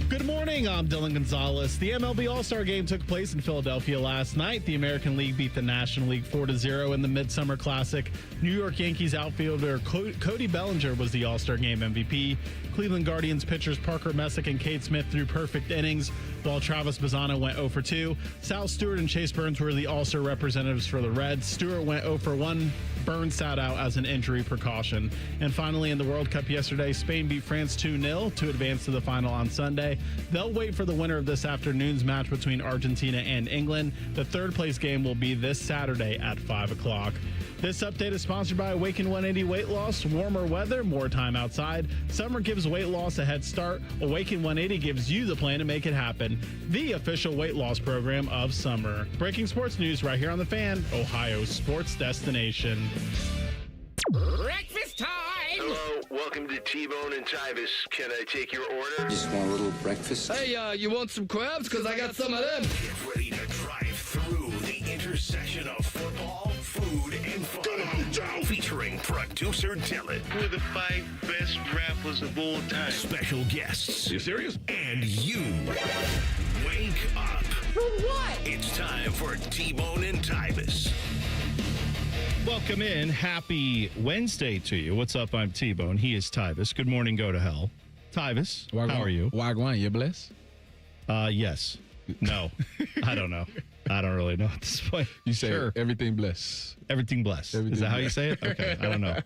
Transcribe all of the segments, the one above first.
Good morning, I'm Dylan Gonzalez. The MLB All-Star Game took place in Philadelphia last night. The American League beat the National League 4-0 in the Midsummer Classic. New York Yankees outfielder Cody Bellinger was the All-Star Game MVP. Cleveland Guardians pitchers Parker Messick and Cade Smith threw perfect innings, while Travis Bazzano went 0 for 2. Sal Stewart and Chase Burns were the All-Star representatives for the Reds. Stewart went 0 for 1. Burns sat out as an injury precaution. And finally, in the World Cup yesterday, Spain beat France 2-0 to advance to the final on Sunday. They'll wait for the winner of this afternoon's match between Argentina and England. The third-place game will be this Saturday at 5 o'clock. This update is sponsored by Awaken 180 Weight Loss. Warmer weather, more time outside. Summer gives weight loss a head start. Awaken 180 gives you the plan to make it happen. The official weight loss program of summer. Breaking sports news right here on The Fan, Ohio's sports destination. Breakfast time! Hello, welcome to T-Bone and Tyvis. Can I take your order? Just want a little breakfast. Hey, you want some crabs? Because I got some of them. Get ready to drive through the intersection of football, food, and fun. Come on, Joe! Featuring producer Dylan. We're the 5 best rappers of all time. Special guests. You serious? And you. Wake up. For what? It's time for T-Bone and Tyvis. Welcome in. Happy Wednesday to you. What's up? I'm T-Bone. He is Tyvis. Good morning. Go to hell. Tyvis, how are you? Wagwan, you blessed? Yes. No. I don't know. I don't really know at this point. You say everything blessed. Everything blessed. Everything Is that how blessed. you say it? Okay. I don't know.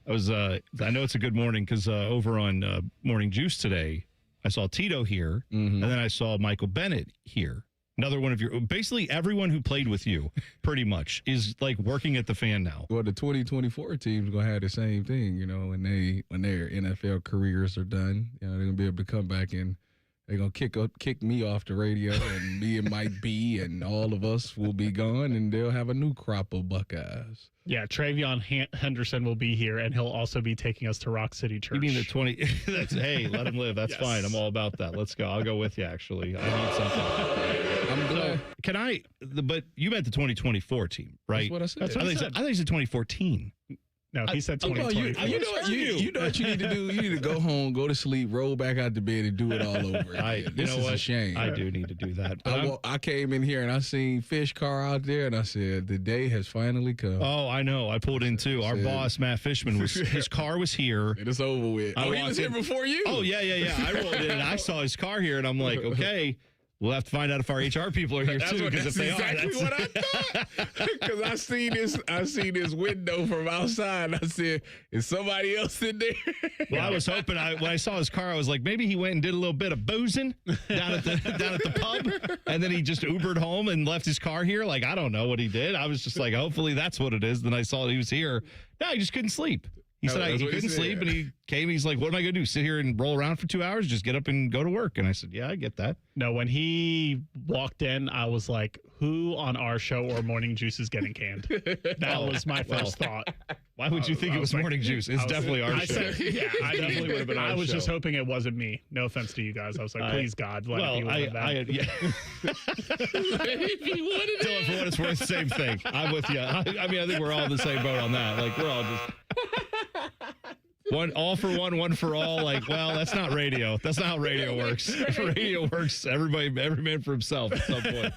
I know it's a good morning because over on Morning Juice today, I saw Tito here, and then I saw Michael Bennett here. Another one of basically everyone who played with you pretty much is like working at the Fan now. Well, the 2024 team's gonna have the same thing, when their NFL careers are done. They're gonna be able to come back and they're gonna kick me off the radio, and me and Mike B and all of us will be gone, and they'll have a new crop of Buckeyes. Yeah, Travion Henderson will be here, and he'll also be taking us to Rock City Church. You mean the 20? Hey, let him live. That's Yes. fine. I'm all about that. Let's go. I'll go with you, actually. I need something. I'm glad. Can I? But you meant the 2024 team, right? That's what I said. That's what I said. I thought you said 2014. No, he said You know 2024. what you need to do? You need to go home, go to sleep, roll back out to bed, and do it all over again. This is a shame. I do need to do that. But I came in here and I seen Fish Car out there, and I said, the day has finally come. oh, I know. I pulled in too. Our boss, Matt Fishman, his car was here. It is over with. I He walked was here in- before you. Oh, yeah. I rolled in and I saw his car here, and I'm like, okay, we'll have to find out if our HR people are here too. Because if they exactly are, what I thought. Because I seen this window from outside. And I said, "Is somebody else in there?" Well, I was hoping. When I saw his car, I was like, maybe he went and did a little bit of boozing down at the pub, and then he just Ubered home and left his car here. Like, I don't know what he did. I was just like, hopefully that's what it is. Then I saw that he was here. No, he just couldn't sleep. He said That's he what he couldn't said. sleep, and he came. He's like, "What am I going to do? Sit here and roll around for 2 hours? Just get up and go to work?" And I said, "Yeah, I get that." No, when he walked in, I was like, who on our show or Morning Juice is getting canned? That was my first thought. Why would you think it was like- Morning Juice? It's definitely our I show. said, yeah, I definitely would have been. I was show. just hoping it wasn't me. No offense to you guys. I was like, please, God, let it be one of them. yeah. Dylan, for what it's worth, same thing. I'm with you. I think we're all in the same boat on that. Like, we're all just one, all for one for all. Like, well, that's not radio. That's not how radio works. Radio works. Every man for himself at some point.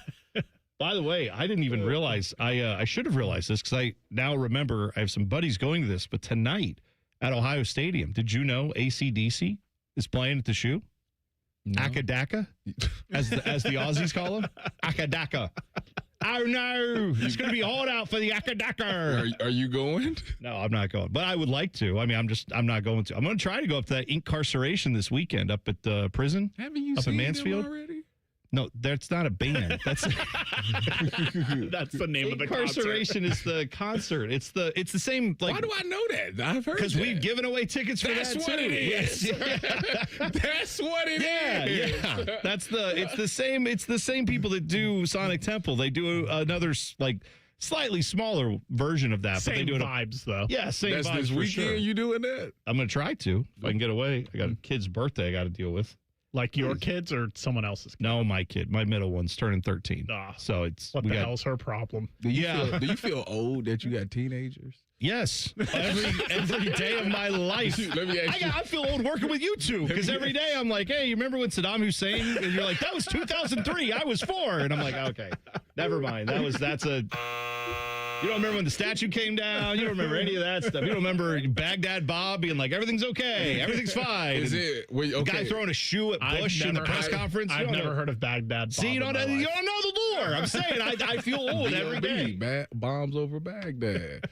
By the way, I didn't even realize. I should have realized this because I now remember. I have some buddies going to this, but tonight at Ohio Stadium, did you know AC/DC is playing at the Shoe? No. Akadaka, as the Aussies call him, Akadaka. Oh no, it's going to be hard out for the Akadaka. Are you going? No, I'm not going, but I would like to. I mean, I'm not going to. I'm going to try to go up to that incarceration this weekend up at the prison. Haven't you Up in seen Mansfield? them already? No, that's not a band. That's That's the name of the concert. incarceration is the concert. It's the same. Like, Why do I know that? I've heard because that. we've given away tickets for That's that what too. it is. Yes, yeah. That's what it is. Yeah. It's the same people that do Sonic Temple. They do another like slightly smaller version of that, but they Same do it. vibes, though. Yeah, same That's vibes this for weekend sure. you doing that? I'm gonna try to if I can get away. I got a kid's birthday I got to deal with. Like your kids or someone else's kids? No, my kid, my middle one's turning 13. Ah, So it's what the hell's her problem? Do you feel old that you got teenagers? Yes, every day of my life. Let me ask you. I feel old working with you two because every day I'm like, hey, you remember when Saddam Hussein? And you're like, that was 2003. I was 4, and I'm like, okay, never mind. That's a. You don't remember when the statue came down. You don't remember any of that stuff. You don't remember Baghdad Bob being like, everything's okay, everything's fine. Is it? Wait, okay. The guy throwing a shoe at Bush in the press conference. I've never heard of Baghdad Bob. See, you don't know the lore. I'm saying I feel old every day. Bombs over Baghdad.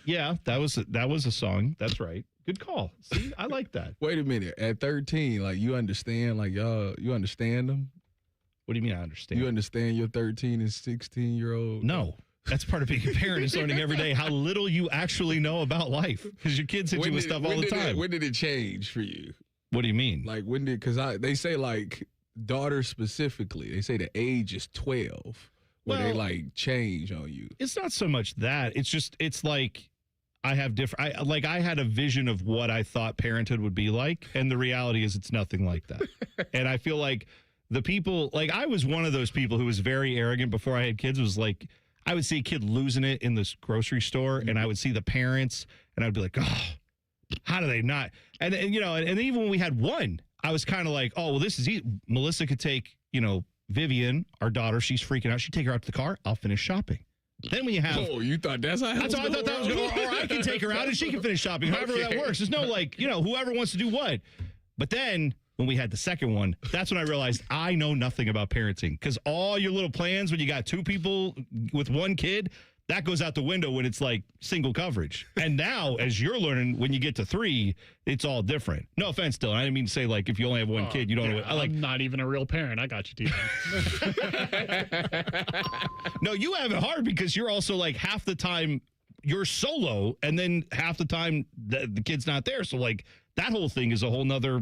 Yeah, that was a song. That's right. Good call. See, I like that. Wait a minute. At 13, like you understand, like you understand them? What do you mean I understand? You understand your 13 and 16-year-old? No. That's part of being a parent is learning every day how little you actually know about life because your kids hit you with stuff all the time. When did it change for you? What do you mean? Like when did? Because they say like daughters specifically, they say the age is 12 where they like change on you. It's not so much that. It's like I have different. I had a vision of what I thought parenthood would be like, and the reality is it's nothing like that. And I feel like the people, like I was one of those people who was very arrogant before I had kids. Was like. I would see a kid losing it in this grocery store, and I would see the parents, and I'd be like, oh, how do they not? And even when we had one, I was kind of like, oh, well, this is easy. Melissa could take, Vivian, our daughter, she's freaking out. She'd take her out to the car. I'll finish shopping. Then when you have. Oh, you thought that's how I thought that was going. Or I can take her out and she can finish shopping. However that works. There's no whoever wants to do what. But then when we had the second one, that's when I realized I know nothing about parenting because all your little plans when you got 2 people with 1 kid, that goes out the window when it's like single coverage. And now, as you're learning, when you get to 3, it's all different. No offense, Dylan. I didn't mean to say like if you only have 1 kid, you don't know. I'm not even a real parent. I got you, T. No, you have it hard because you're also like half the time you're solo, and then half the time the kid's not there. So like. That whole thing is a whole nother,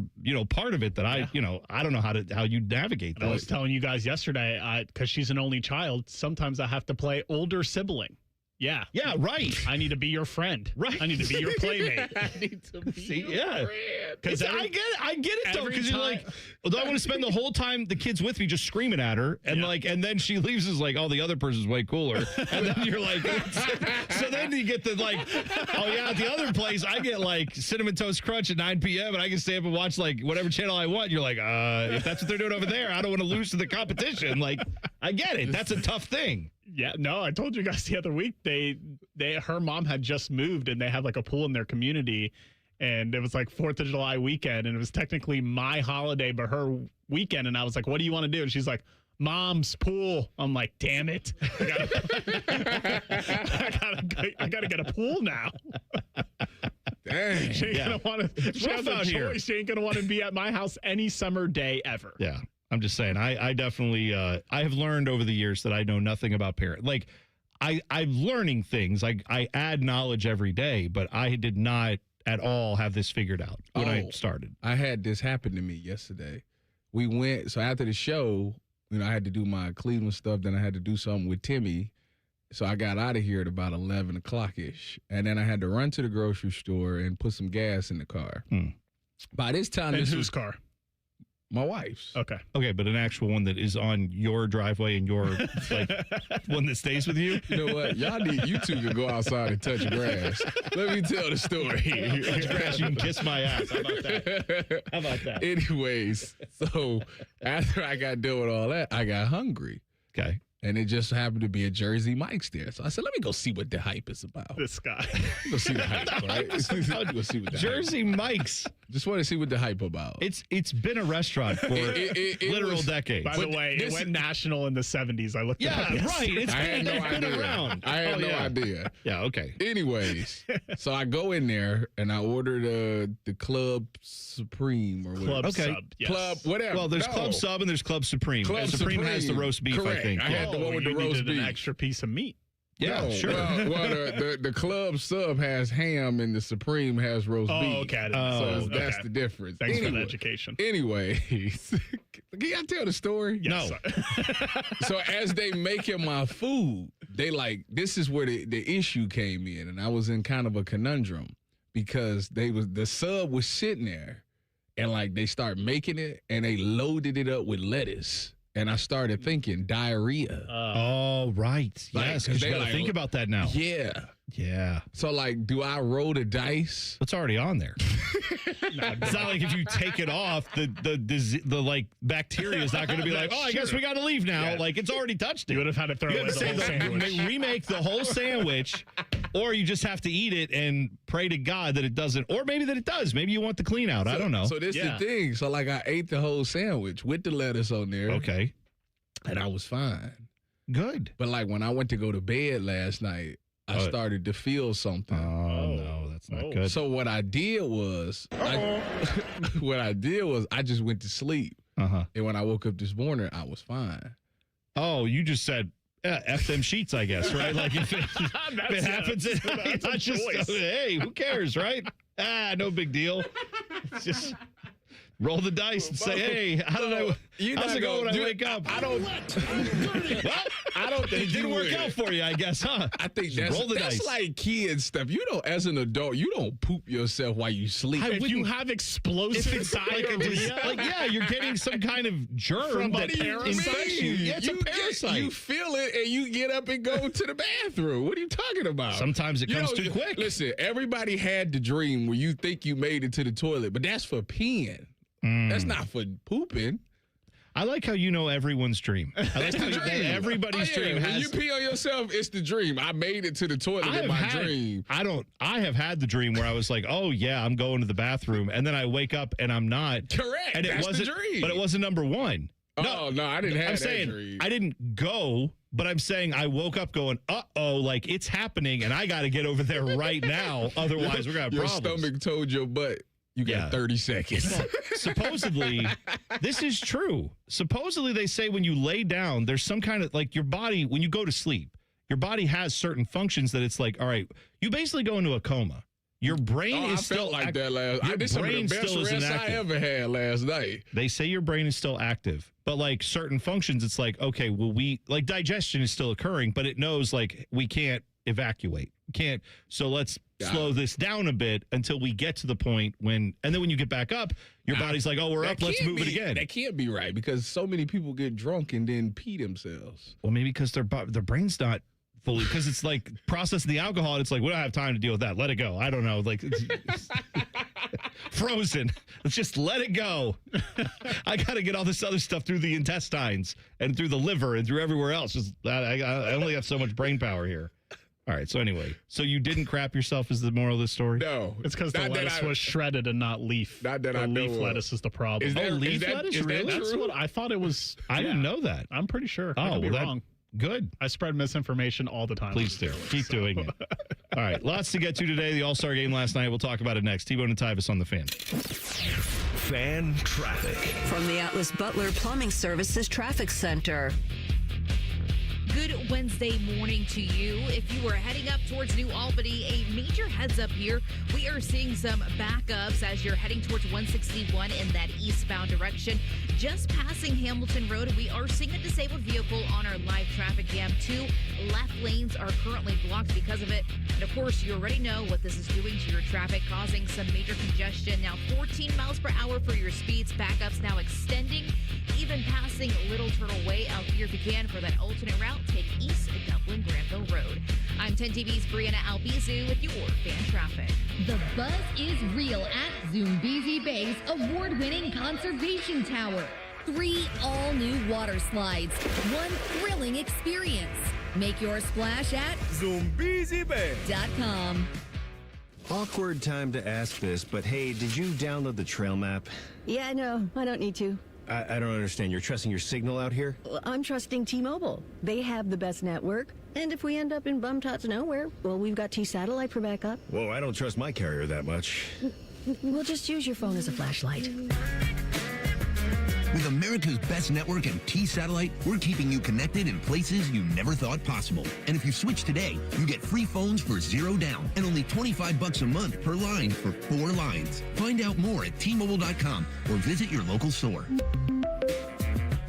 part of it that I don't know how you navigate that. I was telling you guys yesterday, because she's an only child, sometimes I have to play older sibling. Yeah. Yeah, right. I need to be your friend. Right. I need to be your playmate. I need to be your friend. Because I get it though. Because you're like, although I want to spend the whole time the kid's with me just screaming at her, and and then she leaves is like, oh, the other person's way cooler, and then you're like, so then you get the like, oh yeah, at the other place I get like Cinnamon Toast Crunch at 9 p.m. and I can stay up and watch like whatever channel I want. You're like, if that's what they're doing over there, I don't want to lose to the competition. Like, I get it. That's a tough thing. Yeah, no, I told you guys the other week her mom had just moved and they had like a pool in their community, and it was like 4th of July weekend, and it was technically my holiday but her weekend, and I was like, what do you want to do? And she's like, Mom's pool. I'm like, damn it. I gotta get a pool now. Dang. She ain't gonna want to. She has a choice. She ain't gonna want to be at my house any summer day ever. Yeah. I'm just saying, I definitely, I have learned over the years that I know nothing about parent. Like, I'm learning things. I add knowledge every day, but I did not at all have this figured out when I started. I had this happen to me yesterday. We went, so after the show, I had to do my Cleveland stuff. Then I had to do something with Timmy. So I got out of here at about 11 o'clock-ish. And then I had to run to the grocery store and put some gas in the car. By this time, and whose car? My wife's. Okay, but an actual one that is on your driveway and your like one that stays with you. You know what? You two can go outside and touch grass. Let me tell the story. Touch grass, you can kiss my ass. How about that? Anyways, so after I got done with all that, I got hungry. Okay. And it just happened to be a Jersey Mike's there. So I said, let me go see what the hype is about. This guy. Go see the hype, right? Go see what the Jersey Mike's. Just want to see what the hype about. It's been a restaurant for literal decades. By the way, it went national in the 70s. I looked it up. Yeah, right. It's been around. I had no idea. Yeah, okay. Anyways, so I go in there and I order the Club Supreme or whatever. Club Sub, yes. Club, whatever. Well, there's Club Sub and there's Club Supreme. Club Supreme has the roast beef, correct. I think. I had the one with the roast beef. An extra piece of meat. Yeah, no, sure. Well, the Club Sub has ham and the Supreme has roast beef. Oh, okay. So that's the difference. Thanks for the education. Anyways, can y'all tell the story? Yes. No. So as they making my food, they like, this is where the issue came in, and I was in kind of a conundrum because the sub was sitting there, and like they start making it, and they loaded it up with lettuce. And I started thinking diarrhea. Oh, right. Like, Yes, because you they got to like- think about that now. Yeah. Yeah. So, like, do I roll the dice? It's already on there. It's not like if you take it off, the like bacteria is not going to be like, oh, I guess we got to leave now. Yeah. Like, it's already touched it. You would have had to throw You away have to the say whole sandwich. they remake the whole sandwich, or you just have to eat it and pray to God that it doesn't, or maybe that it does. Maybe you want the clean out. I don't know. So this Yeah. the thing. So, like, I ate the whole sandwich with the lettuce on there. Okay. And I was fine. Good. But, like, when I went to go to bed last night, I started to feel something. Oh, no, that's not good. So what I did was, I just went to sleep. Uh-huh. And when I woke up this morning, I was fine. Oh, you just said, F them sheets, I guess, right? Like, if it happens, that's a choice. Hey, who cares, right? No big deal. It's just roll the dice and say, hey, how's it go when I wake up? I don't. Well, I don't think it didn't you work would. out for you, I guess, huh? I think Just that's, roll the that's dice. like kid stuff. You don't, as an adult, you don't poop yourself while you sleep. If you have explosive diarrhea, yeah, you're getting some kind of germ From that a parasite? infects you. Yeah, it's a parasite. You feel it and you get up and go to the bathroom. What are you talking about? Sometimes it You comes know, too quick. Listen, everybody had the dream where you think you made it to the toilet, but that's for peeing. That's not for pooping. I like how you know everyone's dream. I like how Dream. everybody's dream When has. you pee on yourself, it's the dream. I made it to the toilet in my dream. I have had the dream where I was like, oh yeah, I'm going to the bathroom, and then I wake up and I'm not. Correct. And it That's wasn't. the dream. But it wasn't number one. Oh, no, I didn't have I'm that saying dream. I didn't go, but I'm saying I woke up going, uh-oh, like it's happening, and I got to get over there right now. Otherwise, we're going to have Your problems. stomach told your butt, you got Yeah. 30 seconds. Supposedly, this is true. Supposedly, they say when you lay down, there's some kind of, like, your body, when you go to sleep, your body has certain functions that it's like, all right, you basically go into a coma. Your brain Oh, is I still felt like act- that last. I your did some of the brain best still isn't rest I active. ever had last night. They say your brain is still active, but like certain functions, it's like, okay, well, like digestion is still occurring, but it knows like we can't evacuate. Can't. So let's slow this down a bit until we get to the point when, and then when you get back up, your body's like, oh, we're That up. Let's can't move it be- again. That can't be right because so many people get drunk and then pee themselves. Well, maybe because their brain's not fully, because it's like processing the alcohol. And it's like, we don't have time to deal with that. Let it go. I don't know. Like it's frozen. Let's just let it go. I got to get all this other stuff through the intestines and through the liver and through everywhere else. Just I only have so much brain power here. All right. So anyway, so you didn't crap yourself is the moral of this story? No. it's because the Not that lettuce I- was shredded and not leaf. Not that the I know leaf of. lettuce is the problem. Is that- leaf is that- lettuce? is that Really? That's true? what I thought it was. I didn't Yeah. know that. I'm pretty sure. I Oh, could be well, wrong. Good. I spread misinformation all the time. Please do. Keep doing it. All right. Lots to get to today. The All-Star game last night. We'll talk about it next. T-Bone and Tyvis on the Fan. Fan traffic. From the Atlas Butler Plumbing Services Traffic Center. Good Wednesday morning to you. If you were heading up towards New Albany, a major heads up here. We are seeing some backups as you're heading towards 161 in that eastbound direction. Just passing Hamilton Road, we are seeing a disabled vehicle on our live traffic cam. 2 left lanes are currently blocked because of it. And of course, you already know what this is doing to your traffic, causing some major congestion. Now 14 miles per hour for your speeds. Backups now extending, even passing Little Turtle Way out here if you can for that alternate route. Take east at Dublin Granville Road. I'm 10 TV's Brianna Albizu with your fan traffic. The buzz is real at Zoombezi Bay's award-winning conservation tower. 3 all-new water slides, 1 thrilling experience. Make your splash at ZoombeziBay.com. Awkward time to ask this, but hey, did you download the trail map? Yeah, no, I don't need to. I don't understand. You're trusting your signal out here? Well, I'm trusting T-Mobile. They have the best network. And if we end up in bum-tots nowhere, well, we've got T-Satellite for backup. Whoa, I don't trust my carrier that much. We'll just use your phone as a flashlight. With America's best network and T-Satellite, we're keeping you connected in places you never thought possible. And if you switch today, you get free phones for $0 down and only $25 a month per line for 4 lines. Find out more at T-Mobile.com or visit your local store.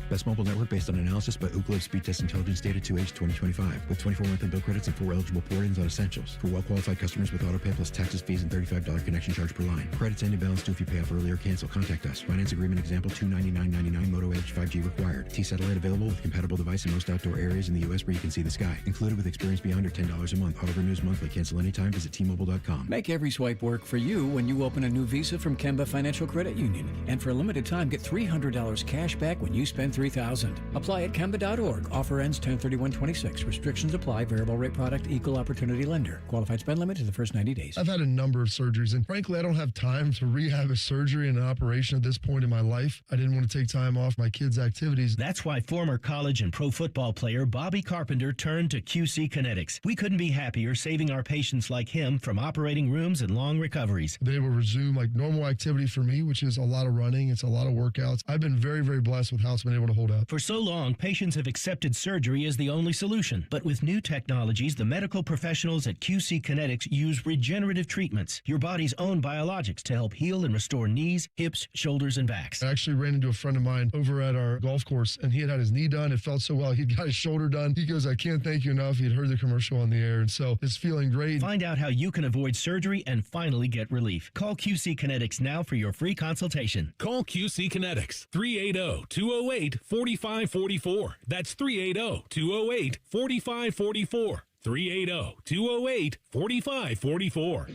Best mobile network based on analysis by Ookla Speed Test Intelligence Data 2H 2025 with 24 monthly bill credits and 4 eligible port-ins on Essentials. For well-qualified customers with autopay plus taxes, fees, and $35 connection charge per line. Credits end in balance due if you pay off early or cancel. Contact us. Finance agreement example $299.99 Moto Edge 5G required. T-Satellite available with compatible device in most outdoor areas in the U.S. where you can see the sky. Included with experience beyond or $10 a month. Auto renews monthly. Cancel anytime. Visit T-Mobile.com. Make every swipe work for you when you open a new Visa from Kemba Financial Credit Union. And for a limited time, get $300 cash back when you spend $3,000. Apply at Kemba.org. Offer ends 10/31/26. Restrictions apply. Variable rate product. Equal opportunity lender. Qualified spend limit to the first 90 days. I've had a number of surgeries, and frankly, I don't have time to rehab a surgery and an operation at this point in my life. I didn't want to take time off my kids' activities. That's why former college and pro football player Bobby Carpenter turned to QC Kinetics. We couldn't be happier saving our patients like him from operating rooms and long recoveries. They will resume like normal activity for me, which is a lot of running. It's a lot of workouts. I've been very, very blessed with how it's been able to hold up. For so long, patients have accepted surgery as the only solution. But with new technologies, the medical professionals at QC Kinetics use regenerative treatments, your body's own biologics, to help heal and restore knees, hips, shoulders, and backs. I actually ran into a friend of mine over at our golf course, and he had his knee done. It felt so well. He'd got his shoulder done. He goes, I can't thank you enough. He'd heard the commercial on the air, and so it's feeling great. Find out how you can avoid surgery and finally get relief. Call QC Kinetics now for your free consultation. Call QC Kinetics, 380-208-4544. That's 380-208-4544. 380-208-4544.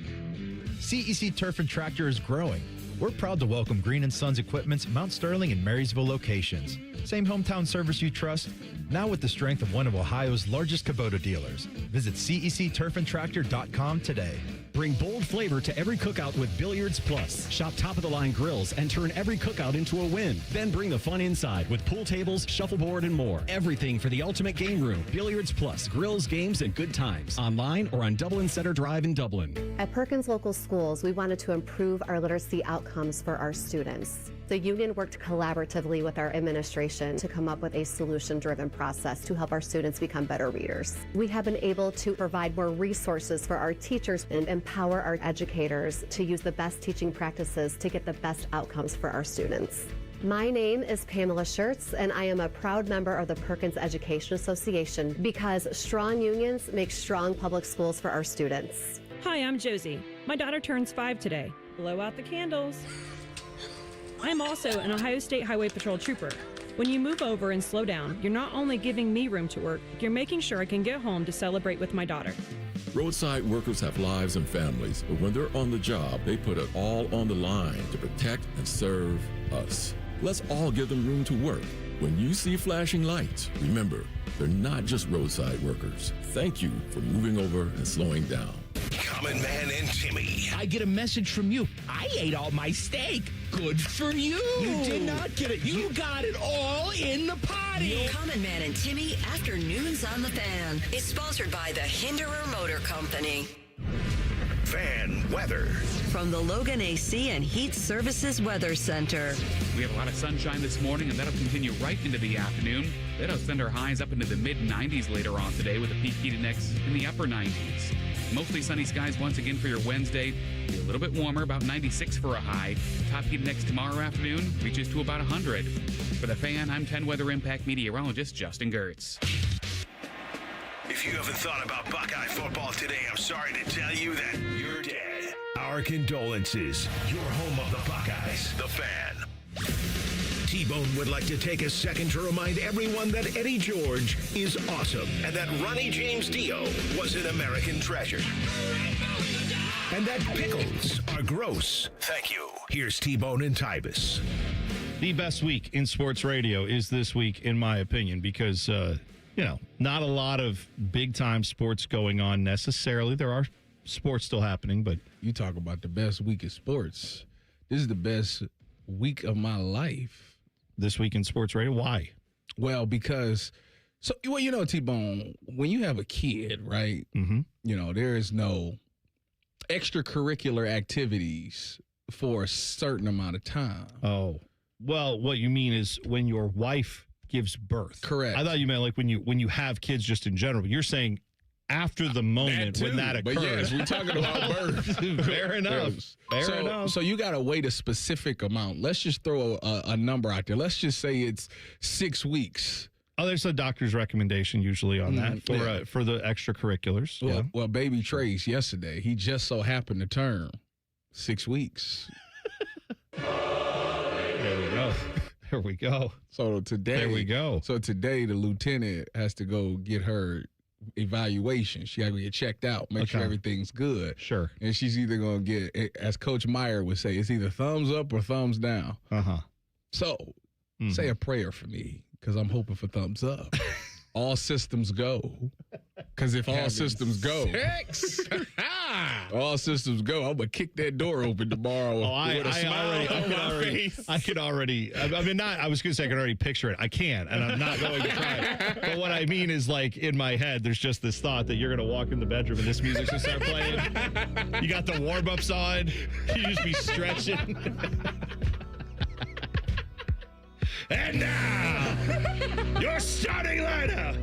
CEC Turf and Tractor is growing. We're proud to welcome Green & Sons Equipment's Mount Sterling and Marysville locations. Same hometown service you trust, now with the strength of one of Ohio's largest Kubota dealers. Visit CECTurfandTractor.com today. Bring bold flavor to every cookout with Billiards Plus. Shop top-of-the-line grills and turn every cookout into a win. Then bring the fun inside with pool tables, shuffleboard, and more. Everything for the ultimate game room. Billiards Plus. Grills, games, and good times. Online or on Dublin Center Drive in Dublin. At Perkins Local Schools, we wanted to improve our literacy outcomes for our students. The union worked collaboratively with our administration to come up with a solution-driven process to help our students become better readers. We have been able to provide more resources for our teachers and empower our educators to use the best teaching practices to get the best outcomes for our students. My name is Pamela Schertz, and I am a proud member of the Perkins Education Association because strong unions make strong public schools for our students. Hi, I'm Josie. My daughter turns 5 today. Blow out the candles. I'm also an Ohio State Highway Patrol trooper. When you move over and slow down, you're not only giving me room to work, you're making sure I can get home to celebrate with my daughter. Roadside workers have lives and families, but when they're on the job, they put it all on the line to protect and serve us. Let's all give them room to work. When you see flashing lights, remember, they're not just roadside workers. Thank you for moving over and slowing down. Common Man and Timmy. I get a message from you. I ate all my steak. Good for you. You did not get it. You got it all in the potty. Common Man and Timmy Afternoons on the Fan is sponsored by the Hinderer Motor Company. Fan weather. From the Logan AC and Heat Services Weather Center. We have a lot of sunshine this morning, and that'll continue right into the afternoon. That'll send our highs up into the mid-90s later on today with a peak heat index in the upper 90s. Mostly sunny skies once again for your Wednesday. Be a little bit warmer, about 96 for a high. Top heat index tomorrow afternoon reaches to about 100. For the Fan, I'm 10 Weather Impact meteorologist Justin Gertz. If you haven't thought about Buckeye football today, I'm sorry to tell you that you're dead. Our condolences. Your home of the Buckeyes, the Fan. T-Bone would like to take a second to remind everyone that Eddie George is awesome and that Ronnie James Dio was an American treasure. And that pickles are gross. Thank you. Here's T-Bone and Tyvis. The best week in sports radio is this week, in my opinion, because, not a lot of big-time sports going on necessarily. There are sports still happening, but... You talk about the best week in sports. This is the best week of my life. This week in sports radio? Why? Well, because... T-Bone, when you have a kid, right, there is no extracurricular activities for a certain amount of time. Oh. Well, what you mean is when your wife gives birth. Correct. I thought you meant like when you have kids just in general. You're saying after the moment when that occurs. But yes, we're talking about birth. Fair enough. Fair enough. So you got to wait a specific amount. Let's just throw a number out there. Let's just say it's 6 weeks. Oh, there's a doctor's recommendation usually on that for the extracurriculars. Well, baby Trace yesterday, he just so happened to turn 6 weeks. There we go. There we go. So today, there we go. So today, the lieutenant has to go get her evaluation. She got to get checked out, make sure everything's good. Sure. And she's either going to get, as Coach Meyer would say, it's either thumbs up or thumbs down. So say a prayer for me, because I'm hoping for thumbs up. All systems go. Because if all systems go, all systems go, I'm going to kick that door open tomorrow with a smile on my face. I could already, I mean, I was going to say I can already picture it. I can't, and I'm not going to try. But what I mean is, like, in my head, there's just this thought that you're going to walk in the bedroom and this music's going to start playing. You got the warm-ups on. You just be stretching. And now, your starting lineup.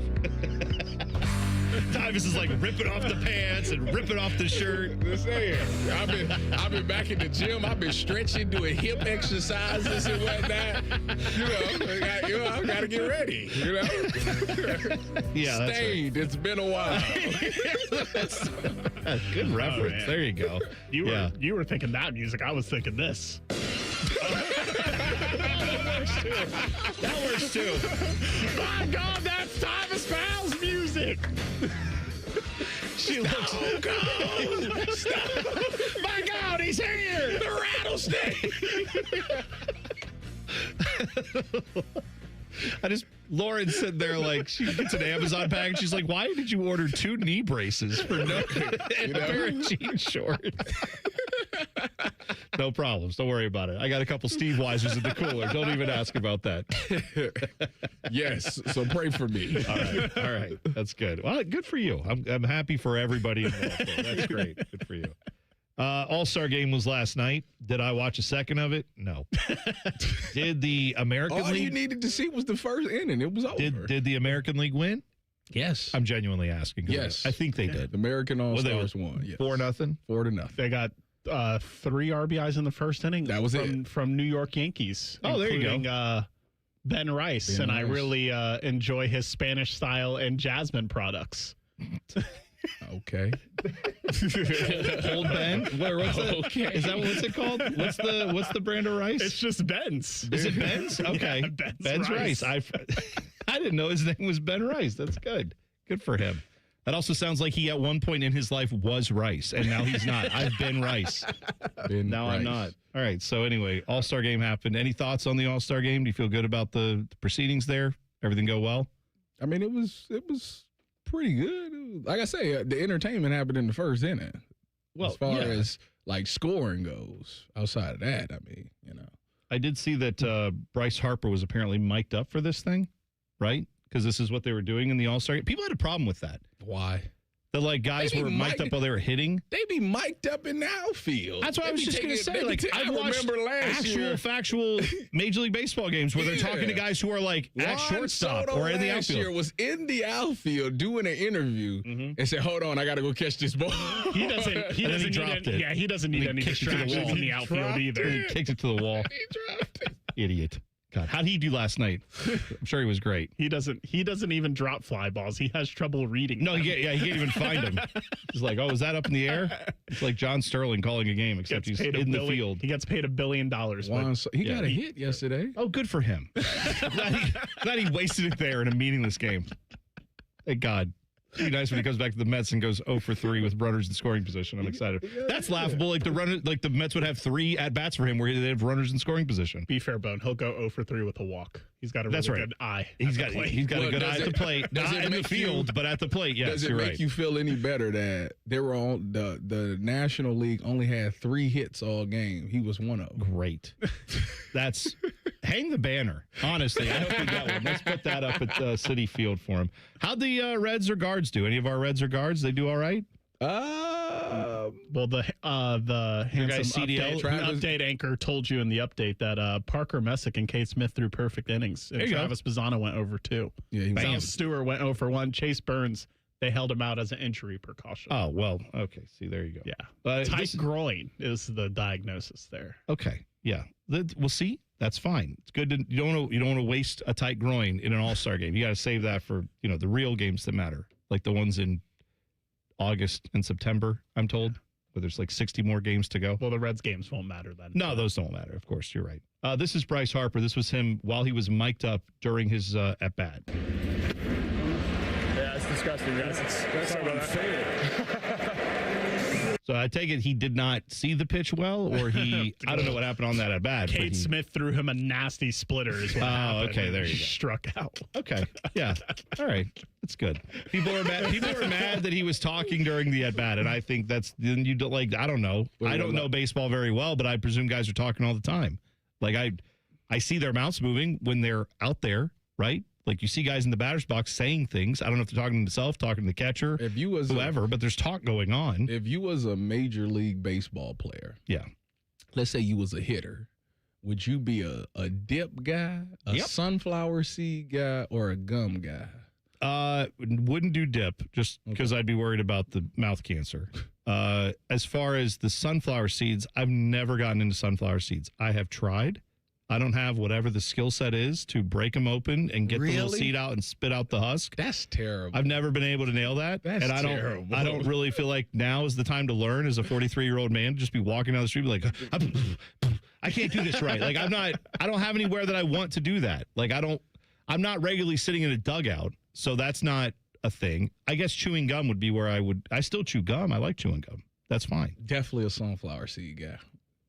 Tyvis is like ripping off the pants and ripping off the shirt. Just saying, I've been back in the gym. I've been stretching, doing hip exercises and whatnot. I got to get ready. Yeah, Stained. It's been a while. Good reference. Man. There you go. You were thinking that music. I was thinking this. That works too. My God, that's Tyvis Powell's music. She looks. Stop. My God, he's here. The rattlesnake. Lauren's sitting there like she gets an Amazon package. She's like, "Why did you order 2 knee braces for no and a pair of jean shorts?" No problems. Don't worry about it. I got a couple Steve Weisers in the cooler. Don't even ask about that. Yes. So pray for me. All right. That's good. Well, good for you. I'm happy for everybody involved. That's great. Good for you. All-Star game was last night. Did I watch a second of it? No. Did the American League? All you needed to see was the first inning. It was over. Did the American League win? Yes. I'm genuinely asking. Yes. I think they did. The American All-Stars won. Yes. 4-0? 4-0. They got 3 RBIs in the first inning. That was from New York Yankees. Oh, there you go. Ben Rice. I really enjoy his Spanish style and Jasmine products. Okay. Old Ben? What's it? Okay. Is that what's it called? What's the brand of rice? It's just Ben's. Is it Ben's? Okay. Yeah, Ben's rice. I didn't know his name was Ben Rice. That's good. Good for him. That also sounds like he at one point in his life was Rice, and now he's not. I've been Rice. Now I'm not. All right. So anyway, All-Star game happened. Any thoughts on the All-Star game? Do you feel good about the proceedings there? Everything go well? I mean, it was pretty good. Like I say, the entertainment happened in the first inning. Well, as far as like scoring goes, outside of that, I mean, I did see that Bryce Harper was apparently mic'd up for this thing, right? Because this is what they were doing in the All-Star game. People had a problem with that. Why? The guys were mic'd up while they were hitting. They be mic'd up in the outfield. That's what I was just going to say. I remember last year. Factual Major League Baseball games where they're talking to guys who are at shortstop or in the outfield. Last year was in the outfield doing an interview and said, "Hold on, I got to go catch this ball." He doesn't need any distractions in the outfield either. He kicked it to the wall. He dropped it. Idiot. God, how did he do last night? I'm sure he was great. He doesn't even drop fly balls. He has trouble reading. No, he can't even find him. He's like, "Oh, is that up in the air?" It's like John Sterling calling a game, except he's in the field. He gets paid $1 billion. He got a hit yesterday. Oh, good for him. glad he wasted it there in a meaningless game. Thank God. It'd be nice when he comes back to the Mets and goes 0 for 3 with runners in scoring position. I'm excited. That's laughable. The Mets would have 3 at bats for him where they have runners in scoring position. Be fair, Bone. He'll go 0 for 3 with a walk. He's got a really good eye. He's got a good eye at the plate. Not in the field, but at the plate. Yes, does it make you feel any better that they were on the National League only had 3 hits all game? He was one of them. Great. That's hang the banner. Honestly, I hope we got one. Let's put that up at Citi Field for him. How'd the Reds or Guards do? Any of our Reds or Guards? They do all right? Well, the handsome update anchor told you in the update that Parker Messick and Kate Smith threw perfect innings. And Travis Bazzana went over 2. Yeah, Sal Stewart went 0 for 1. Chase Burns They held him out as an injury precaution. Oh, well, okay. See, there you go. Yeah. Tight groin is the diagnosis there. Okay. Yeah. We'll see. That's fine. It's good to you don't want to waste a tight groin in an all-star game. You got to save that for, the real games that matter, like the ones in August and September, I'm told, where there's like 60 more games to go. Well, the Reds games won't matter then. No, those don't matter. Of course, you're right. This is Bryce Harper. This was him while he was mic'd up during his at-bat. Yeah, it's disgusting, guys. That's unfair. So I take it he did not see the pitch well, or I don't know what happened on that at bat. Kate Smith threw him a nasty splitter is what happened. Okay, there you go. Struck out. Okay, yeah. All right, that's good. People are mad that he was talking during the at bat, and I think that's you don't I don't know. I don't know baseball very well, but I presume guys are talking all the time. Like I see their mouths moving when they're out there, right? Like you see guys in the batter's box saying things. I don't know if they're talking to themselves, talking to the catcher, if you was whoever, but there's talk going on. If you was a major league baseball player, yeah, let's say you was a hitter, would you be a dip guy, a sunflower seed guy, or a gum guy? Wouldn't do dip just because I'd be worried about the mouth cancer. As far as the sunflower seeds, I've never gotten into sunflower seeds. I have tried. I don't have whatever the skill set is to break them open and get the little seed out and spit out the husk. That's terrible. I've never been able to nail that. That's and terrible. I don't really feel like now is the time to learn as a 43-year-old man to just be walking down the street and be like, I can't do this right. Like I don't have anywhere that I want to do that. Like I'm not regularly sitting in a dugout, so that's not a thing. I guess chewing gum would be where I still chew gum. I like chewing gum. That's fine. Definitely a sunflower seed guy.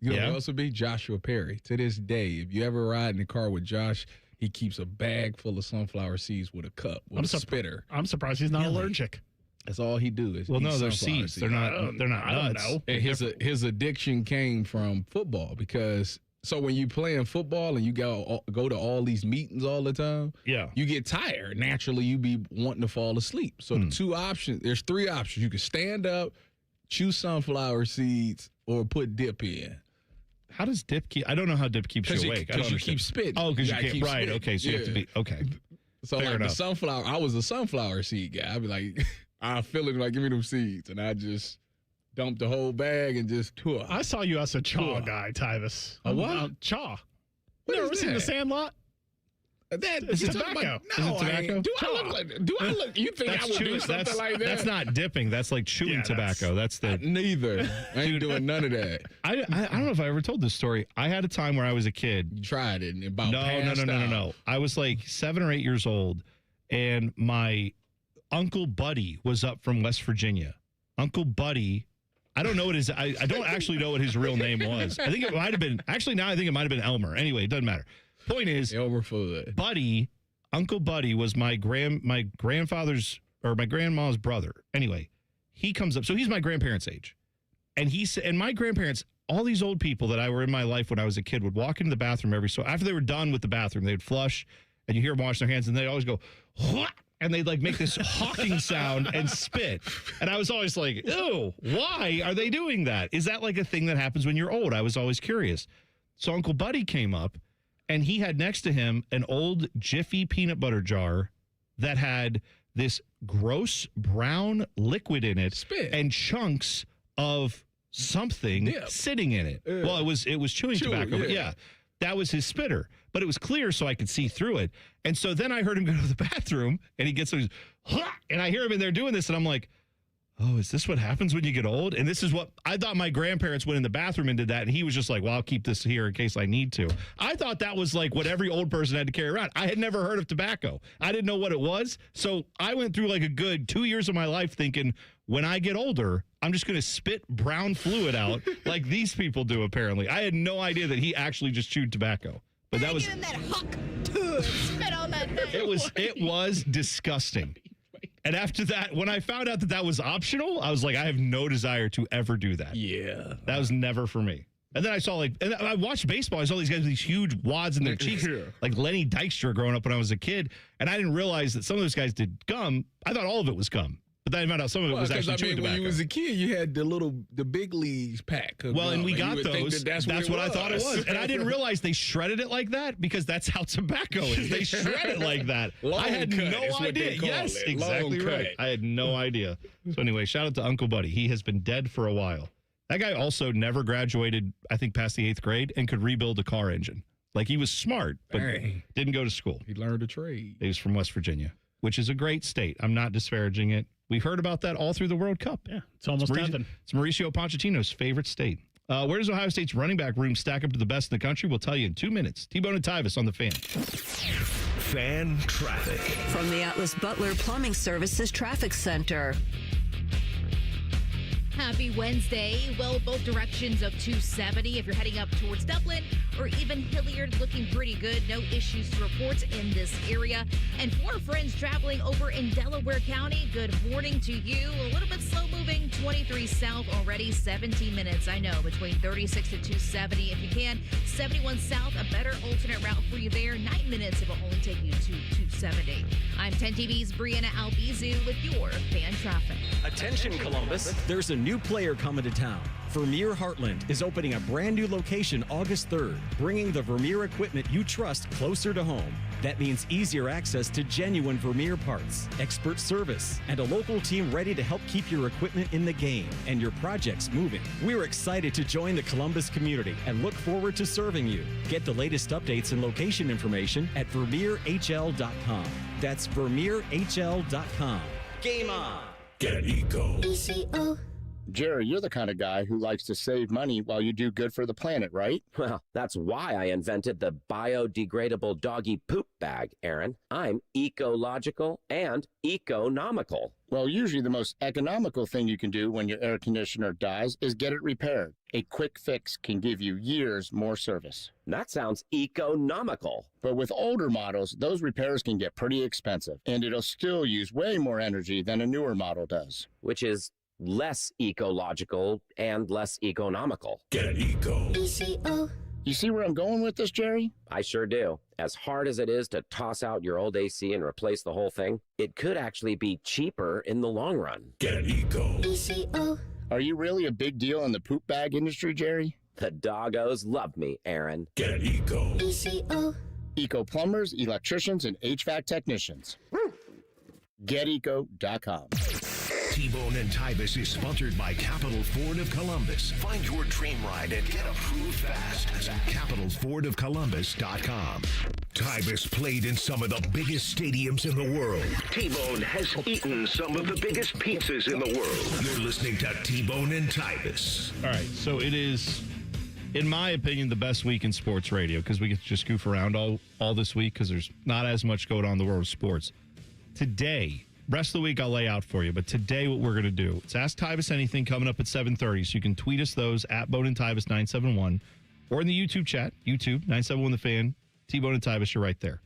You know what else would be? Joshua Perry. To this day, if you ever ride in the car with Josh, he keeps a bag full of sunflower seeds with a cup, with a spitter. I'm surprised he's not allergic. That's all he do is eat they're seeds. They're not nuts. Know. And his addiction came from football because when you playing football and you go to all these meetings all the time, you get tired. Naturally, you be wanting to fall asleep. So there's three options. You can stand up, chew sunflower seeds, or put dip in. How does dip keep? I don't know how dip keeps you awake. Because you keep spitting. Oh, because you can't. Keep Right. spitting. Okay. So you have to be okay. So Fair enough. the sunflower, I was a sunflower seed guy. I'd be like, I feel it like give me them seeds, and I just dump the whole bag and just tour. I saw you as a chaw guy, Tyvis. A what? Chaw. What Never is seen that? The Sandlot? Is it tobacco? No, Is it tobacco? Do I look? You think I would do something like that? That's not dipping. That's like chewing tobacco. That's the neither. I ain't doing none of that. I don't know if I ever told this story. I had a time where I was a kid. You tried it and about No. I was like 7 or 8 years old, and my Uncle Buddy was up from West Virginia. Uncle Buddy. I don't know what his. I don't actually know what his real name was. I think it might have been. Actually, now I think it might have been Elmer. Anyway, it doesn't matter. Point is, Buddy, Uncle Buddy was my grandfather's or my grandma's brother. Anyway, he comes up. So he's my grandparents' age. And my grandparents, all these old people that I were in my life when I was a kid would walk into the bathroom after they were done with the bathroom, they'd flush and you hear them wash their hands and they'd always go, what? And they'd like make this hawking sound and spit. And I was always like, ew, why are they doing that? Is that like a thing that happens when you're old? I was always curious. So Uncle Buddy came up. And he had next to him an old Jiffy peanut butter jar that had this gross brown liquid in it and chunks of something sitting in it. Well, it was chewing tobacco, but that was his spitter. But it was clear so I could see through it. And so then I heard him go to the bathroom and he gets and I hear him in there doing this and I'm like, oh, is this what happens when you get old? And this is what I thought my grandparents went in the bathroom and did that. And he was just like, well, I'll keep this here in case I need to. I thought that was like what every old person had to carry around. I had never heard of tobacco. I didn't know what it was. So I went through like a good 2 years of my life thinking when I get older, I'm just going to spit brown fluid out like these people do, apparently. I had no idea that he actually just chewed tobacco. But that was it was disgusting. And after that, when I found out that was optional, I was like, I have no desire to ever do that. Yeah. That was never for me. And then I saw and I watched baseball. I saw these guys with these huge wads in their cheeks, like Lenny Dykstra growing up when I was a kid. And I didn't realize that some of those guys did gum. I thought all of it was gum. But then I found out some of it was actually chewing tobacco. When you was a kid, you had the big leagues pack. Well, and we got those. That's what I thought it was. And I didn't realize they shredded it like that because that's how tobacco is. They shred it like that. I had no idea. Yes, exactly right. I had no idea. So anyway, shout out to Uncle Buddy. He has been dead for a while. That guy also never graduated, I think, past the 8th grade and could rebuild a car engine. Like, he was smart, but didn't go to school. He learned a trade. He was from West Virginia, which is a great state. I'm not disparaging it. We heard about that all through the World Cup. Yeah, it's almost heaven. It's Mauricio Pochettino's favorite state. Where does Ohio State's running back room stack up to the best in the country? We'll tell you in 2 minutes. T-Bone and Tyvis on the Fan. Fan traffic. From the Atlas Butler Plumbing Services Traffic Center. Happy Wednesday. Well, both directions of 270 if you're heading up towards Dublin or even Hilliard, looking pretty good. No issues to report in this area. And for friends traveling over in Delaware County, good morning to you. A little bit slow moving, 23 south already, 17 minutes. I know, between 36 to 270 if you can. 71 south, a better alternate route for you there. 9 minutes, it will only take you to 270. I'm 10 TV's Brianna Albizu with your fan traffic. Attention, Columbus. There's a new player coming to town. Vermeer Heartland is opening a brand new location August 3rd, bringing the Vermeer equipment you trust closer to home. That means easier access to genuine Vermeer parts, expert service, and a local team ready to help keep your equipment in the game and your projects moving. We're excited to join the Columbus community and look forward to serving you. Get the latest updates and location information at VermeerHL.com. That's VermeerHL.com. Game on! Get Eco. ECO. Jerry, you're the kind of guy who likes to save money while you do good for the planet, right? Well, that's why I invented the biodegradable doggy poop bag, Aaron. I'm ecological and economical. Well, usually the most economical thing you can do when your air conditioner dies is get it repaired. A quick fix can give you years more service. That sounds economical. But with older models, those repairs can get pretty expensive, and it'll still use way more energy than a newer model does. Which is less ecological and less economical. Get Eco. ECO. You see where I'm going with this, Jerry? I sure do. As hard as it is to toss out your old AC and replace the whole thing, it could actually be cheaper in the long run. Get Eco. ECO. Are you really a big deal in the poop bag industry, Jerry? The doggos love me, Aaron. Get Eco. ECO. Eco plumbers, electricians, and HVAC technicians. GetEco.com. T-Bone and Tyvis is sponsored by Capital Ford of Columbus. Find your dream ride and get approved fast at CapitalFordOfColumbus.com. Tyvis played in some of the biggest stadiums in the world. T-Bone has eaten some of the biggest pizzas in the world. You're listening to T-Bone and Tyvis. All right, so it is, in my opinion, the best week in sports radio because we get to just goof around all this week because there's not as much going on in the world of sports. Today, rest of the week I'll lay out for you, but today what we're going to do, it's Ask Tyvis Anything coming up at 7:30, so you can tweet us those at Bone and Tyvis 971 or in the YouTube chat, YouTube 971 The Fan, T-Bone and Tyvis, you're right there.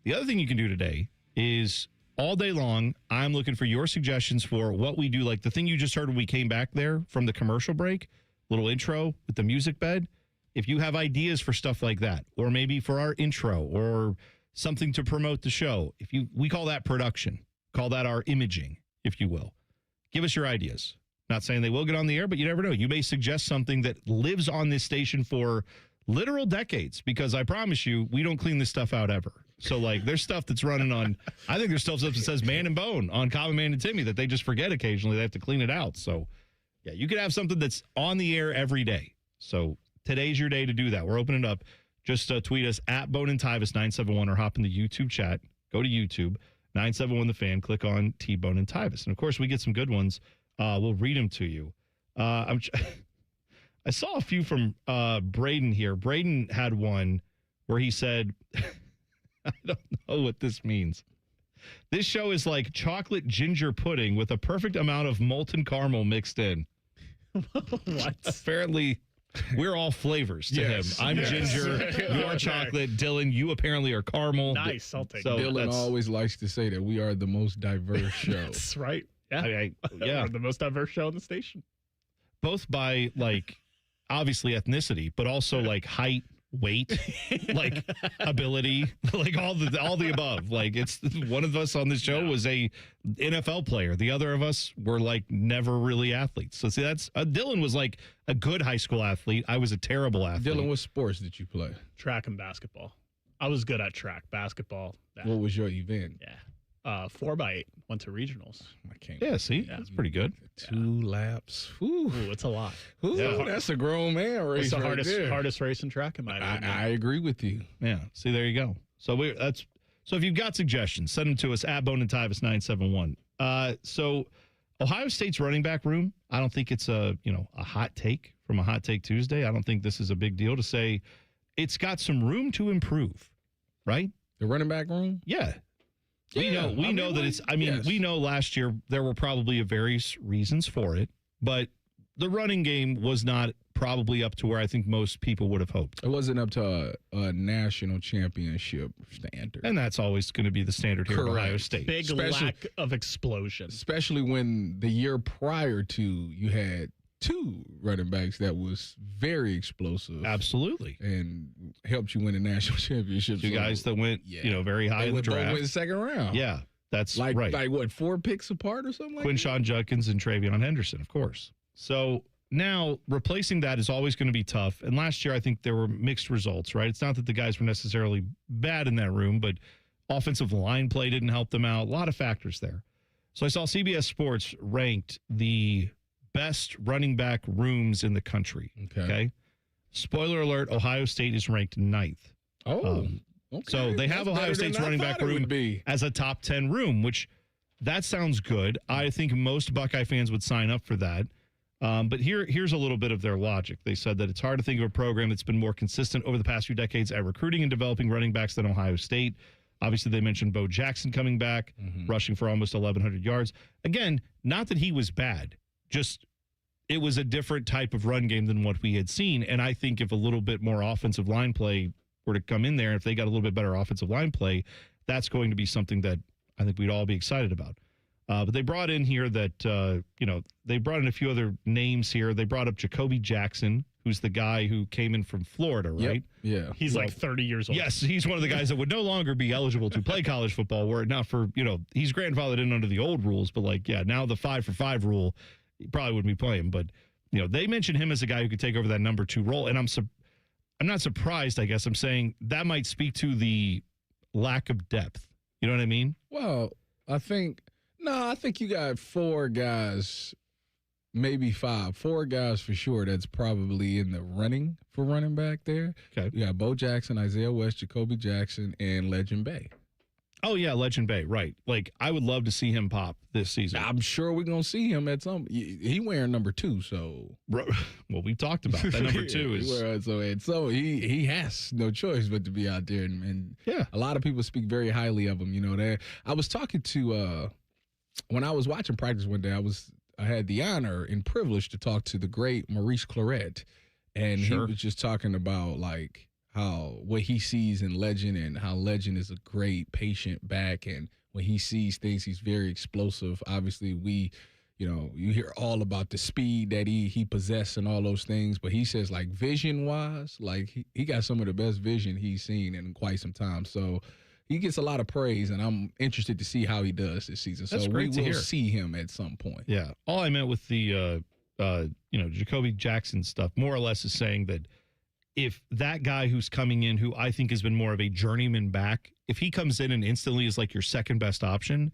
The other thing you can do today is all day long, I'm looking for your suggestions for what we do, like the thing you just heard when we came back there from the commercial break, little intro with the music bed. If you have ideas for stuff like that, or maybe for our intro or something to promote the show, we call that production. Call that our imaging, if you will. Give us your ideas. Not saying they will get on the air, but you never know. You may suggest something that lives on this station for literal decades, because I promise you, we don't clean this stuff out ever. So, like, there's stuff that's running on, I think there's stuff that says Man and Bone on Common Man and Timmy that they just forget occasionally. They have to clean it out. So, yeah, you could have something that's on the air every day. So, today's your day to do that. We're opening it up. Just tweet us at Bone and Tyvis 971 or hop in the YouTube chat. Go to YouTube. 971 The Fan, click on T-Bone and Tyvis. And, of course, we get some good ones. We'll read them to you. I saw a few from Braden here. Braden had one where he said, I don't know what this means. This show is like chocolate ginger pudding with a perfect amount of molten caramel mixed in. What? Apparently, we're all flavors to him. I'm ginger, you're chocolate. Dylan, you apparently are caramel. Nice, I'll take it. Dylan always likes to say that we are the most diverse show. That's right. Yeah. Yeah. We're the most diverse show on the station. Both by, like, obviously ethnicity, but also, like, height, weight, like ability, like all the above. Like it's one of us on this show was a NFL player. The other of us were like never really athletes. So see, that's Dylan was like a good high school athlete. I was a terrible athlete. Dylan, what sports did you play? Track and basketball. I was good at track, basketball. What was your event? Yeah. 4x8. Went to regionals. Yeah, see? That's pretty good. 2 laps. Ooh, it's a lot. Ooh, that's a grown man race. It's the right hardest race in track in my opinion. I agree with you. Yeah. See, there you go. So if you've got suggestions, send them to us at Bone and Tyvis 971. So Ohio State's running back room, I don't think it's a hot take from a Hot Take Tuesday. I don't think this is a big deal to say it's got some room to improve, right? The running back room? Yeah. We know that it's, we know last year there were probably various reasons for it, but the running game was not probably up to where I think most people would have hoped. It wasn't up to a national championship standard. And that's always going to be the standard here at Ohio State. Big lack of explosion. Especially when the year prior to you had 2 running backs that was very explosive. Absolutely. And helped you win a national championship. 2 guys that went, very high in the draft. Both went second round. Yeah, that's right. Like what, 4 picks apart or something like that? Quinshon Judkins and Travion Henderson, of course. So now replacing that is always going to be tough. And last year, I think there were mixed results, right? It's not that the guys were necessarily bad in that room, but offensive line play didn't help them out. A lot of factors there. So I saw CBS Sports ranked the best running back rooms in the country. Okay. Spoiler alert, Ohio State is ranked 9th. Okay. So they have Ohio State's running back room as a top 10 room, which that sounds good. I think most Buckeye fans would sign up for that. But here's a little bit of their logic. They said that it's hard to think of a program that's been more consistent over the past few decades at recruiting and developing running backs than Ohio State. Obviously, they mentioned Bo Jackson coming back, rushing for almost 1,100 yards. Again, not that he was bad, just it was a different type of run game than what we had seen. And I think if a little bit more offensive line play were to come in there, if they got a little bit better offensive line play, that's going to be something that I think we'd all be excited about. But they brought in here that, they brought in a few other names here. They brought up Jacoby Jackson, who's the guy who came in from Florida, right? Yep. Yeah. He's like 30 years old. Yes, he's one of the guys that would no longer be eligible to play college football, were it not for, he's grandfathered in under the old rules, but now the 5-for-5 rule, he probably wouldn't be playing. But, they mentioned him as a guy who could take over that number 2 role. And I'm not surprised, I guess. I'm saying that might speak to the lack of depth. You know what I mean? Well, I think you got 4 guys, maybe 5. 4 guys for sure that's probably in the running for running back there. Okay. You got Bo Jackson, Isaiah West, Jacoby Jackson, and Legend Bay. Oh, yeah, Legend Bay, right. Like, I would love to see him pop this season. I'm sure we're going to see him at some – he wearing number 2, so – Well, we talked about that. Number 2 is – So he has no choice but to be out there. And a lot of people speak very highly of him, I was talking to when I was watching practice one day, I had the honor and privilege to talk to the great Maurice Claret, and he was just talking about what he sees in Legend and how Legend is a great patient back, and when he sees things, he's very explosive. Obviously, you hear all about the speed that he possesses and all those things, but he says vision wise, he got some of the best vision he's seen in quite some time. So he gets a lot of praise, and I'm interested to see how he does this season. That's so great to will hear. see him at some point. Yeah. All I meant with the, Jacoby Jackson stuff more or less is saying that if that guy who's coming in, who I think has been more of a journeyman back, if he comes in and instantly is your second best option,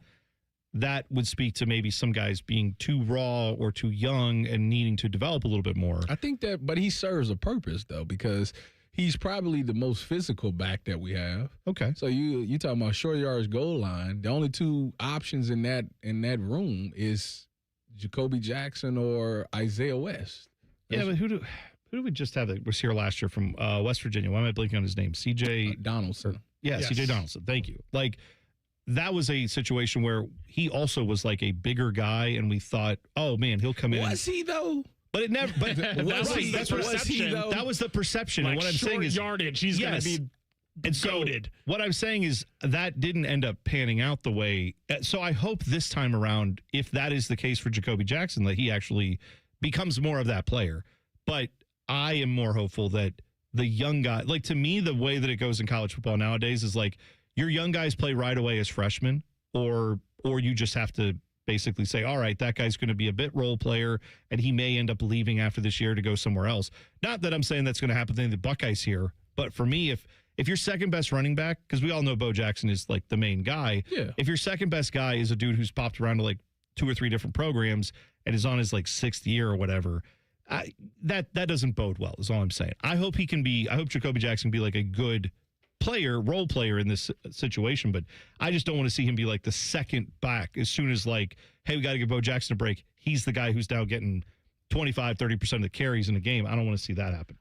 that would speak to maybe some guys being too raw or too young and needing to develop a little bit more. I think that, but he serves a purpose, though, because he's probably the most physical back that we have. Okay. So you talking about short yards goal line. The only 2 options in that room is Jacoby Jackson or Isaiah West. Yeah, but who do we just have that was here last year from West Virginia? Why am I blanking on his name? C.J. Donaldson. Yes. C.J. Donaldson. Thank you. That was a situation where he also was a bigger guy, and we thought, oh, man, he'll come in. Was he, though? But it never. But that's perception. That was the perception. And what I'm saying is yardage. He's going to be goated. What I'm saying is that didn't end up panning out the way. So I hope this time around, if that is the case for Jacoby Jackson, that he actually becomes more of that player. But I am more hopeful that the young guy. Like, to me, the way that it goes in college football nowadays is like your young guys play right away as freshmen, or you just have to basically say, all right, that guy's going to be a bit role player, and he may end up leaving after this year to go somewhere else. Not that I'm saying that's going to happen to the Buckeyes here, but for me, if your second best running back, because we all know Bo Jackson is like the main guy, if your second best guy is a dude who's popped around to like 2 or 3 different programs and is on his like 6th year or whatever, that doesn't bode well, is all I'm saying. I hope Jacoby Jackson can be like a good player, role player in this situation, but I just don't want to see him be like the second back as soon as like, hey, we got to give Bo Jackson a break. He's the guy who's now getting 25, 30% of the carries in a game. I don't want to see that happen.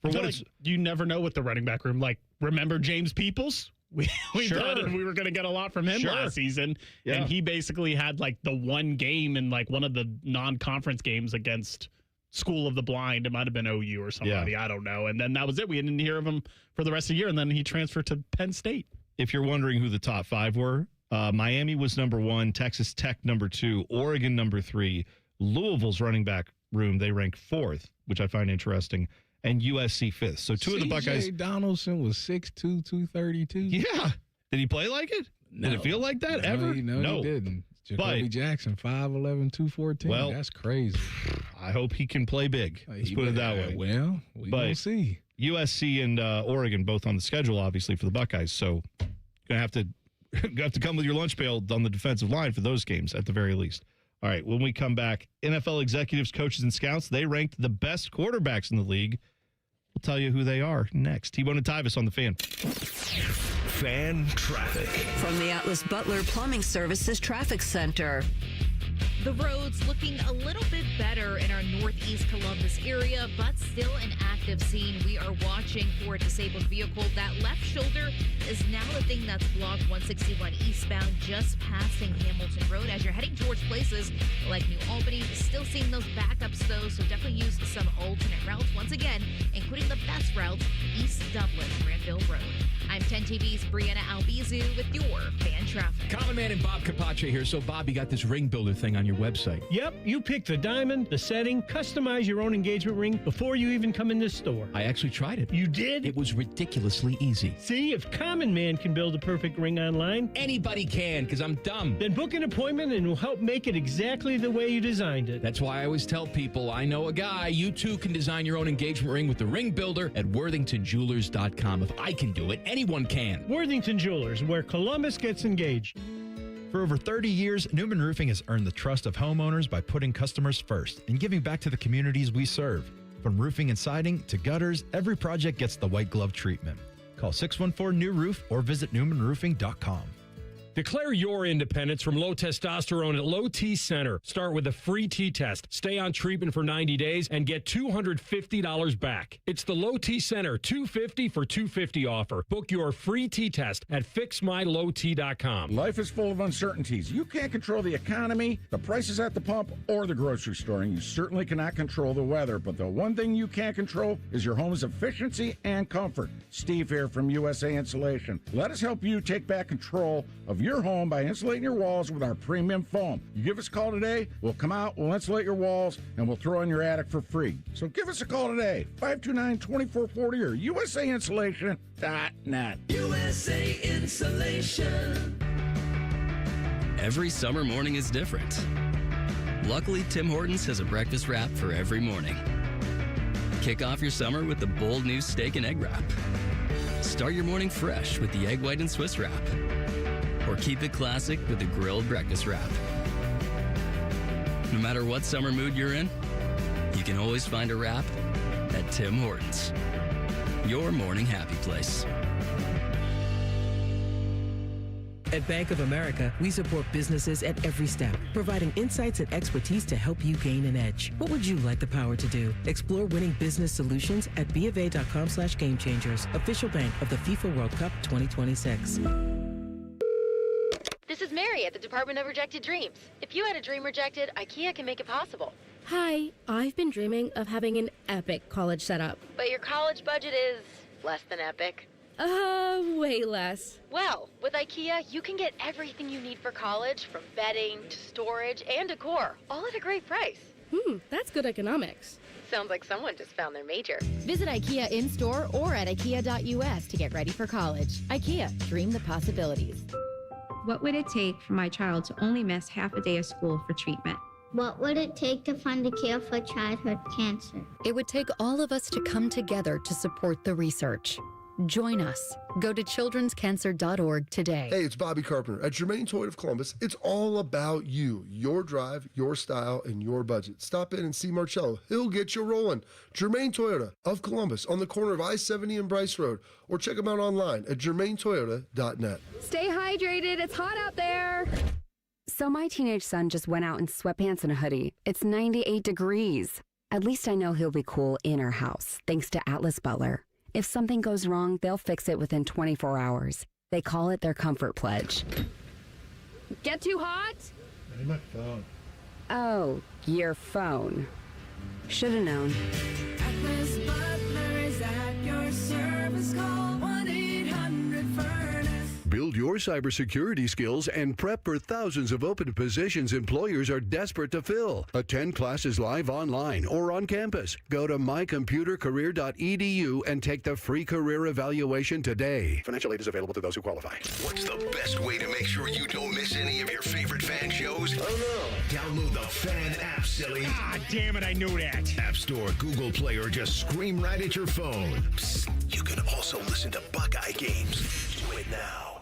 You never know with the running back room. Like, remember James Peoples? We thought we were going to get a lot from him last season. Yeah. And he basically had like the one game in like one of the non-conference games against School of the Blind. It might have been OU or somebody. I don't know. And then that was it. We didn't hear of him for the rest of the year. And then he transferred to Penn State. If you're wondering who the top 5 were, Miami was number 1, Texas Tech number 2, Oregon number 3, Louisville's running back room, they rank 4th, which I find interesting, and USC 5th. So 2 of the Buckeyes. Donaldson was 6'2", 232. Yeah. Did he play like it? No. Did it feel like that ever? No, he didn't. Jacoby Jackson, 5'11", 214. Well, that's crazy. I hope he can play big. Let's put it that way. Well, we'll see. USC and Oregon both on the schedule, obviously, for the Buckeyes. So gonna have to come with your lunch pail on the defensive line for those games at the very least. All right, when we come back, NFL executives, coaches, and scouts, they ranked the best quarterbacks in the league. We'll tell you who they are next. T-Bone and Tyvis on the Fan. Fan traffic. From the Atlas Butler Plumbing Services Traffic Center. The roads looking a little bit better in our northeast Columbus area, but still an active scene. We are watching for a disabled vehicle. That left shoulder is now the thing that's blocked 161 eastbound just passing Hamilton Road as you're heading towards places like New Albany. Still seeing those backups though, so definitely use some alternate routes once again, including the best route, East Dublin, Granville Road. I'm 10 TV's Brianna Albizu with your fan traffic. Common Man and Bob Capace here. So, Bob, you got this ring builder thing on your website. Yep, you pick the diamond, the setting, customize your own engagement ring before you even come in this store. I actually tried it. You did? It was ridiculously easy. See, if Common Man can build a perfect ring online, anybody can, because I'm dumb. Then book an appointment and we'll help make it exactly the way you designed it. That's why I always tell people, I know a guy. You too can design your own engagement ring with the ring builder at worthingtonjewelers.com. If I can do it, anyone can. Worthington Jewelers, where Columbus gets engaged. For over 30 years, Newman Roofing has earned the trust of homeowners by putting customers first and giving back to the communities we serve. From roofing and siding to gutters, every project gets the white glove treatment. Call 614-NEW-ROOF or visit newmanroofing.com. Declare your independence from low testosterone at Low T Center. Start with a free T-test. Stay on treatment for 90 days and get $250 back. It's the Low T Center $250 for $250 offer. Book your free T-test at fixmylowt.com. Life is full of uncertainties. You can't control the economy, the prices at the pump, or the grocery store, and you certainly cannot control the weather. But the one thing you can control is your home's efficiency and comfort. Steve here from USA Insulation. Let us help you take back control of your home by insulating your walls with our premium foam. You give us a call today, we'll come out, we'll insulate your walls, and we'll throw in your attic for free. So give us a call today, 529-2440 or usaiinsulation.net. USA Insulation. Every summer morning is different. Luckily, Tim Hortons has a breakfast wrap for every morning. Kick off your summer with the bold new steak and egg wrap. Start your morning fresh with the egg white and Swiss wrap. Or keep it classic with the grilled breakfast wrap. No matter what summer mood you're in, you can always find a wrap at Tim Hortons. Your morning happy place. At Bank of America, we support businesses at every step, providing insights and expertise to help you gain an edge. What would you like the power to do? Explore winning business solutions at BofA.com/gamechangers, official bank of the FIFA World Cup 2026. This is Mary at the Department of Rejected Dreams. If you had a dream rejected, IKEA can make it possible. Hi, I've been dreaming of having an epic college setup. But your college budget is less than epic. Way less. Well, with IKEA, you can get everything you need for college, from bedding to storage and decor, all at a great price. That's good economics. Sounds like someone just found their major. Visit IKEA in-store or at ikea.us to get ready for college. IKEA, dream the possibilities. What would it take for my child to only miss half a day of school for treatment? What would it take to fund a cure for childhood cancer? It would take all of us to come together to support the research. Join us. Go to childrenscancer.org today. Hey, it's Bobby Carpenter. At Germain Toyota of Columbus, it's all about you, your drive, your style, and your budget. Stop in and see Marcello. He'll get you rolling. Germain Toyota of Columbus on the corner of I-70 and Bryce Road. Or check them out online at germaintoyota.net. Stay hydrated. It's hot out there. So my teenage son just went out in sweatpants and a hoodie. It's 98 degrees. At least I know he'll be cool in our house, thanks to Atlas Butler. If something goes wrong, they'll fix it within 24 hours. They call it their comfort pledge. Get too hot? My phone. Oh, your phone. Should have known. Atlas Butler is at your service. Call 1-800-FURNACE. Build your cybersecurity skills and prep for thousands of open positions employers are desperate to fill. Attend classes live online or on campus. Go to mycomputercareer.edu and take the free career evaluation today. Financial aid is available to those who qualify. What's the best way to make sure you don't miss any of your favorite fan shows? Oh no. Download the Fan app, silly. Ah, damn it, I knew that. App Store, Google Play, or just scream right at your phone. Psst, you can also listen to Buckeye games. Do it now.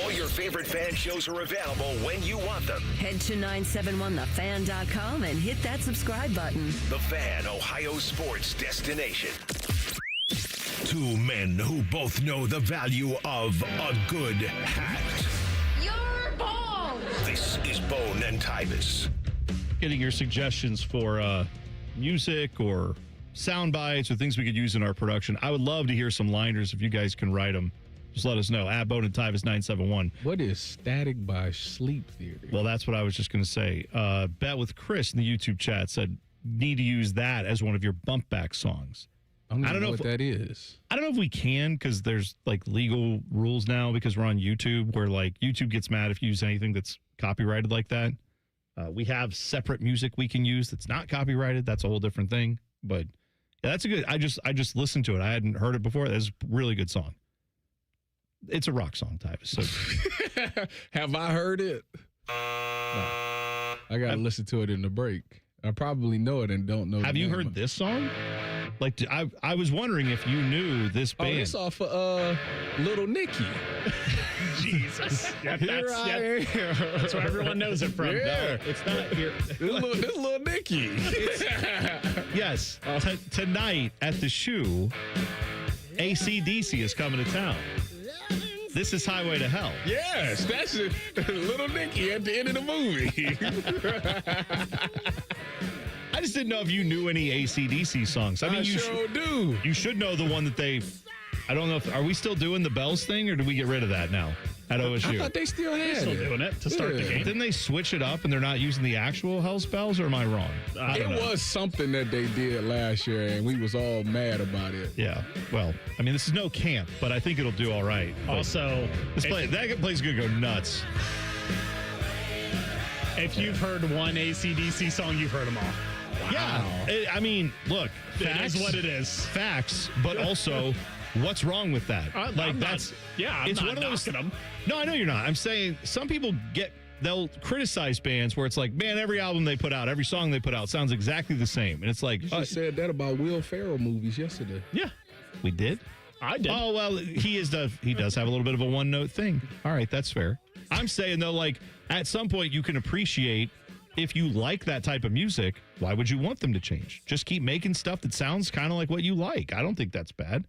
All your favorite fan shows are available when you want them. Head to 971thefan.com and hit that subscribe button. The Fan, Ohio sports destination. Two men who both know the value of a good hat. You're bald! This is Bone and Tyvis. Getting your suggestions for music or sound bites or things we could use in our production. I would love to hear some liners if you guys can write them. Just let us know. At Bone and Tyvis 971. What is Static by Sleep Theory? Well, that's what I was just going to say. Bet with Chris in the YouTube chat said, need to use that as one of your bump back songs. I don't know what that is. I don't know if we can because there's like legal rules now because we're on YouTube where like YouTube gets mad if you use anything that's copyrighted like that. We have separate music we can use that's not copyrighted. That's a whole different thing. But yeah, that's a good. I just listened to it. I hadn't heard it before. That's a really good song. It's a rock song, Tyvis. So. Have I heard it? No. I got to listen to it in the break. I probably know it and don't know. Have you heard this song? Like, I was wondering if you knew this band. Oh, it's off of Little Nicky. Jesus. That's where everyone knows it from. Yeah. No, it's not here. This Little Nicky. Yes. Tonight at the Shoe, AC/DC is coming to town. This is Highway to Hell. Yes, that's it. Little Nicky at the end of the movie. I just didn't know if you knew any AC/DC songs. I mean, you sure do. You should know the one that they. I don't know if are we still doing the bells thing or did we get rid of that now at OSU? I thought they still had still doing it to start the game. Didn't they switch it up and they're not using the actual Hell's Bells or am I wrong? It was something that they did last year and we was all mad about it. Yeah. Well, I mean, this is no camp, but I think it'll do all right. Also, that place could go nuts. If you've heard one AC/DC song, you've heard them all. Wow. Yeah. I mean, look, facts, it is what it is. Facts, but also, what's wrong with that? I'm not knocking them. No, I know you're not. I'm saying some people they'll criticize bands where it's like, man, every album they put out, every song they put out sounds exactly the same. And it's like, you just said that about Will Ferrell movies yesterday. Yeah. We did? I did. Oh, well, he does have a little bit of a one-note thing. All right, that's fair. I'm saying, though, like, at some point you can appreciate if you like that type of music, why would you want them to change? Just keep making stuff that sounds kind of like what you like. I don't think that's bad.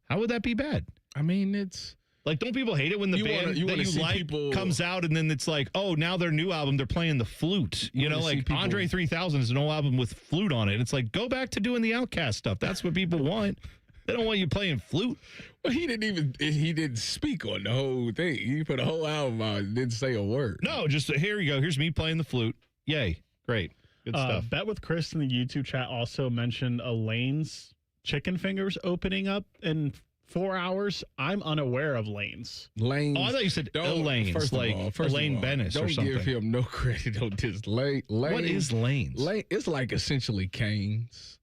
How would that be bad? I mean, it's... Like, don't people hate it when the band that you like comes out and then it's like, oh, now their new album, they're playing the flute. You know, like Andre 3000 is an old album with flute on it. It's like, go back to doing the Outkast stuff. That's what people want. They don't want you playing flute. Well, he didn't speak on the whole thing. He put a whole album out and didn't say a word. No, just here you go. Here's me playing the flute. Yay. Great. Good stuff. Bet with Chris in the YouTube chat also mentioned Elaine's Chicken Fingers opening up in 4 hours, I'm unaware of Lanes. Lanes. Oh, I thought you said Lanes, first like of Elaine all, Bennis or something. Don't give him no credit on this. Lane. What is Lanes? It's like essentially Cane's.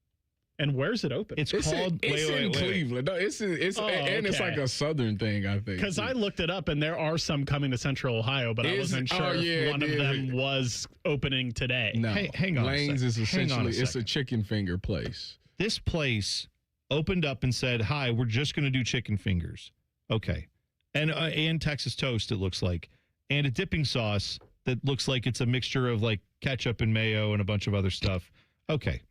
And where's it open? It's It's called. in Cleveland. No, it's it's like a southern thing, I think. Because I looked it up, and there are some coming to Central Ohio, but I wasn't sure if one of them was opening today. No, hang on. Lanes is essentially it's a chicken finger place. This place opened up and said, "Hi, we're just going to do chicken fingers." Okay, and Texas toast. It looks like, and a dipping sauce that looks like it's a mixture of like ketchup and mayo and a bunch of other stuff. Okay.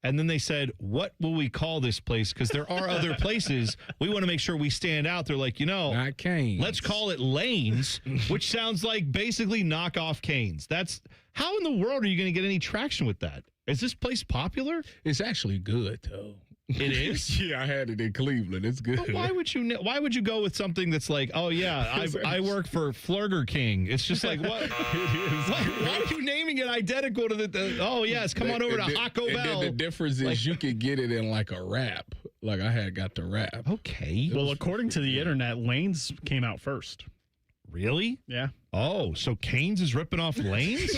And then they said, what will we call this place? Because there are other places. We want to make sure we stand out. They're like, not Cane's. Let's call it Lanes, which sounds like basically knockoff Cane's. That's how in the world are you going to get any traction with that? Is this place popular? It's actually good, though. It is? Yeah, I had it in Cleveland. It's good. But why would you go with something that's like, oh, yeah, I work for Flurger King? It's just like, what? Why are you naming it identical to the oh, yes, come on over to Taco Bell. The difference is you could get it in like a wrap. Like I had got the wrap. Okay. Well, according to the internet, Lanes came out first. Really? Yeah. Oh, so Cane's is ripping off Lanes?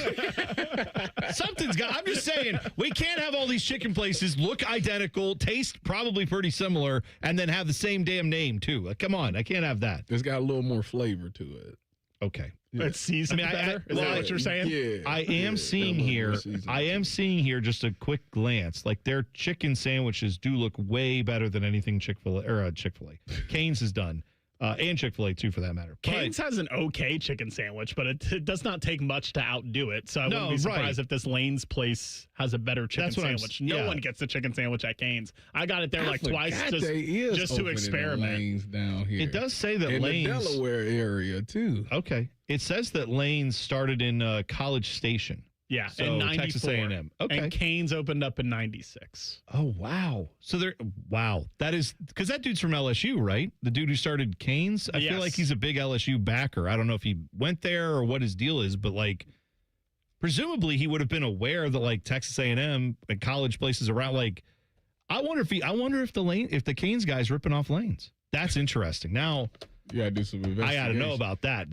Something's got. I'm just saying, we can't have all these chicken places look identical, taste probably pretty similar, and then have the same damn name too. Like, come on, I can't have that. It's got a little more flavor to it. Okay. Yeah. It's seasoned better? Is that what you're saying? Yeah. I am seeing here just a quick glance. Like their chicken sandwiches do look way better than anything Chick-fil-A. Cane's has done. And Chick-fil-A, too, for that matter. Cane's has an okay chicken sandwich, but it does not take much to outdo it. So I wouldn't be surprised if this Lane's place has a better chicken sandwich. No one gets the chicken sandwich at Cane's. I got it there like twice just to experiment. Lane's down here. It does say that in Lane's. the Delaware area, too. Okay. It says that Lane's started in College Station. Yeah, so in 94. Texas A&M. Okay. And Cane's opened up in 96. Oh, wow. So that is, because that dude's from LSU, right? The dude who started Cane's? I feel like he's a big LSU backer. I don't know if he went there or what his deal is, but like, presumably he would have been aware that like Texas A&M and college places around, like, I wonder if the Cane's guy's ripping off Lanes. That's interesting. Now, you gotta do some investigation. I got to know about that.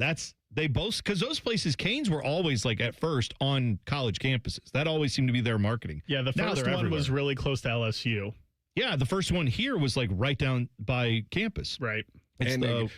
They both, because those places, Cane's were always like at first on college campuses. That always seemed to be their marketing. Yeah, the first one was really close to LSU. Yeah, the first one here was like right down by campus. Right.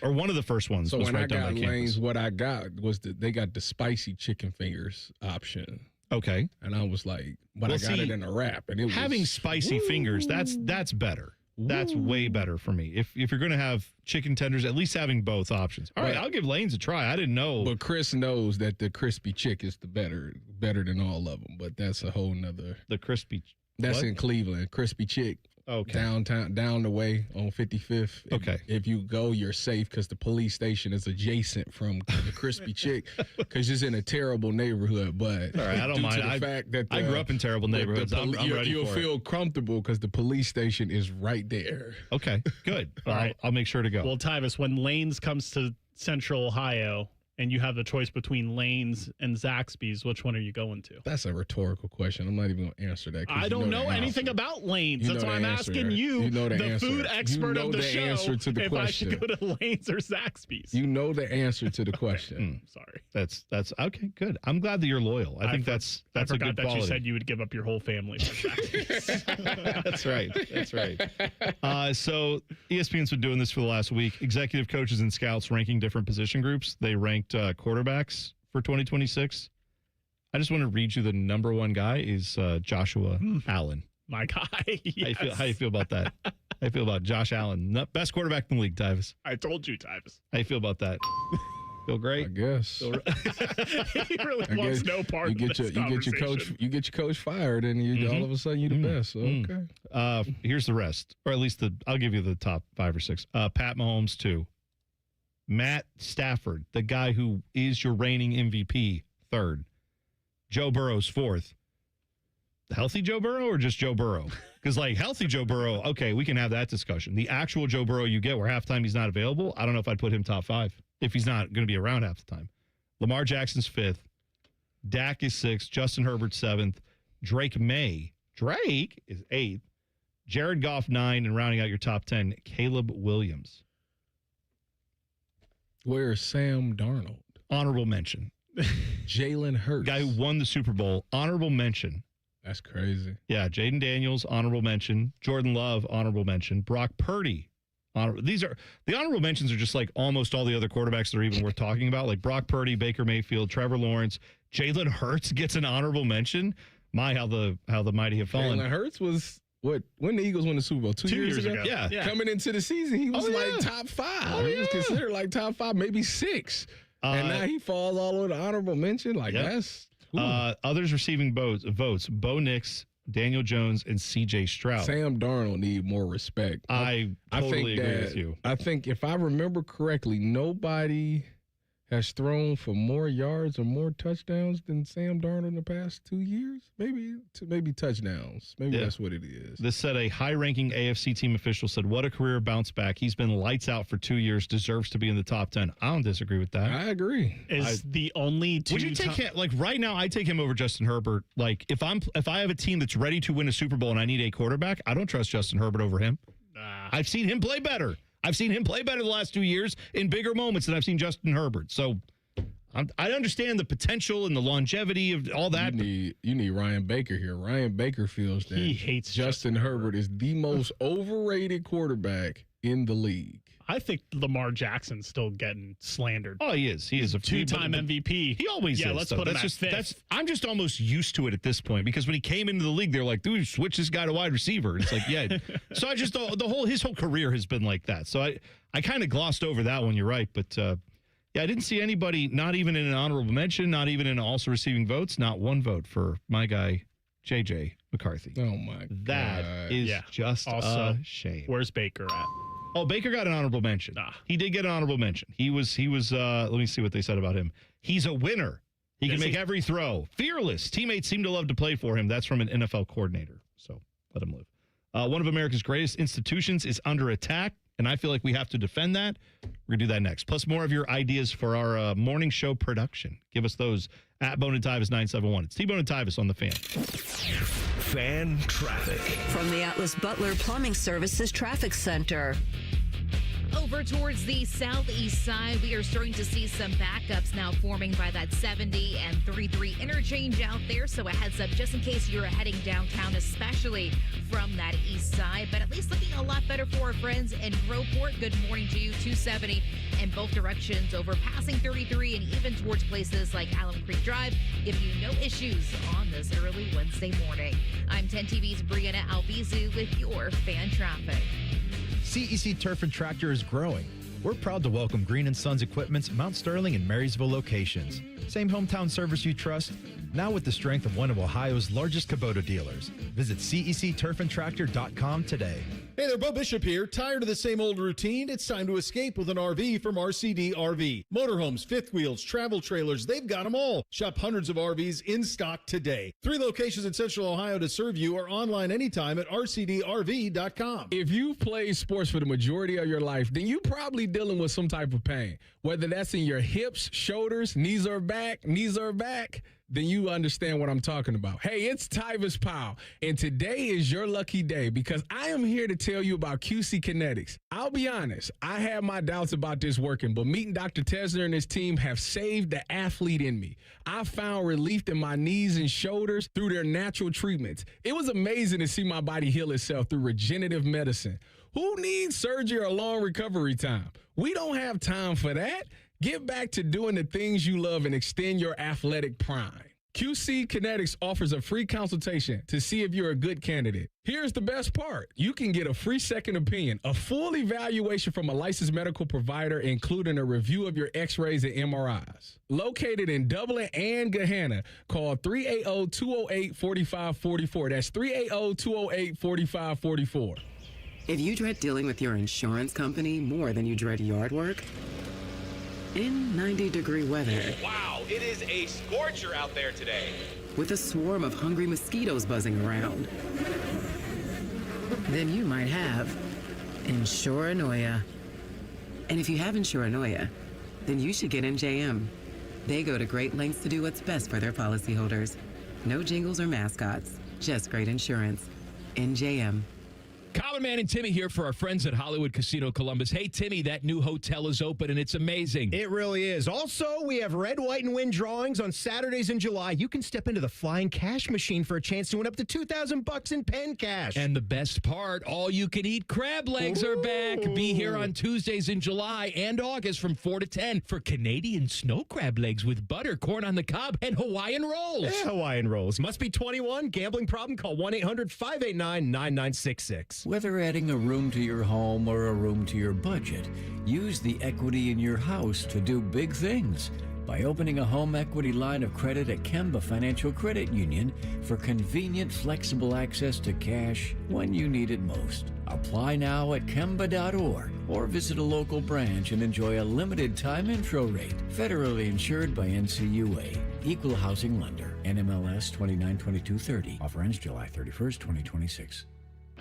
Or one of the first ones was right down by campus. So when I got Lane's, what I got was they got the spicy chicken fingers option. Okay. And I was like, but I got it in a wrap. And it having spicy fingers, that's better. That's way better for me. If you're going to have chicken tenders, at least having both options. All right, I'll give Lane's a try. I didn't know. But Chris knows that the crispy chick is the better than all of them. But that's a whole nother. The crispy. That's in Cleveland. Crispy chick. Okay. Downtown, down the way on 55th. Okay. If you go, you're safe because the police station is adjacent from the Crispy Chick because it's in a terrible neighborhood. But all right, I don't mind. The fact that I grew up in terrible neighborhoods. I'm ready you'll feel comfortable because the police station is right there. Okay, good. All right. I'll make sure to go. Well, Tyvis, when Lane's comes to Central Ohio, and you have the choice between Lane's and Zaxby's, which one are you going to? That's a rhetorical question. I'm not even going to answer that. I don't know anything about Lane's. That's why I'm asking you, the food expert of the show, answer to the if question. I should go to Lane's or Zaxby's. You know the answer to the question. Sorry. That's okay. Good. I'm glad that you're loyal. I think that's a good quality. I forgot that you said you would give up your whole family for Zaxby's. That's right. That's right. So ESPN's been doing this for the last week. Executive coaches and scouts ranking different position groups. They ranked quarterbacks for 2026. I just want to read you the number one guy is Joshua Allen. My guy. Yes. How you feel about that? How you feel about Josh Allen? Best quarterback in the league, Tyvis. I told you, Tyvis. How you feel about that? Feel great? I guess. He really wants no part of this conversation. You get your coach fired, and all of a sudden you're the best. So, okay. Here's the rest, or at least I'll give you the top 5 or 6. Pat Mahomes 2. Matt Stafford, the guy who is your reigning MVP, 3rd. Joe Burrow's 4th. Healthy Joe Burrow or just Joe Burrow? Because, like, healthy Joe Burrow, okay, we can have that discussion. The actual Joe Burrow you get where halftime he's not available, I don't know if I'd put him top 5 if he's not going to be around half the time. Lamar Jackson's 5th. Dak is 6th. Justin Herbert 7th. Drake is 8th. Jared Goff, 9, and rounding out your top 10, Caleb Williams. Where's Sam Darnold? Honorable mention. Jalen Hurts. Guy who won the Super Bowl. Honorable mention. That's crazy. Yeah, Jaden Daniels, honorable mention. Jordan Love, honorable mention. Brock Purdy. These are the honorable mentions are just like almost all the other quarterbacks that are even worth talking about, like Brock Purdy, Baker Mayfield, Trevor Lawrence. Jalen Hurts gets an honorable mention. My, how the mighty have fallen. Jalen Hurts was when the Eagles won the Super Bowl? 2 years ago? Yeah. Coming into the season, he was like top 5. He was considered like top 5, maybe 6. And now he falls all over the honorable mention. Like that's others receiving votes. Bo Nix, Daniel Jones, and C.J. Stroud. Sam Darnold need more respect. I totally agree with you. I think if I remember correctly, nobody has thrown for more yards or more touchdowns than Sam Darnold in the past 2 years. Maybe touchdowns. Maybe that's what it is. This said a high-ranking AFC team official said, "What a career bounce back. He's been lights out for 2 years. Deserves to be in the top 10." I don't disagree with that. I agree. The only two. Would you take him? Like right now, I take him over Justin Herbert. Like if I have a team that's ready to win a Super Bowl and I need a quarterback, I don't trust Justin Herbert over him. I've seen him play better. I've seen him play better the last 2 years in bigger moments than I've seen Justin Herbert. So I understand the potential and the longevity of all that. You need Ryan Baker here. Ryan Baker feels that he hates Justin Herbert is the most overrated quarterback in the league. I think Lamar Jackson's still getting slandered. Oh, he is. He is a 2-time MVP. He always is. Yeah, let's put him at fifth. I'm just almost used to it at this point because when he came into the league, they're like, dude, switch this guy to wide receiver. It's like, yeah. So I just his whole career has been like that. So I kind of glossed over that one. You're right, but yeah, I didn't see anybody, not even in an honorable mention, not even in also receiving votes. Not one vote for my guy, JJ McCarthy. Oh my God, that is just also, a shame. Where's Baker at? Oh, Baker got an honorable mention. He did get an honorable mention. He was let me see what they said about him. He's a winner. He can make every throw. Fearless. Teammates seem to love to play for him. That's from an NFL coordinator. So let him live. One of America's greatest institutions is under attack, and I feel like we have to defend that. We're going to do that next. Plus more of your ideas for our morning show production. Give us those at Bone and Tyvis 971. It's T-Bone and Tyvis on the Fan. Fan traffic. From the Atlas Butler Plumbing Services Traffic Center. Over towards the southeast side, we are starting to see some backups now forming by that 70 and 33 interchange out there. So a heads up just in case you're heading downtown, especially from that east side. But at least looking a lot better for our friends in Groveport. Good morning to you. 270 in both directions over passing 33 and even towards places like Alum Creek Drive. Giving you no issues on this early Wednesday morning. I'm 10 TV's Brianna Albizu with your fan traffic. CEC Turf and Tractor is growing. We're proud to welcome Green & Sons Equipment's Mount Sterling and Marysville locations. Same hometown service you trust, now with the strength of one of Ohio's largest Kubota dealers. Visit CECTurfandTractor.com today. Hey there, Bo Bishop here. Tired of the same old routine? It's time to escape with an RV from RCD RV. Motorhomes, fifth wheels, travel trailers, they've got them all. Shop hundreds of RVs in stock today. 3 locations in Central Ohio to serve you or online anytime at rcdrv.com. If you've played sports for the majority of your life, then you're probably dealing with some type of pain. Whether that's in your hips, shoulders, knees or back, then you understand what I'm talking about. Hey, it's Tyvis Powell, and today is your lucky day because I am here to tell you about QC Kinetics. I'll be honest, I had my doubts about this working, but meeting Dr. Tesner and his team have saved the athlete in me. I found relief in my knees and shoulders through their natural treatments. It was amazing to see my body heal itself through regenerative medicine. Who needs surgery or long recovery time? We don't have time for that. Get back to doing the things you love and extend your athletic prime. QC Kinetics offers a free consultation to see if you're a good candidate. Here's the best part. You can get a free second opinion, a full evaluation from a licensed medical provider, including a review of your x-rays and MRIs. Located in Dublin and Gahanna, call 380-208-4544. That's 380-208-4544. If you dread dealing with your insurance company more than you dread yard work, in 90-degree weather. Wow, it is a scorcher out there today. With a swarm of hungry mosquitoes buzzing around. Then you might have Insuranoia. And if you have Insuranoia, then you should get NJM. They go to great lengths to do what's best for their policyholders. No jingles or mascots, just great insurance. NJM. Common Man and Timmy here for our friends at Hollywood Casino Columbus. Hey, Timmy, that new hotel is open, and it's amazing. It really is. Also, we have red, white, and win drawings on Saturdays in July. You can step into the flying cash machine for a chance to win up to $2,000 in pen cash. And the best part, all-you-can-eat crab legs are back. Be here on Tuesdays in July and August from 4 to 10 for Canadian snow crab legs with butter, corn on the cob, and Hawaiian rolls. Yeah, Hawaiian rolls. Must be 21. Gambling problem? Call 1-800-589-9966. Whether adding a room to your home or a room to your budget, use the equity in your house to do big things by opening a home equity line of credit at Kemba Financial Credit Union for convenient, flexible access to cash when you need it most. Apply now at Kemba.org or visit a local branch and enjoy a limited time intro rate. Federally insured by NCUA. Equal housing lender. NMLS 292230. Offer ends July 31st, 2026.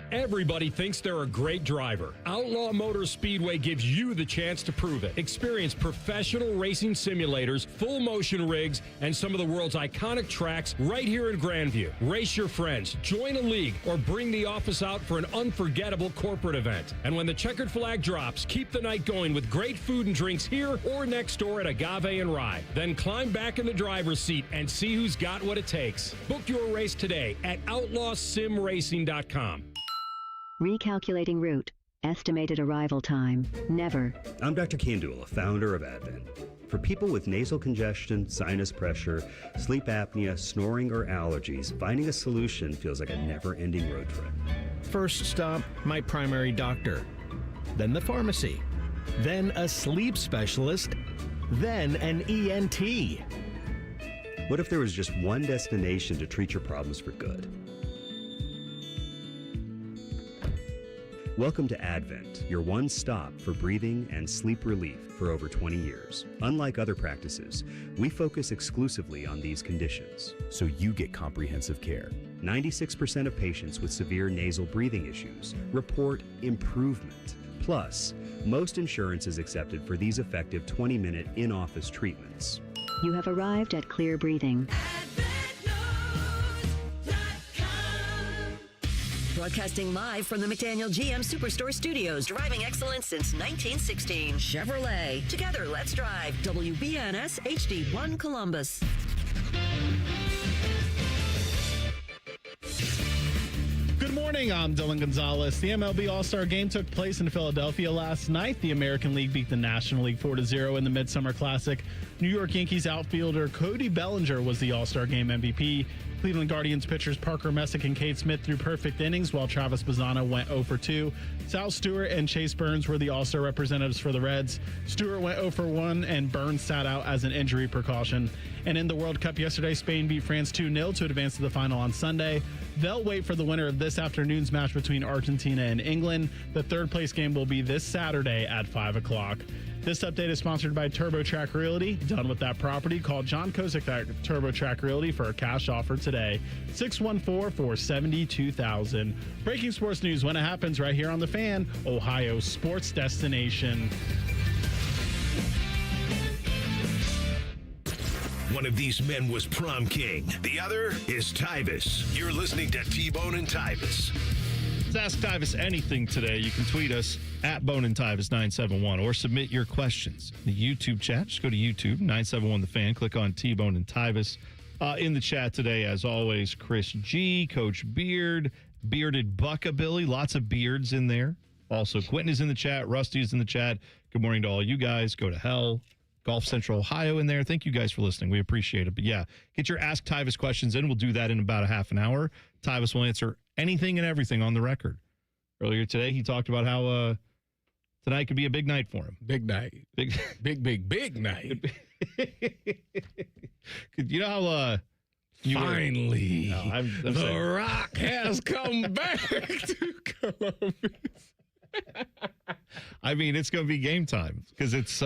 Everybody thinks they're a great driver. Outlaw Motor Speedway gives you the chance to prove it. Experience professional racing simulators, full motion rigs, and some of the world's iconic tracks right here in Grandview. Race your friends, join a league, or bring the office out for an unforgettable corporate event. And when the checkered flag drops, keep the night going with great food and drinks here or next door at Agave and Rye. Then climb back in the driver's seat and see who's got what it takes. Book your race today at outlawsimracing.com. Recalculating route. Estimated arrival time. Never. I'm Dr. Kandula, founder of Advent. For people with nasal congestion, sinus pressure, sleep apnea, snoring, or allergies, finding a solution feels like a never-ending road trip. First stop, my primary doctor. Then the pharmacy. Then a sleep specialist. Then an ENT. What if there was just one destination to treat your problems for good? Welcome to Advent, your one stop for breathing and sleep relief for over 20 years. Unlike other practices, we focus exclusively on these conditions, so you get comprehensive care. 96% of patients with severe nasal breathing issues report improvement. Plus, most insurance is accepted for these effective 20-minute in-office treatments. You have arrived at Clear Breathing. Broadcasting live from the McDaniel GM Superstore Studios. Driving excellence since 1916. Chevrolet. Together, let's drive. WBNS HD1 Columbus. Good morning, I'm Dylan Gonzalez. The MLB All-Star Game took place in Philadelphia last night. The American League beat the National League 4-0 in the Midsummer Classic. New York Yankees outfielder Cody Bellinger was the All-Star Game MVP. Cleveland Guardians pitchers Parker Messick and Cade Smith threw perfect innings, while Travis Bazzano went 0 for 2. Sal Stewart and Chase Burns were the All-Star representatives for the Reds. Stewart went 0 for 1, and Burns sat out as an injury precaution. And in the World Cup yesterday, Spain beat France 2-0 to advance to the final on Sunday. They'll wait for the winner of this afternoon's match between Argentina and England. The third-place game will be this Saturday at 5 o'clock. This update is sponsored by TurboTrack Realty. Done with that property? Call John Kozik at TurboTrack Realty for a cash offer today. 614-470-2000. Breaking sports news when it happens right here on The Fan, Ohio's sports destination. One of these men was prom king. The other is Tyvis. You're listening to T-Bone and Tyvis. Let's ask Tyvis anything today. You can tweet us at Bone and Tyvis 971 or submit your questions. The YouTube chat, just go to YouTube, 971 The Fan. Click on T-Bone and Tyvis. In the chat today, as always, Chris G, Coach Beard, Bearded Buckabilly, lots of beards in there. Also, Quentin is in the chat. Rusty is in the chat. Good morning to all you guys. Go to hell. Gulf Central Ohio in there. Thank you guys for listening. We appreciate it. But yeah, get your Ask Tyvis questions in. We'll do that in about a half an hour. Tyvis will answer anything and everything on the record. Earlier today, he talked about how tonight could be a big night for him. Big night. Big night. You know how finally I'm the saying. Rock has come back to Columbus. I mean, it's going to be game time because it's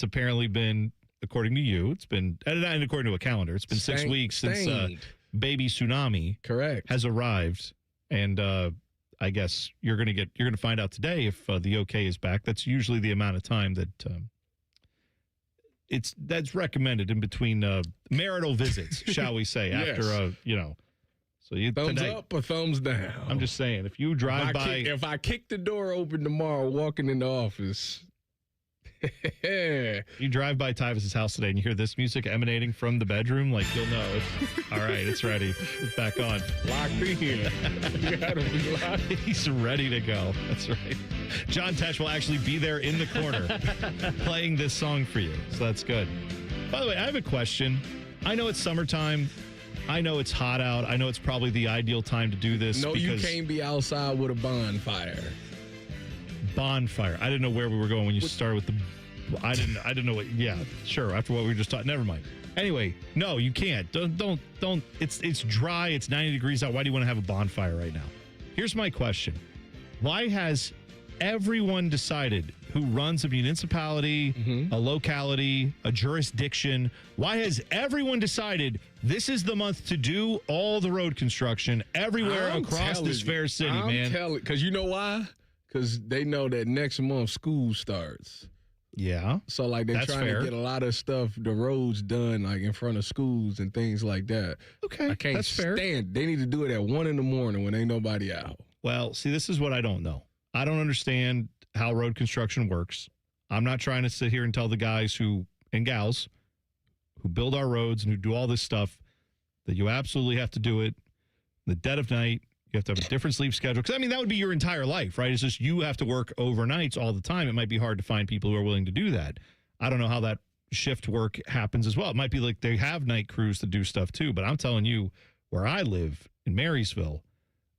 apparently been, according to you, it's been, and according to a calendar, it's been 6 weeks since baby Tsunami has arrived, and I guess you're going to find out today if the okay is back. That's usually the amount of time that that's recommended in between marital visits, shall we say, after So you thumbs up or thumbs down? I'm just saying, if you drive if I kick the door open tomorrow, walking in the office. You drive by Tyvis' house today and you hear this music emanating from the bedroom, like you'll know it's all right, it's ready. It's back on. Locked in. You gotta be locked. He's ready to go. That's right. John Tesh will actually be there in the corner playing this song for you. So that's good. By the way, I have a question. I know it's summertime. I know it's hot out. I know it's probably the ideal time to do this. No, you can't be outside with a bonfire. Bonfire. I didn't know where we were going when you started with the. I didn't know what. Yeah, sure. After what we were just talking. Never mind. Anyway, no, you can't. Don't. It's dry. It's 90 degrees out. Why do you want to have a bonfire right now? Here's my question. Why has everyone decided who runs a municipality, a locality, a jurisdiction? Why has everyone decided this is the month to do all the road construction everywhere across this fair city, man? Because you know why? Because they know that next month school starts. Yeah. So, like, they're trying to get a lot of stuff, the roads done, like, in front of schools and things like that. Okay, I can't that's fair. stand. They need to do it at 1 a.m. when ain't nobody out. Well, see, this is what I don't know. I don't understand how road construction works. I'm not trying to sit here and tell the guys and gals who build our roads and who do all this stuff that you absolutely have to do it in the dead of night. You have to have a different sleep schedule. Because, I mean, that would be your entire life, right? It's just you have to work overnights all the time. It might be hard to find people who are willing to do that. I don't know how that shift work happens as well. It might be like they have night crews to do stuff too. But I'm telling you, where I live in Marysville,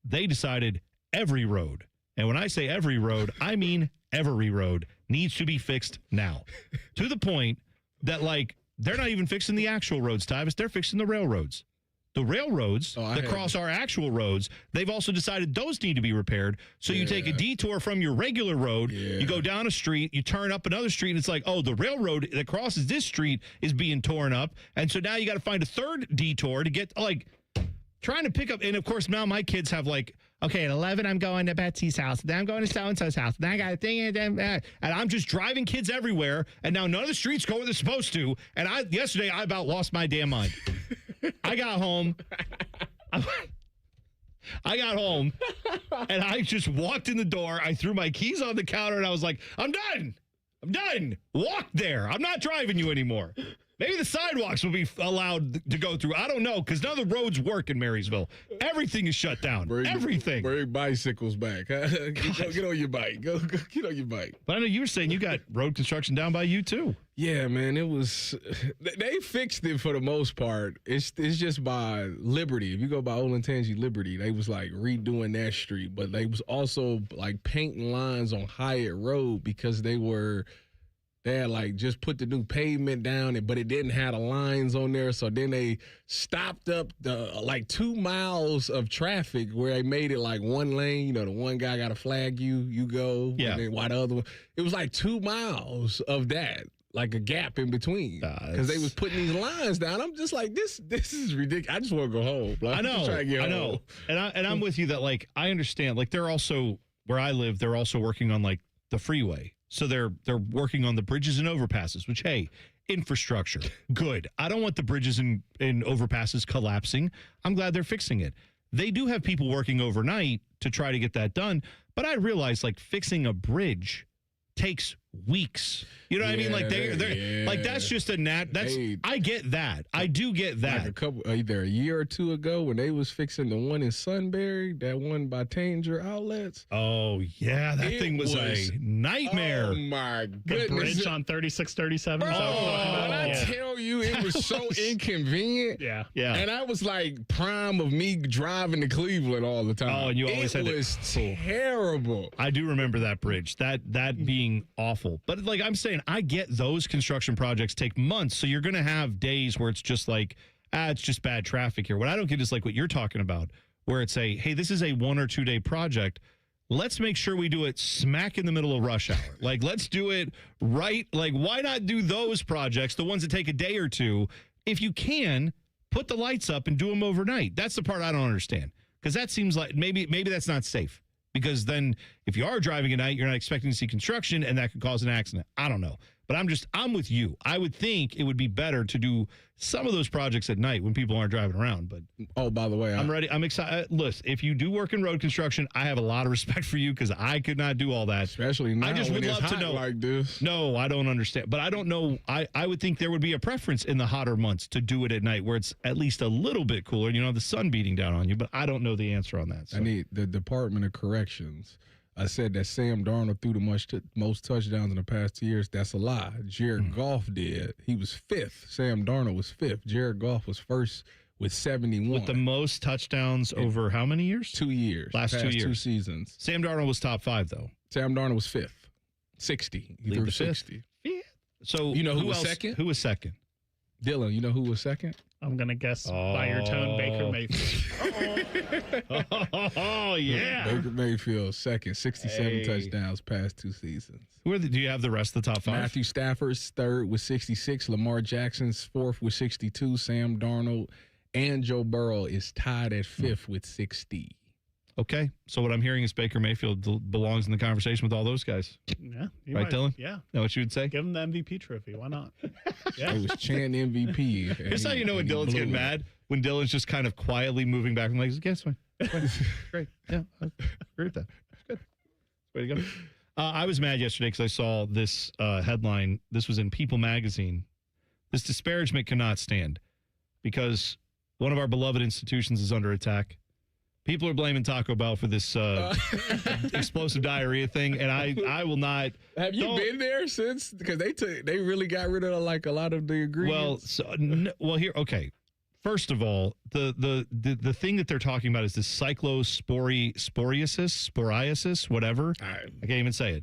they decided every road, and when I say every road, I mean every road, needs to be fixed now. To the point that, like, they're not even fixing the actual roads, Tyvis. They're fixing the railroads. The railroads that cross our actual roads, they've also decided those need to be repaired. So you take a detour from your regular road, you go down a street, you turn up another street, and it's like, oh, the railroad that crosses this street is being torn up. And so now you got to find a third detour to get, like, trying to pick up. And, of course, now my kids have, like, okay, at 11, I'm going to Betsy's house. Then I'm going to so-and-so's house. Then I got a thing. And I'm just driving kids everywhere. And now none of the streets go where they're supposed to. And yesterday, I about lost my damn mind. I got home. And I just walked in the door. I threw my keys on the counter, and I was like, I'm done. Walk there. I'm not driving you anymore. Maybe the sidewalks will be allowed to go through. I don't know, because none of the roads work in Marysville. Everything is shut down. Everything. Bring bicycles back. Get on your bike. Go get on your bike. But I know you were saying you got road construction down by you, too. Yeah, man, it was. They fixed it for the most part. It's just by Liberty. If you go by Olentangy Liberty, they was like redoing that street, but they was also like painting lines on Hyatt Road because they had like just put the new pavement down, but it didn't have the lines on there. So then they stopped up the like 2 miles of traffic where they made it like one lane. You know, the one guy got to flag you go. Yeah. And then why the other one? It was like 2 miles of that. Like a gap in between because they was putting these lines down. I'm just like, this is ridiculous. I just want to go home. Like, I know. And I'm with you that, like, I understand. Like, they're also, where I live, they're also working on, like, the freeway. So they're working on the bridges and overpasses, which, hey, infrastructure, good. I don't want the bridges and overpasses collapsing. I'm glad they're fixing it. They do have people working overnight to try to get that done. But I realize, like, fixing a bridge takes weeks. You know what I mean? Like they're like, that's just I get that. I do get that. Like either a year or two ago when they was fixing the one in Sunbury, that one by Tanger Outlets. Oh yeah, that thing was a nightmare. Oh my goodness. The bridge on 3637. When I tell you, it was so inconvenient. Yeah. And I was like prime of me driving to Cleveland all the time. Oh, and you always it was terrible. I do remember that bridge. That being awful. But like I'm saying, I get those construction projects take months, so you're going to have days where it's just like, it's just bad traffic here. What I don't get is like what you're talking about, where it's hey, this is a 1 or 2 day project. Let's make sure we do it smack in the middle of rush hour. Like, let's do it right. Like, why not do those projects, the ones that take a day or two? If you can, put the lights up and do them overnight. That's the part I don't understand. Because that seems like maybe that's not safe. Because then if you are driving at night, you're not expecting to see construction, and that could cause an accident. I don't know. But I'm with you. I would think it would be better to do some of those projects at night when people aren't driving around. But by the way, I'm ready. I'm excited. Listen, if you do work in road construction, I have a lot of respect for you because I could not do all that. Especially now I just when would it's love to hot know. like this. No, I don't understand. But I don't know. I would think there would be a preference in the hotter months to do it at night where it's at least a little bit cooler and you don't have the sun beating down on you. But I don't know the answer on that. So. I need the Department of Corrections. I said that Sam Darnold threw the most touchdowns in the past 2 years. That's a lie. Jared Goff did. He was fifth. Sam Darnold was fifth. Jared Goff was first with 71. With the most touchdowns over how many years? 2 years. Last 2 years. 2 seasons. Sam Darnold was top 5, though. Sam Darnold was fifth. 60. He threw 60. Yeah. So you know who was else? second? Who was second? Dylan, you know who was second? I'm going to guess by your tone, Baker Mayfield. Oh, yeah. Baker Mayfield, second, 67 touchdowns past 2 seasons. Do you have the rest of the top 5? Matthew Stafford's third with 66. Lamar Jackson's fourth with 62. Sam Darnold and Joe Burrow is tied at fifth with 60. Okay. So what I'm hearing is Baker Mayfield belongs in the conversation with all those guys. Yeah. Right, Dylan? Yeah. Know what you would say? Give him the MVP trophy. Why not? Yeah. It was chanting MVP. Here's how you know when Dylan's getting mad. When Dylan's just kind of quietly moving back and like, yeah, it's fine. It's fine. Great. Yeah, I agree with that. It's good. Way to go. I was mad yesterday because I saw this headline. This was in People magazine. This disparagement cannot stand because one of our beloved institutions is under attack. People are blaming Taco Bell for this explosive diarrhea thing, and I will not. Have you been there since? Because they really got rid of a lot of the ingredients. Well, here, okay. First of all, the thing that they're talking about is this sporiasis, whatever. I can't even say it.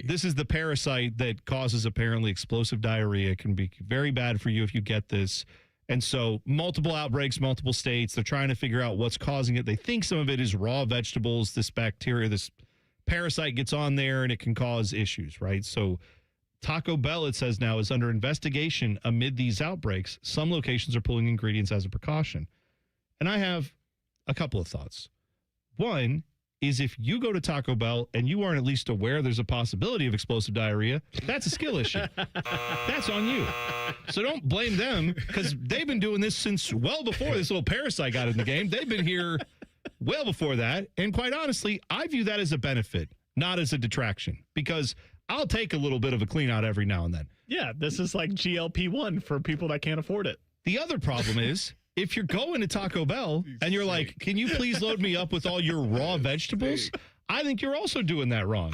This is the parasite that causes apparently explosive diarrhea. It can be very bad for you if you get this. And so multiple outbreaks, multiple states, they're trying to figure out what's causing it. They think some of it is raw vegetables. This bacteria, this parasite gets on there and it can cause issues, right? So Taco Bell, it says now, is under investigation amid these outbreaks. Some locations are pulling ingredients as a precaution. And I have a couple of thoughts. One is if you go to Taco Bell and you aren't at least aware there's a possibility of explosive diarrhea, that's a skill issue. That's on you. So don't blame them because they've been doing this since well before this little parasite got in the game. They've been here well before that. And quite honestly, I view that as a benefit, not as a detraction, because I'll take a little bit of a clean out every now and then. Yeah, this is like GLP-1 for people that can't afford it. The other problem is, if you're going to Taco Bell and you're like, can you please load me up with all your raw vegetables? I think you're also doing that wrong.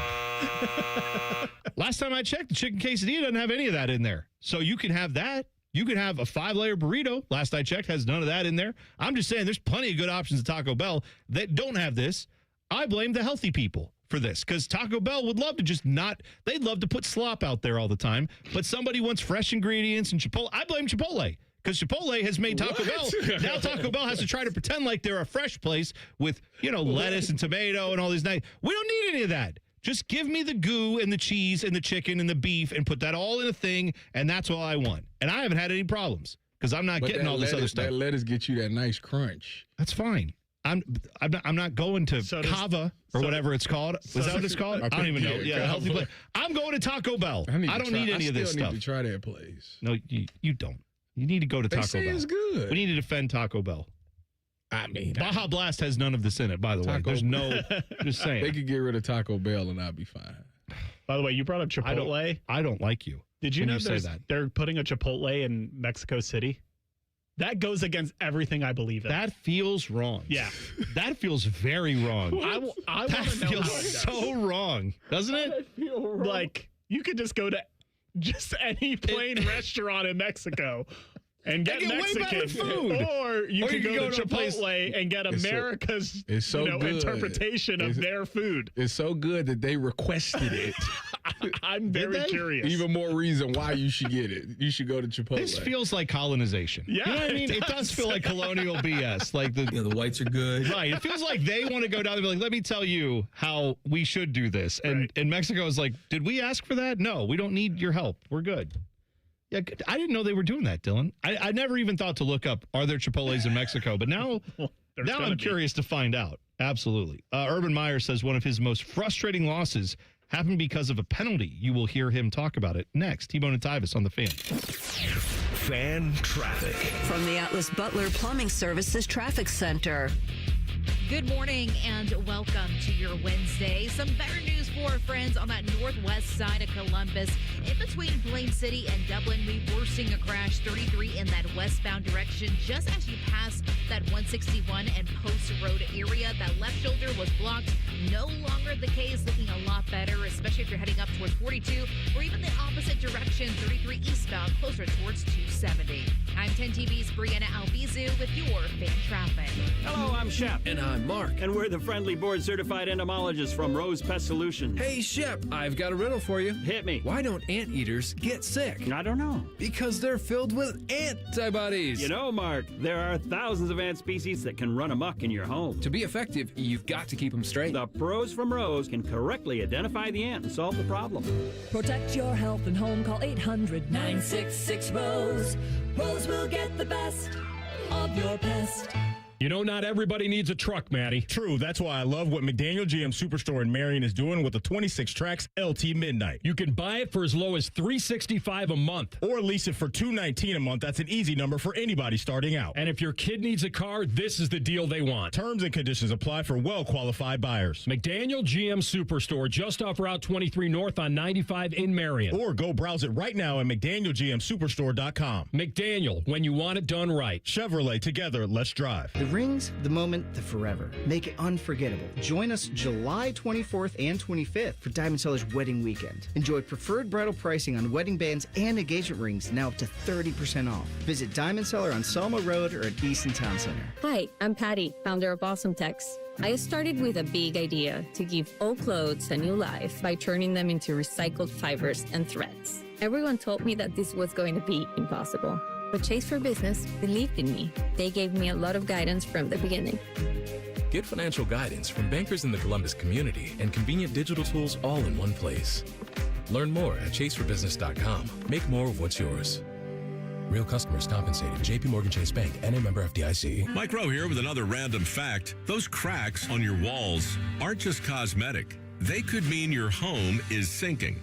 Last time I checked, the chicken quesadilla doesn't have any of that in there. So you can have that. You can have a 5-layer burrito. Last I checked, has none of that in there. I'm just saying there's plenty of good options at Taco Bell that don't have this. I blame the healthy people for this because Taco Bell would love to just they'd love to put slop out there all the time. But somebody wants fresh ingredients and Chipotle. I blame Chipotle. Because Chipotle has made Taco Bell. Now Taco Bell has to try to pretend like they're a fresh place with, lettuce and tomato and all these nice. We don't need any of that. Just give me the goo and the cheese and the chicken and the beef and put that all in a thing, and that's all I want. And I haven't had any problems because I'm not getting all this other stuff. That lettuce get you that nice crunch. That's fine. I'm not going to Cava or whatever it's called. Is that what it's called? I don't even know. Yeah, healthy place. I'm going to Taco Bell. I don't need any of this stuff. I need to try that place. No, you don't. You need to go to Taco Bell. It's good. We need to defend Taco Bell. I mean, Baja Blast has none of this in it, by the way. There's no, just saying. They could get rid of Taco Bell and I'd be fine. By the way, you brought up Chipotle. I don't like you. Did you know they're putting a Chipotle in Mexico City? That goes against everything I believe in. That feels wrong. Yeah. That feels very wrong. I that feels so wrong, doesn't it? Like, you could just go to just any plain restaurant in Mexico and get Mexican food. Or you could go to Chipotle and get America's interpretation of their food. It's so good that they requested it. I'm very curious. Even more reason why you should get it. You should go to Chipotle. This feels like colonization. Yeah, you know what I mean? It does feel like colonial BS. Like the whites are good. Right. It feels like they want to go down and be like, let me tell you how we should do this. And Mexico is like, did we ask for that? No, we don't need your help. We're good. Yeah, good. I didn't know they were doing that, Dylan. I never even thought to look up, are there Chipotles in Mexico? But now I'm curious to find out. Absolutely. Urban Meyer says one of his most frustrating losses happened because of a penalty. You will hear him talk about it next. T-Bone and Tyvis on the Fan. Fan traffic. From the Atlas Butler Plumbing Services Traffic Center. Good morning and welcome to your Wednesday. Some better news for our friends on that northwest side of Columbus. In between Plain City and Dublin, we were seeing a crash 33 in that westbound direction just as you pass that 161 and Post Road area. That left shoulder was blocked. No longer the case, looking a lot better, especially if you're heading up towards 42 or even the opposite direction, 33 eastbound, closer towards 270. I'm 10 TV's Brianna Albizu with your fan traffic. Hello, I'm Shep. And I'm Mark. And we're the friendly board-certified entomologists from Rose Pest Solutions. Hey, Shep, I've got a riddle for you. Hit me. Why don't anteaters get sick? I don't know. Because they're filled with antibodies. You know, Mark, there are thousands of ant species that can run amok in your home. To be effective, you've got to keep them straight. The pros from Rose can correctly identify the ant and solve the problem. Protect your health and home. Call 800-966-ROSE. Rose will get the best of your pest. You know, not everybody needs a truck, Matty. True. That's why I love what McDaniel GM Superstore in Marion is doing with the 26 tracks LT Midnight. You can buy it for as low as $365 a month. Or lease it for $219 a month. That's an easy number for anybody starting out. And if your kid needs a car, this is the deal they want. Terms and conditions apply for well-qualified buyers. McDaniel GM Superstore, just off Route 23 North on 95 in Marion. Or go browse it right now at McDanielGMSuperstore.com. McDaniel, when you want it done right. Chevrolet, together, let's drive. The rings, the moment, the forever. Make it unforgettable. Join us July 24th and 25th for Diamond Seller's Wedding Weekend. Enjoy preferred bridal pricing on wedding bands and engagement rings now up to 30% off. Visit Diamond Seller on Selma Road or at Easton Town Center. Hi, I'm Patty, founder of Awesome Tex. I started with a big idea to give old clothes a new life by turning them into recycled fibers and threads. Everyone told me that this was going to be impossible. But Chase for Business believed in me. They gave me a lot of guidance from the beginning. Get financial guidance from bankers in the Columbus community and convenient digital tools all in one place. Learn more at chaseforbusiness.com. Make more of what's yours. Real customers compensated. JP Morgan Chase Bank, and a member FDIC. Mike Rowe here with another random fact. Those cracks on your walls aren't just cosmetic. They could mean your home is sinking.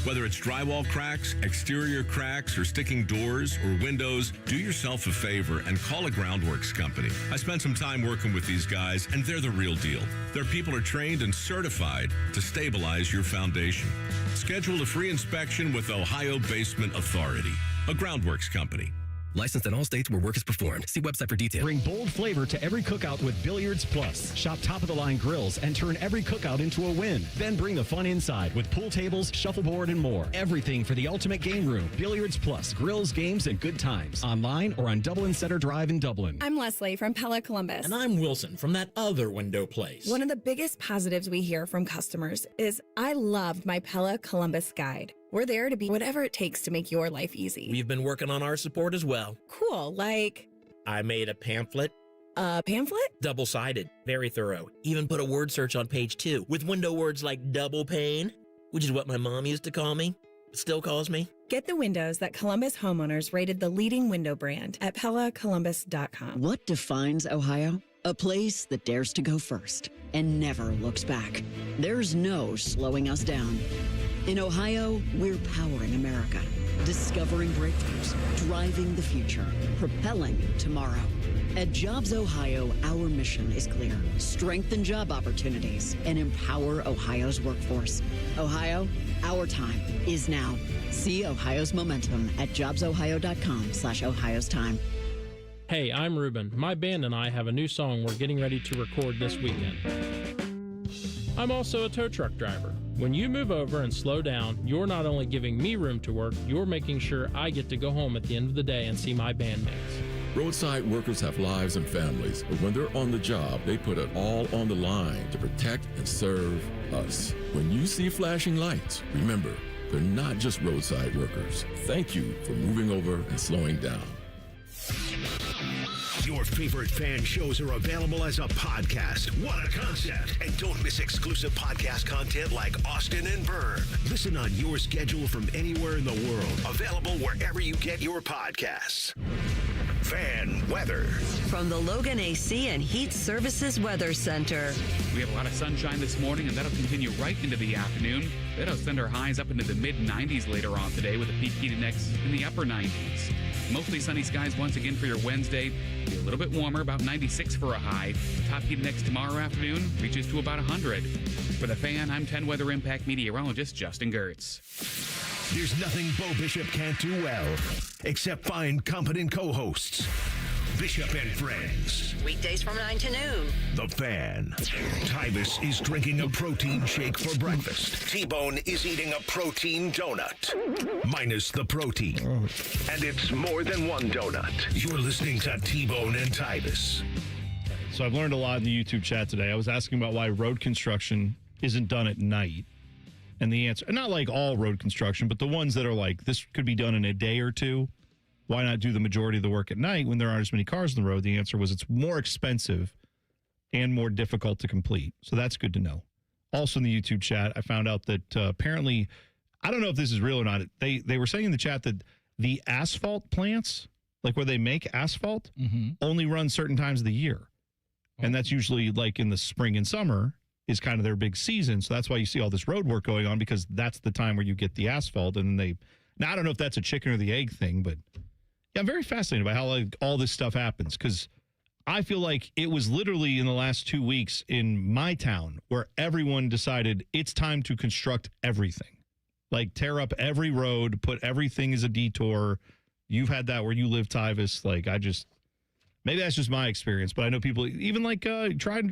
Whether it's drywall cracks, exterior cracks, or sticking doors or windows, do yourself a favor and call a Groundworks company. I spent some time working with these guys, and they're the real deal. Their people are trained and certified to stabilize your foundation. Schedule a free inspection with Ohio Basement Authority, a Groundworks company. Licensed in all states where work is performed. See website for details. Bring bold flavor to every cookout with Billiards Plus. Shop top-of-the-line grills and turn every cookout into a win. Then bring the fun inside with pool tables, shuffleboard, and more. Everything for the ultimate game room. Billiards Plus. Grills, games, and good times. Online or on Dublin Center Drive in Dublin. I'm Leslie from Pella Columbus. And I'm Wilson from that other window place. One of the biggest positives we hear from customers is, I loved my Pella Columbus guide. We're there to be whatever it takes to make your life easy. We've been working on our support as well. Cool, like? I made a pamphlet. A pamphlet? Double-sided, very thorough. Even put a word search on page 2 with window words like double pane, which is what my mom used to call me, still calls me. Get the windows that Columbus homeowners rated the leading window brand at PellaColumbus.com. What defines Ohio? A place that dares to go first and never looks back. There's no slowing us down. In Ohio, we're powering America, discovering breakthroughs, driving the future, propelling tomorrow. At Jobs Ohio, our mission is clear. Strengthen job opportunities and empower Ohio's workforce. Ohio, our time is now. See Ohio's momentum at jobsohio.com/Ohio's time. Hey, I'm Ruben. My band and I have a new song we're getting ready to record this weekend. I'm also a tow truck driver. When you move over and slow down, you're not only giving me room to work, you're making sure I get to go home at the end of the day and see my bandmates. Roadside workers have lives and families, but when they're on the job, they put it all on the line to protect and serve us. When you see flashing lights, remember, they're not just roadside workers. Thank you for moving over and slowing down. Your favorite fan shows are available as a podcast. What a concept. And don't miss exclusive podcast content like Austin and Byrne. Listen on your schedule from anywhere in the world. Available wherever you get your podcasts. Fan weather. From the Logan AC and Heat Services Weather Center. We have a lot of sunshine this morning, and that'll continue right into the afternoon. That'll send our highs up into the mid-90s later on today with a peak heat index in the upper 90s. Mostly sunny skies once again for your Wednesday. Be a little bit warmer, about 96 for a high. Top heat index tomorrow afternoon reaches to about 100. For the Fan, I'm 10 Weather Impact meteorologist Justin Gertz. There's nothing Bo Bishop can't do well, except find competent co-hosts. Bishop and Friends. Weekdays from 9 to noon. The Fan. Tyvis is drinking a protein shake for breakfast. T-Bone is eating a protein donut. Minus the protein. And it's more than one donut. You're listening to T-Bone and Tyvis. So I've learned a lot in the YouTube chat today. I was asking about why road construction isn't done at night. And the answer, not like all road construction, but the ones that are like, this could be done in a day or two. Why not do the majority of the work at night when there aren't as many cars on the road? The answer was it's more expensive and more difficult to complete. So that's good to know. Also in the YouTube chat, I found out that apparently, I don't know if this is real or not. They were saying in the chat that the asphalt plants, like where they make asphalt, only run certain times of the year. And that's usually like in the spring and summer is kind of their big season. So that's why you see all this road work going on, because that's the time where you get the asphalt. And now I don't know if that's a chicken or the egg thing, but yeah, I'm very fascinated by how like all this stuff happens, because I feel like it was literally in the last 2 weeks in my town where everyone decided it's time to construct everything. Like tear up every road, put everything as a detour. You've had that where you live, Tyvis. Like maybe that's just my experience, but I know people even like go drive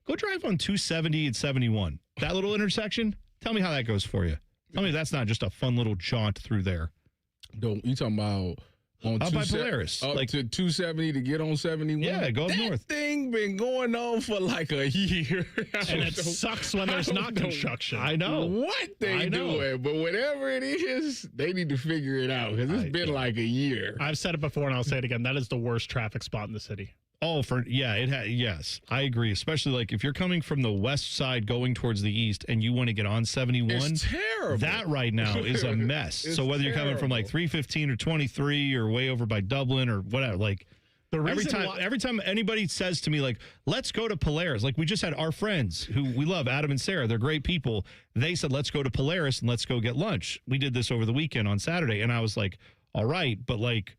on 270 and 71. That little intersection. Tell me how that goes for you. Tell me that's not just a fun little jaunt through there. You talking about on up by Polaris, up like to 270 to get on 71? Yeah, go up north. That thing been going on for like a year. And it sucks when there's not construction. I know. What they doing, but whatever it is, they need to figure it out, because it's been like a year. I've said it before and I'll say it again. That is the worst traffic spot in the city. Oh, yes, I agree. Especially like if you're coming from the west side going towards the east and you want to get on 71. It's terrible. That right now is a mess. So whether you're coming from like 315 or 23 or way over by Dublin or whatever, like every time anybody says to me like, let's go to Polaris, like we just had our friends who we love, Adam and Sarah, they're great people. They said, let's go to Polaris and let's go get lunch. We did this over the weekend on Saturday. And I was like, all right, but like,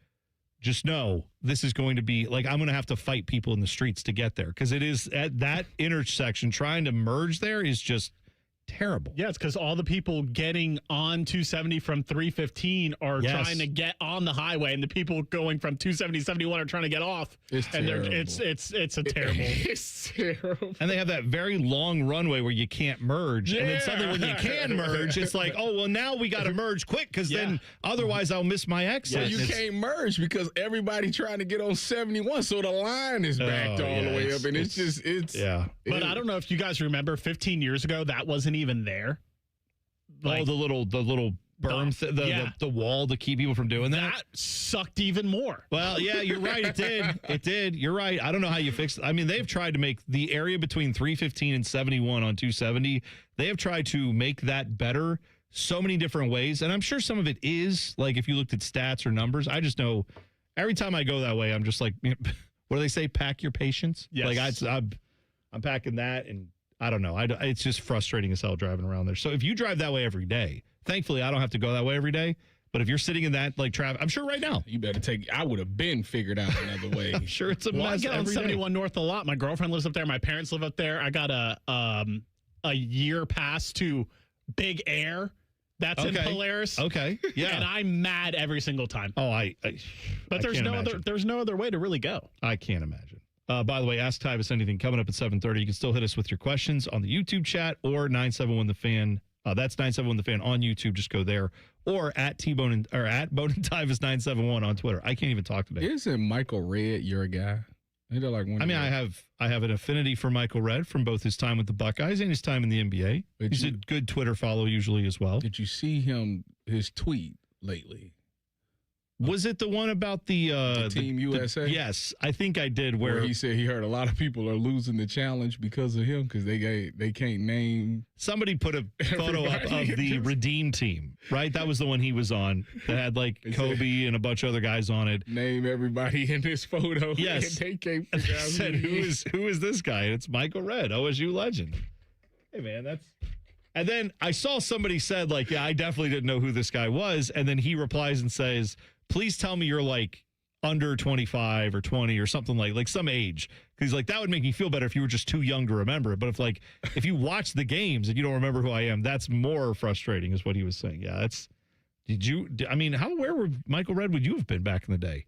just know this is going to be like, I'm going to have to fight people in the streets to get there, because it is at that intersection. Trying to merge there is just terrible. Yeah, it's because all the people getting on 270 from 315 are trying to get on the highway, and the people going from 270 71 are trying to get off. It's terrible. It's a terrible. It's terrible. And they have that very long runway where you can't merge. Yeah. And then suddenly when you can merge, it's like, oh, well, now we got to merge quick, because then otherwise I'll miss my exit. Yeah, you can't merge because everybody trying to get on 71, so the line is backed all the way up, and it's But I don't know if you guys remember 15 years ago, that wasn't even there. Like, the little berm, the wall to keep people from doing that. That sucked even more. Well, yeah, you're right. It did. It did. You're right. I don't know how you fix it. I mean, they've tried to make the area between 315 and 71 on 270. They have tried to make that better so many different ways. And I'm sure some of it is, like, if you looked at stats or numbers, I just know every time I go that way, I'm just like, what do they say? Pack your patience. Yes. Like, I'm packing that, and I don't know. It's just frustrating as hell driving around there. So if you drive that way every day, thankfully I don't have to go that way every day. But if you're sitting in that like traffic, I'm sure right now you better I would have been figured out another way. I'm sure it's a mess. I get on 71 day. North a lot. My girlfriend lives up there. My parents live up there. I got a year pass to Big Air. That's in Polaris. Okay. Yeah. And I'm mad every single time. Oh, but there's no other way to really go. I can't imagine. By the way, Ask Tyvis Anything coming up at 7:30. You can still hit us with your questions on the YouTube chat or 971 The Fan. That's 971 The Fan on YouTube. Just go there, or at T-Bone or at Bone and Tyvis 971 on Twitter. I can't even talk today. Isn't Michael Redd your guy? They're like one. I mean, I have an affinity for Michael Redd from both his time with the Buckeyes and his time in the NBA. He's a good Twitter follow usually as well. Did you see his tweet lately? Was it the one about the Team USA? Yes, I think I did. Where he said he heard a lot of people are losing the challenge because of him because they can't name. Somebody put a photo up of the Redeem team, right? That was the one he was on that had like Kobe and a bunch of other guys on it. Name everybody in this photo. Yes, they can't figure out said who is this guy? And it's Michael Redd, OSU legend. Hey man, that's. And then I saw somebody said like, yeah, I definitely didn't know who this guy was, and then he replies and says, please tell me you're like under 25 or 20 or something like some age. Because he's like, that would make me feel better if you were just too young to remember it. But if you watch the games and you don't remember who I am, that's more frustrating is what he was saying. Yeah, how aware were Michael Redd would you have been back in the day?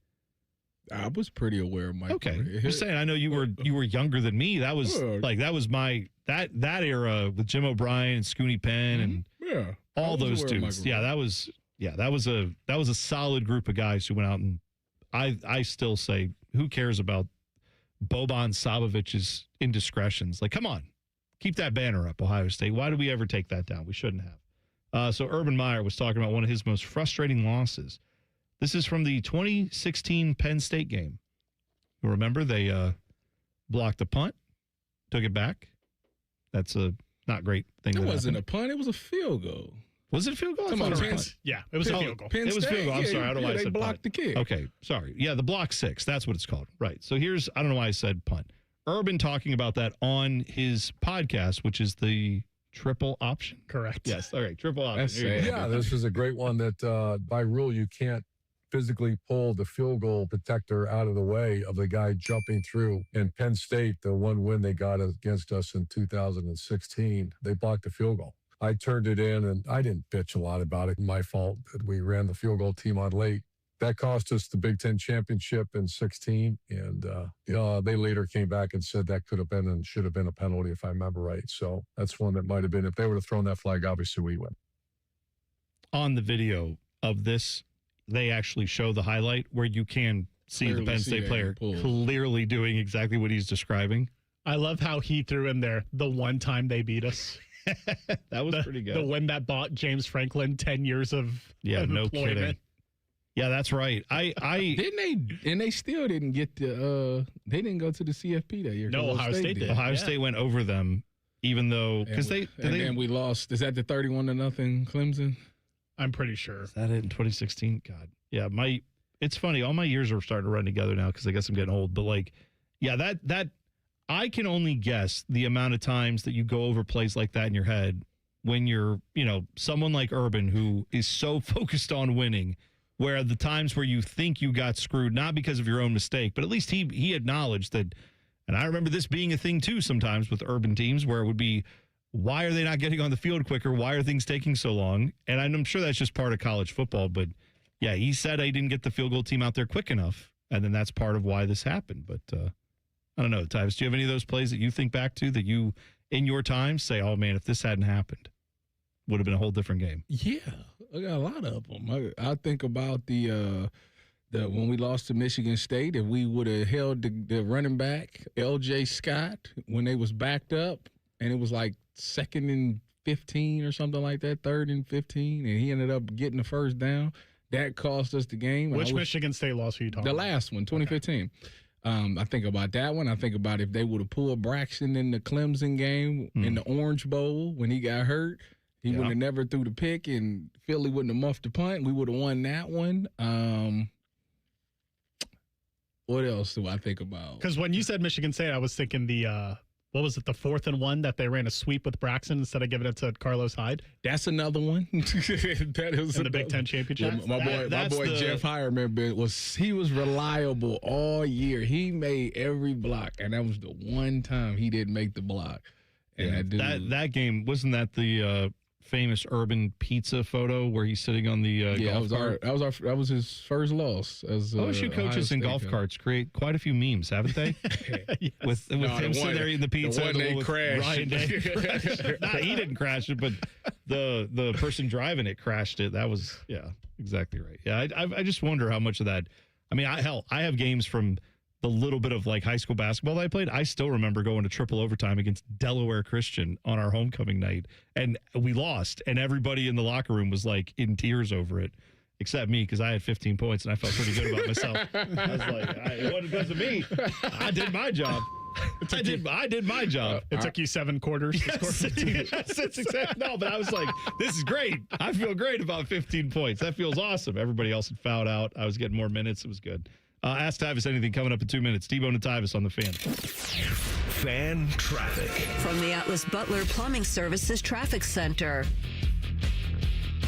I was pretty aware of Michael. Okay. You're saying I know you were younger than me. That was my that era with Jim O'Brien and Scooney Penn and all those dudes. Yeah, that was a solid group of guys who went out, and I still say, who cares about Boban Sabovich's indiscretions? Like, come on, keep that banner up, Ohio State. Why did we ever take that down? We shouldn't have. So Urban Meyer was talking about one of his most frustrating losses. This is from the 2016 Penn State game. You remember they blocked a punt, took it back. That's a not great thing. It wasn't a punt. It was a field goal. Was it a field goal? Yeah, it was a field goal. It was a field goal. I'm sorry. I don't know why I said blocked the kick. Okay, sorry. Yeah, the block 6. That's what it's called. Right. So I don't know why I said punt. Urban talking about that on his podcast, which is the Triple Option. Correct. Yes. All right. Triple Option. Yeah, this is a great one that by rule you can't physically pull the field goal protector out of the way of the guy jumping through. And Penn State, the one win they got against us in 2016, they blocked the field goal. I turned it in, and I didn't bitch a lot about it. My fault that we ran the field goal team on late. That cost us the Big Ten championship in 16, and they later came back and said that could have been and should have been a penalty if I remember right. So that's one that might have been. If they would have thrown that flag, obviously we win. On the video of this, they actually show the highlight where you can see the Penn State player clearly doing exactly what he's describing. I love how he threw in there the one time they beat us. That was pretty good. The win that bought James Franklin 10 years of no kidding. Yeah, that's right. I didn't they, and they still didn't get the. They didn't go to the CFP that year. No, Ohio State did. Ohio State went over them, even though because then we lost. Is that the 31-0 Clemson? I'm pretty sure. Is that it in 2016? God, yeah. It's funny. All my years are starting to run together now because I guess I'm getting old. But that I can only guess the amount of times that you go over plays like that in your head when you're someone like Urban who is so focused on winning. Where the times where you think you got screwed, not because of your own mistake, but at least he acknowledged that. And I remember this being a thing too sometimes with Urban teams where it would be, why are they not getting on the field quicker? Why are things taking so long? And I'm sure that's just part of college football. But yeah, he said I didn't get the field goal team out there quick enough. And then that's part of why this happened. But I don't know, Tyvis, do you have any of those plays that you think back to that you, in your time, say, oh man, if this hadn't happened, would have been a whole different game? Yeah, I got a lot of them. I think about the when we lost to Michigan State, if we would have held the running back, L.J. Scott, when they was backed up, and it was like 2nd and 15 or something like that, 3rd and 15, and he ended up getting the first down. That cost us the game. Which Michigan State loss are you talking about? The last one, 2015. Okay. I think about that one. I think about if they would have pulled Braxton in the Clemson game in the Orange Bowl when he got hurt. He would have never threw the pick, and Philly wouldn't have muffed the punt. We would have won that one. What else do I think about? Because when you said Michigan State, I was thinking the what was it, the 4th and 1 that they ran a sweep with Braxton instead of giving it to Carlos Hyde? That's another one. That is in the Big Ten championship. Yeah, my boy Jeff Hireman was reliable all year. He made every block, and that was the one time he didn't make the block. And that game, wasn't that the famous Urban pizza photo where he's sitting on the golf cart? That was his first loss as OSU coaches in golf carts create quite a few memes, haven't they? Yes. With him sitting there eating the pizza. The one they crashed. He didn't crash it, but the person driving it crashed it. That was exactly right. Yeah, I just wonder how much of that. I mean, I have games from the little bit of like high school basketball that I played. I still remember going to triple overtime against Delaware Christian on our homecoming night, and we lost, and everybody in the locker room was like in tears over it. except me because I had 15 points and I felt pretty good about myself. I was like, it wasn't because of me. I did my job. I did my job. It took you 7 quarters to score 15. Yes, that's exactly. No, but I was like, this is great. I feel great about 15 points. That feels awesome. Everybody else had fouled out. I was getting more minutes. It was good. Ask Tyvis anything coming up in 2 minutes. T-Bone and Tyvis on the Fan. Fan traffic. From the Atlas Butler Plumbing Services Traffic Center.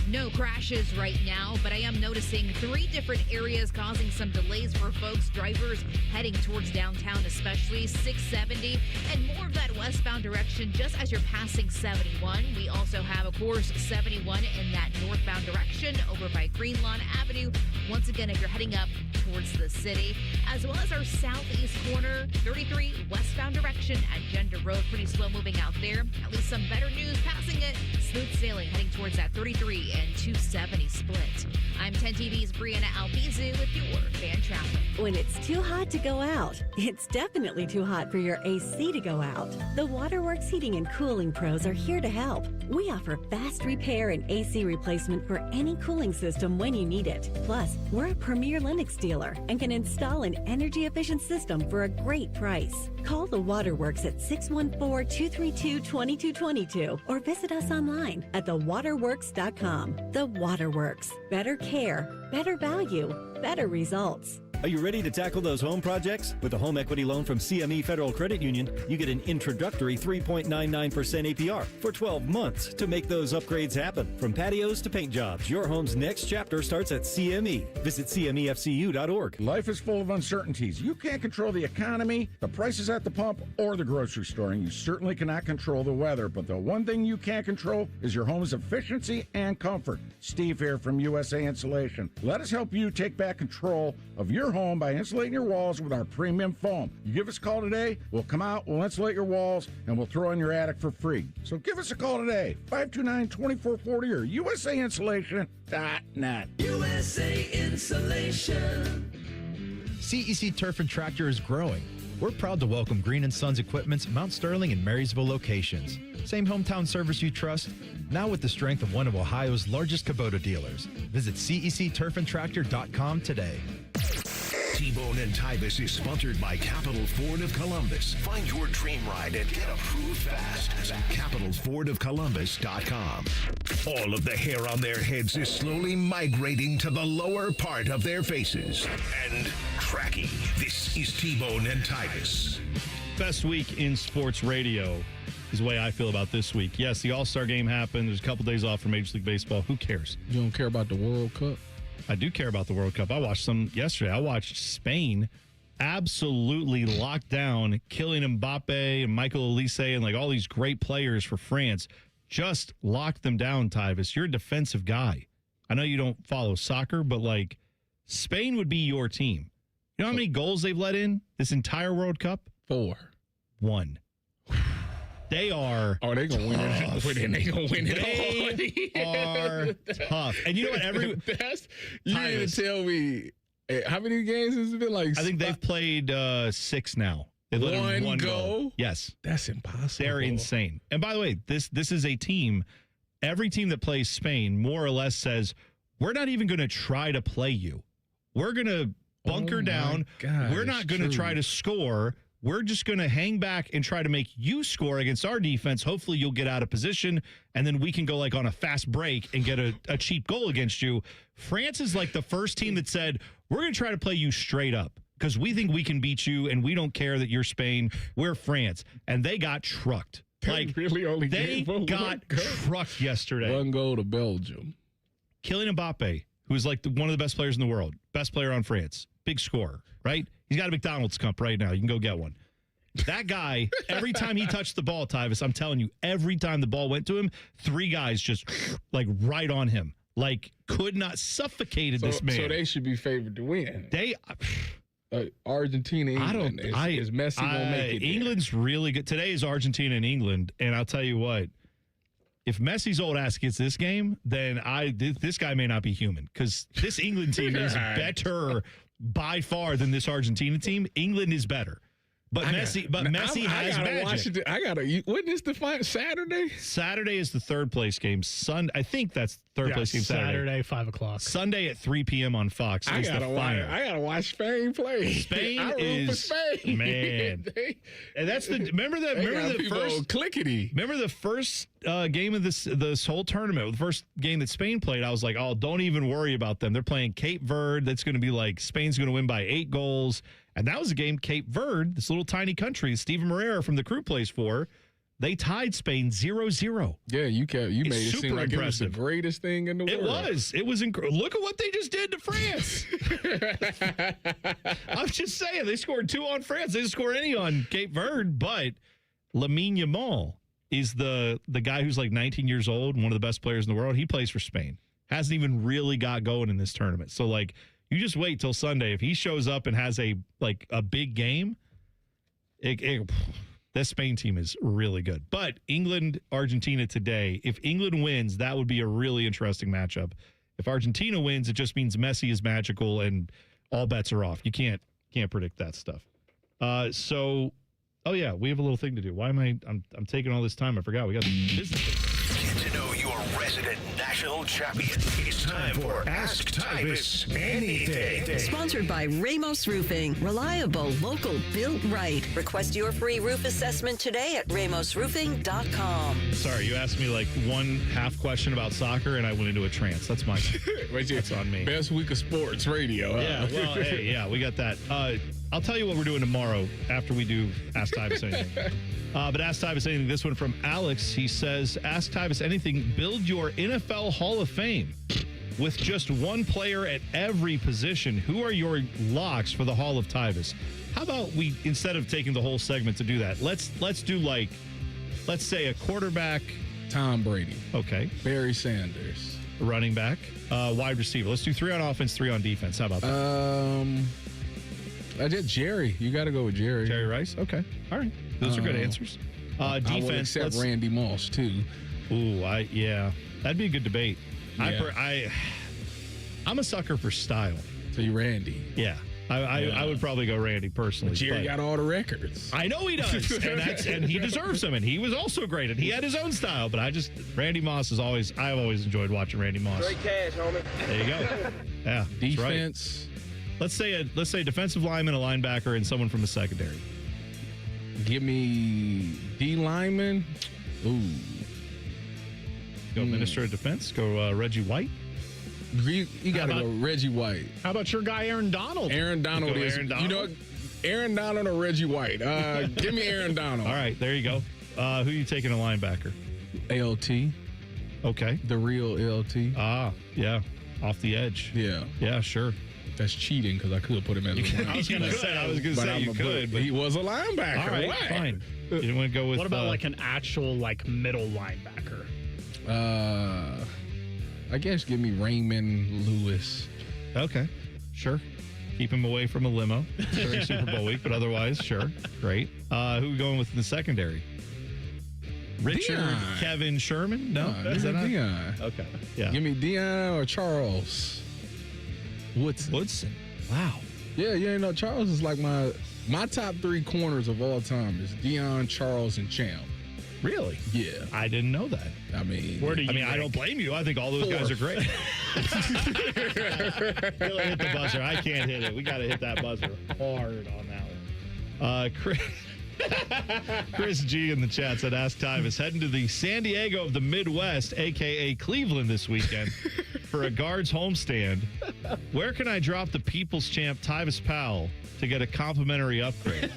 No crashes right now, but I am noticing 3 different areas causing some delays for folks, drivers heading towards downtown, especially 670 and more of that westbound direction just as you're passing 71. We also have, of course, 71 in that northbound direction over by Greenlawn Avenue. Once again, if you're heading up towards the city, as well as our southeast corner, 33 westbound direction at Gender Road. Pretty slow moving out there. At least some better news passing it. Smooth sailing heading towards that 33 and 270 split. I'm 10 TV's Brianna Albizu with your fan traffic. When it's too hot to go out, it's definitely too hot for your AC to go out. The Waterworks Heating and Cooling Pros are here to help. We offer fast repair and AC replacement for any cooling system when you need it. Plus, we're a premier Lennox dealer and can install an energy-efficient system for a great price. Call the Waterworks at 614-232-2222 or visit us online at thewaterworks.com. The Waterworks. Better care, better value, better results. Are you ready to tackle those home projects? With a home equity loan from CME Federal Credit Union, you get an introductory 3.99% APR for 12 months to make those upgrades happen. From patios to paint jobs, your home's next chapter starts at CME. Visit CMEFCU.org. Life is full of uncertainties. You can't control the economy, the prices at the pump, or the grocery store, and you certainly cannot control the weather. But the one thing you can control is your home's efficiency and comfort. Steve here from USA Insulation. Let us help you take back control of your home by insulating your walls with our premium foam. You give us a call today, we'll come out, we'll insulate your walls, and we'll throw in your attic for free. So give us a call today, 529-2440 or usainsulation.net. USA Insulation. CEC Turf and Tractor is growing. We're proud to welcome Green & Sons Equipment's Mount Sterling and Marysville locations. Same hometown service you trust, now with the strength of one of Ohio's largest Kubota dealers. Visit CECTurfandTractor.com today. T-Bone and Tyvis is sponsored by Capital Ford of Columbus. Find your dream ride and get approved fast at capitalfordofcolumbus.com. All of the hair on their heads is slowly migrating to the lower part of their faces and cracking. This is T-Bone and Tyvis. Best week in sports radio is the way I feel about this week. Yes, the All-Star game happened. There's a couple days off from Major League Baseball. Who cares? You don't care about the World Cup? I do care about the World Cup. I watched some yesterday. I watched Spain absolutely lock down Kylian Mbappe and Michael Olise and like all these great players for France. Just locked them down, Tyvis. You're a defensive guy. I know you don't follow soccer, but like Spain would be your team. You know how many goals they've let in this entire World Cup? 4. 1. They are. Oh, they're going to win it. They're going to win it. They are tough. And you know what? You didn't tell me how many games has it been? Like, I think they've played 6 now. They let in one goal. Yes. That's impossible. They're insane. And by the way, this is a team. Every team that plays Spain more or less says, we're not even going to try to play you. We're going to bunker down. God, we're not going to try to score. We're just going to hang back and try to make you score against our defense. Hopefully you'll get out of position, and then we can go like on a fast break and get a cheap goal against you. France is like the first team that said, we're going to try to play you straight up because we think we can beat you, and we don't care that you're Spain. We're France. And they got trucked. Like, they got trucked yesterday. 1 goal to Belgium. Kylian Mbappe, who's like one of the best players in the world, best player on France, big scorer, right? He's got a McDonald's cup right now. You can go get one. That guy, every time he touched the ball, Tyvis, I'm telling you, every time the ball went to him, 3 guys just like right on him. Like could not suffocated this man. So they should be favored to win. They Argentina, England. Is Messi going to make it there? England's really good. Today is Argentina and England, and I'll tell you what. If Messi's old ass gets this game, then this guy may not be human because this England team is better by far than this Argentina team. England is better. But Messi has magic. When is the final Saturday? Saturday is the third place game. I think that's third place game Saturday 5 o'clock. Sunday at 3 p.m. on Fox. I gotta watch Spain play. Spain is Spain. Man, and that's remember the first clickety. Remember the first game of this whole tournament, the first game that Spain played. I was like, oh, don't even worry about them. They're playing Cape Verde. That's going to be like Spain's going to win by 8 goals. And that was a game Cape Verde, this little tiny country, Steven Moreira from the Crew plays for. They tied Spain 0-0. Yeah, you made it seem like it was the greatest thing in the world. It was incredible. Look at what they just did to France. I'm just saying, they scored 2 on France. They didn't score any on Cape Verde, but Lamine Yamal is the guy who's like 19 years old, one of the best players in the world. He plays for Spain. Hasn't even really got going in this tournament. So, like, you just wait till Sunday. If he shows up and has a big game, this Spain team is really good. But England, Argentina today, if England wins, that would be a really interesting matchup. If Argentina wins, it just means Messi is magical and all bets are off. You can't predict that stuff. Oh yeah, we have a little thing to do. Why am I'm taking all this time? I forgot. We got the business. Get to know your resident national champion. It's time for Ask Tyvis Any Day. Sponsored by Ramos Roofing. Reliable, local, built right. Request your free roof assessment today at ramosroofing.com. Sorry, you asked me like one half question about soccer and I went into a trance. That's my that's on me. Best week of sports radio. Yeah, well, hey, yeah, we got that. I'll tell you what we're doing tomorrow after we do Ask Tyvis Anything. But Ask Tyvis Anything, this one from Alex. He says, ask Tyvis anything, build your NFL Hall of Fame with just one player at every position. Who are your locks for the Hall of Tyvis? How about we, instead of taking the whole segment to do that, let's do let's say a quarterback. Tom Brady. Okay. Barry Sanders. Running back. Wide receiver. Let's do 3 on offense, 3 on defense. How about that? I did Jerry. You got to go with Jerry. Jerry Rice? Okay. All right. Those are good answers. Defense. I would accept Randy Moss, too. Ooh, yeah. That'd be a good debate. Yeah. I'm a sucker for style. So you Randy. Yeah. I would probably go Randy personally. But Jerry got all the records. I know he does. and he deserves them. And he was also great. And he had his own style. But Randy Moss is I've always enjoyed watching Randy Moss. Great cash, homie. There you go. Yeah. Defense. Right. Let's say a defensive lineman, a linebacker, and someone from the secondary. Give me D lineman. Ooh. Go Minister of Defense. Go Reggie White. You got to go Reggie White. How about your guy Aaron Donald? Aaron Donald is. Aaron Donald? You know, Aaron Donald or Reggie White. Give me Aaron Donald. All right, there you go. Who are you taking a linebacker? LT. Okay. The real LT. Ah, yeah. Off the edge. Yeah. Yeah, sure. That's cheating because I could put him as a linebacker. I was going to say you could, but he was a linebacker. All right, fine. You didn't want to go with. What about like an actual middle linebacker? I guess give me Raymond Lewis. Okay, sure. Keep him away from a limo during Super Bowl week, but otherwise, sure, great. Who are we going with in the secondary? Richard, Deion. Kevin Sherman? No, is that Deion? Okay, yeah. Give me Deion or Charles Woodson. Wow. Yeah, you know Charles is like my top 3 corners of all time is Deion, Charles, and Champ. Really? Yeah. I didn't know that. I mean, I don't blame you. I think all those guys are great. Really hit the buzzer. I can't hit it. We got to hit that buzzer hard on that one. Chris G in the chat said, ask Tyvis, heading to the San Diego of the Midwest, a.k.a. Cleveland this weekend for a Guards homestand. Where can I drop the People's Champ Tyvis Powell to get a complimentary upgrade?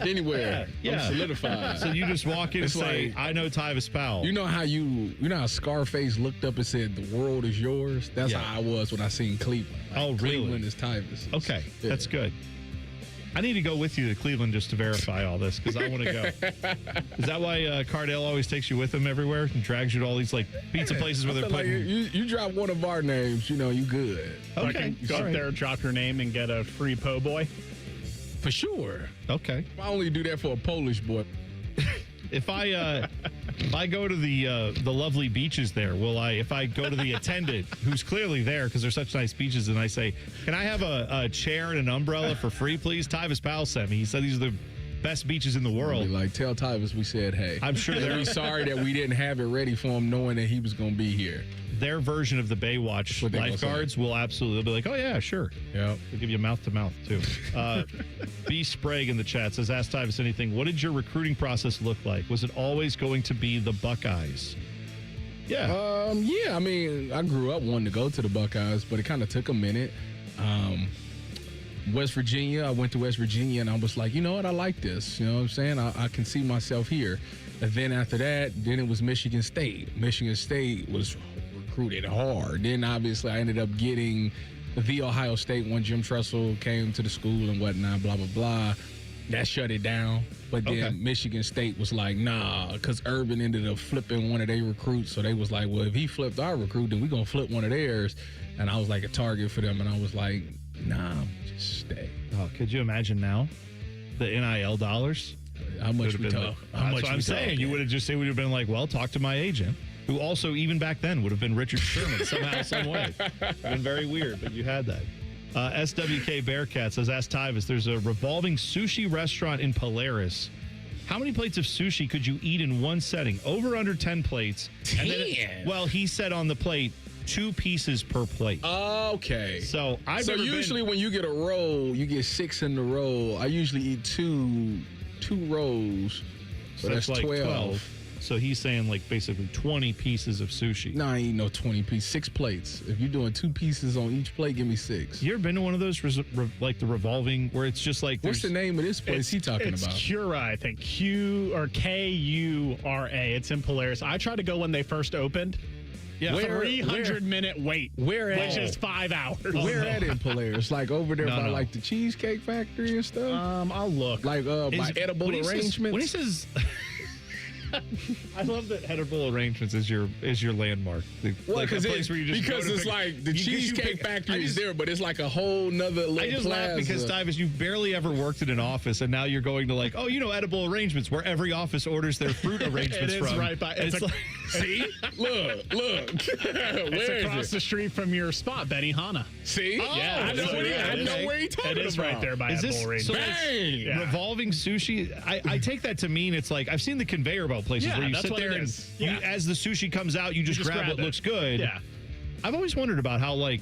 Anywhere. Yeah. I'm solidified. So you just walk in and say, I know Tyvis Powell. You know how Scarface looked up and said, the world is yours? That's how I was when I seen Cleveland. Really? Cleveland is Tyvis. Okay. Yeah. That's good. I need to go with you to Cleveland just to verify all this because I want to go. Is that why Cardell always takes you with him everywhere and drags you to all these pizza places where they're putting? You drop one of our names, you good. Okay. Go up there, drop your name, and get a free po' boy? For sure. Okay. I only do that for a Polish boy. If I go to the lovely beaches there, if I go to the attendant who's clearly there because they're such nice beaches, and I say, can I have a chair and an umbrella for free, please? Tyvis Powell sent me. He said these are best beaches in the world. Like, tell Tyvis we said, hey. I'm sure they're sorry that we didn't have it ready for him, knowing that he was going to be here. Their version of the Baywatch lifeguards will absolutely be like, oh, yeah, sure. Yeah. They'll give you mouth-to-mouth, too. B. Sprague in the chat says, ask Tyvis anything. What did your recruiting process look like? Was it always going to be the Buckeyes? Yeah. Yeah, I mean, I grew up wanting to go to the Buckeyes, but it kind of took a minute. West Virginia, I went to West Virginia, and I was like, you know what? I like this. You know what I'm saying? I can see myself here. And then after that, then it was Michigan State. Michigan State was recruited hard. Then obviously I ended up getting the Ohio State when Jim Tressel came to the school and whatnot, blah, blah, blah. That shut it down. But then Michigan State was like, nah, because Urban ended up flipping one of their recruits. So they was like, well, if he flipped our recruit, then we're going to flip one of theirs. And I was like a target for them. And I was like, nah, just stay. Oh, could you imagine now? The NIL dollars? How much we talk? That's what I'm saying. You would have just would have been like, well, talk to my agent, who also even back then would have been Richard Sherman somehow, some way. Been very weird, but you had that. SWK Bearcat says, ask Tyvis, there's a revolving sushi restaurant in Polaris. How many plates of sushi could you eat in one setting? Over under 10 plates. 10? Well, he said on the plate, 2 pieces per plate. Okay. So usually when you get a roll, you get 6 in the roll. I usually eat two rolls. So that's like 12. So he's saying like basically 20 pieces of sushi. No, I ain't no 20 pieces. 6 plates. If you're doing 2 pieces on each plate, give me 6. You ever been to one of those like the revolving where it's just like what's the name of this place he talking about? It's Cura, I think. K-U-R-A. It's in Polaris. I tried to go when they first opened. Yeah, 300-minute wait. Where at? Which is 5 hours. Where at in Polaris? Like over there by like the Cheesecake Factory and stuff? I'll look. Like by edible arrangements? When he says I love that edible arrangements is your landmark. Like a place where you just because it's like the Cheesecake Factory is there, but it's like a whole nother little I just plaza. laugh because, Tyvis, you barely ever worked in an office, and now you're going to like, oh, edible arrangements, where every office orders their fruit arrangements it from. It is right by. It's like, see? Look. It's across the street from your spot, Benihana. See? Oh, yeah, I know where you're talking about. It is right there by edible arrangements. So bang! Revolving sushi, I take that to mean it's like, I've seen the conveyor belt places where you sit there and as the sushi comes out, you just grab what looks good. Yeah. I've always wondered about how I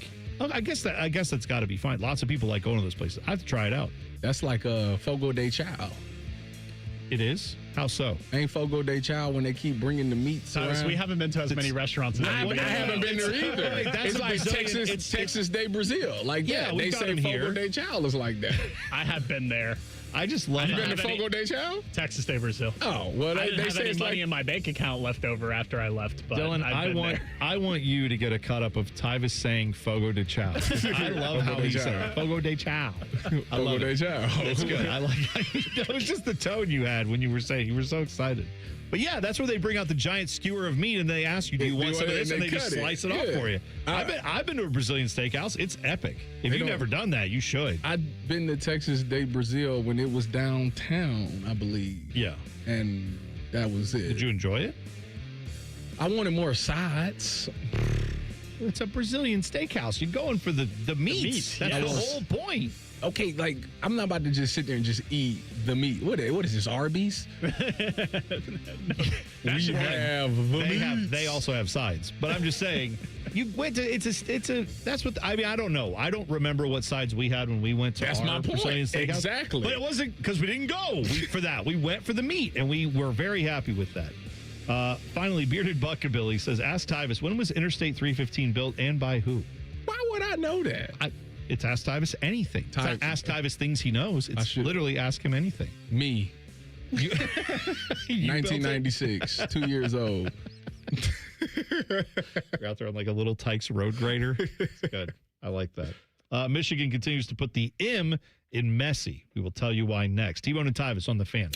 guess that's got to be fine. Lots of people like going to those places. I have to try it out. That's like a Fogo de Chao. It is? How so? Ain't Fogo de Chao when they keep bringing the meats around? We haven't been to as many restaurants. I haven't been there either. It's like Texas de Brazil. Like they say Fogo de Chao is like that. I have been there. I just love it. You been to Fogo de Chao? Texas de Brazil. Oh, well, I didn't have any money in my bank account left over after I left. But Dylan, I want you to get a cut up of Tyvis saying Fogo de Chao. I love how he said it. Fogo de Chao. Fogo de Chao. That's good. I like that was just the tone you had when you were saying you were so excited. But yeah, that's where they bring out the giant skewer of meat and they ask you, do you want some of this? And they just slice it off for you. I've been to a Brazilian steakhouse. It's epic. If you've never done that, you should. I've been to Texas de Brazil when it was downtown, I believe. Yeah. And that was it. Did you enjoy it? I wanted more sides. It's a Brazilian steakhouse. You're going for the meat. That's the whole point. Okay, like, I'm not about to just sit there and just eat the meat. What is this, Arby's? They also have sides. But I'm just saying, you went to, that's what, I mean, I don't know. I don't remember what sides we had when we went to our Brazilian steakhouse. Exactly. But it wasn't because we didn't go for that. We went for the meat, and we were very happy with that. Finally, Bearded Buckabilly says, ask Tyvis, when was Interstate 315 built and by who? Why would I know that? It's Ask Tyvis anything. It's not Ask Tyvis things he knows. It's literally ask him anything. Me. 1996, 2 years old. You're out there on like a little Tykes road grader. It's good. I like that. Michigan continues to put the M in messy. We will tell you why next. T-Bone and Tyvis on the Fan.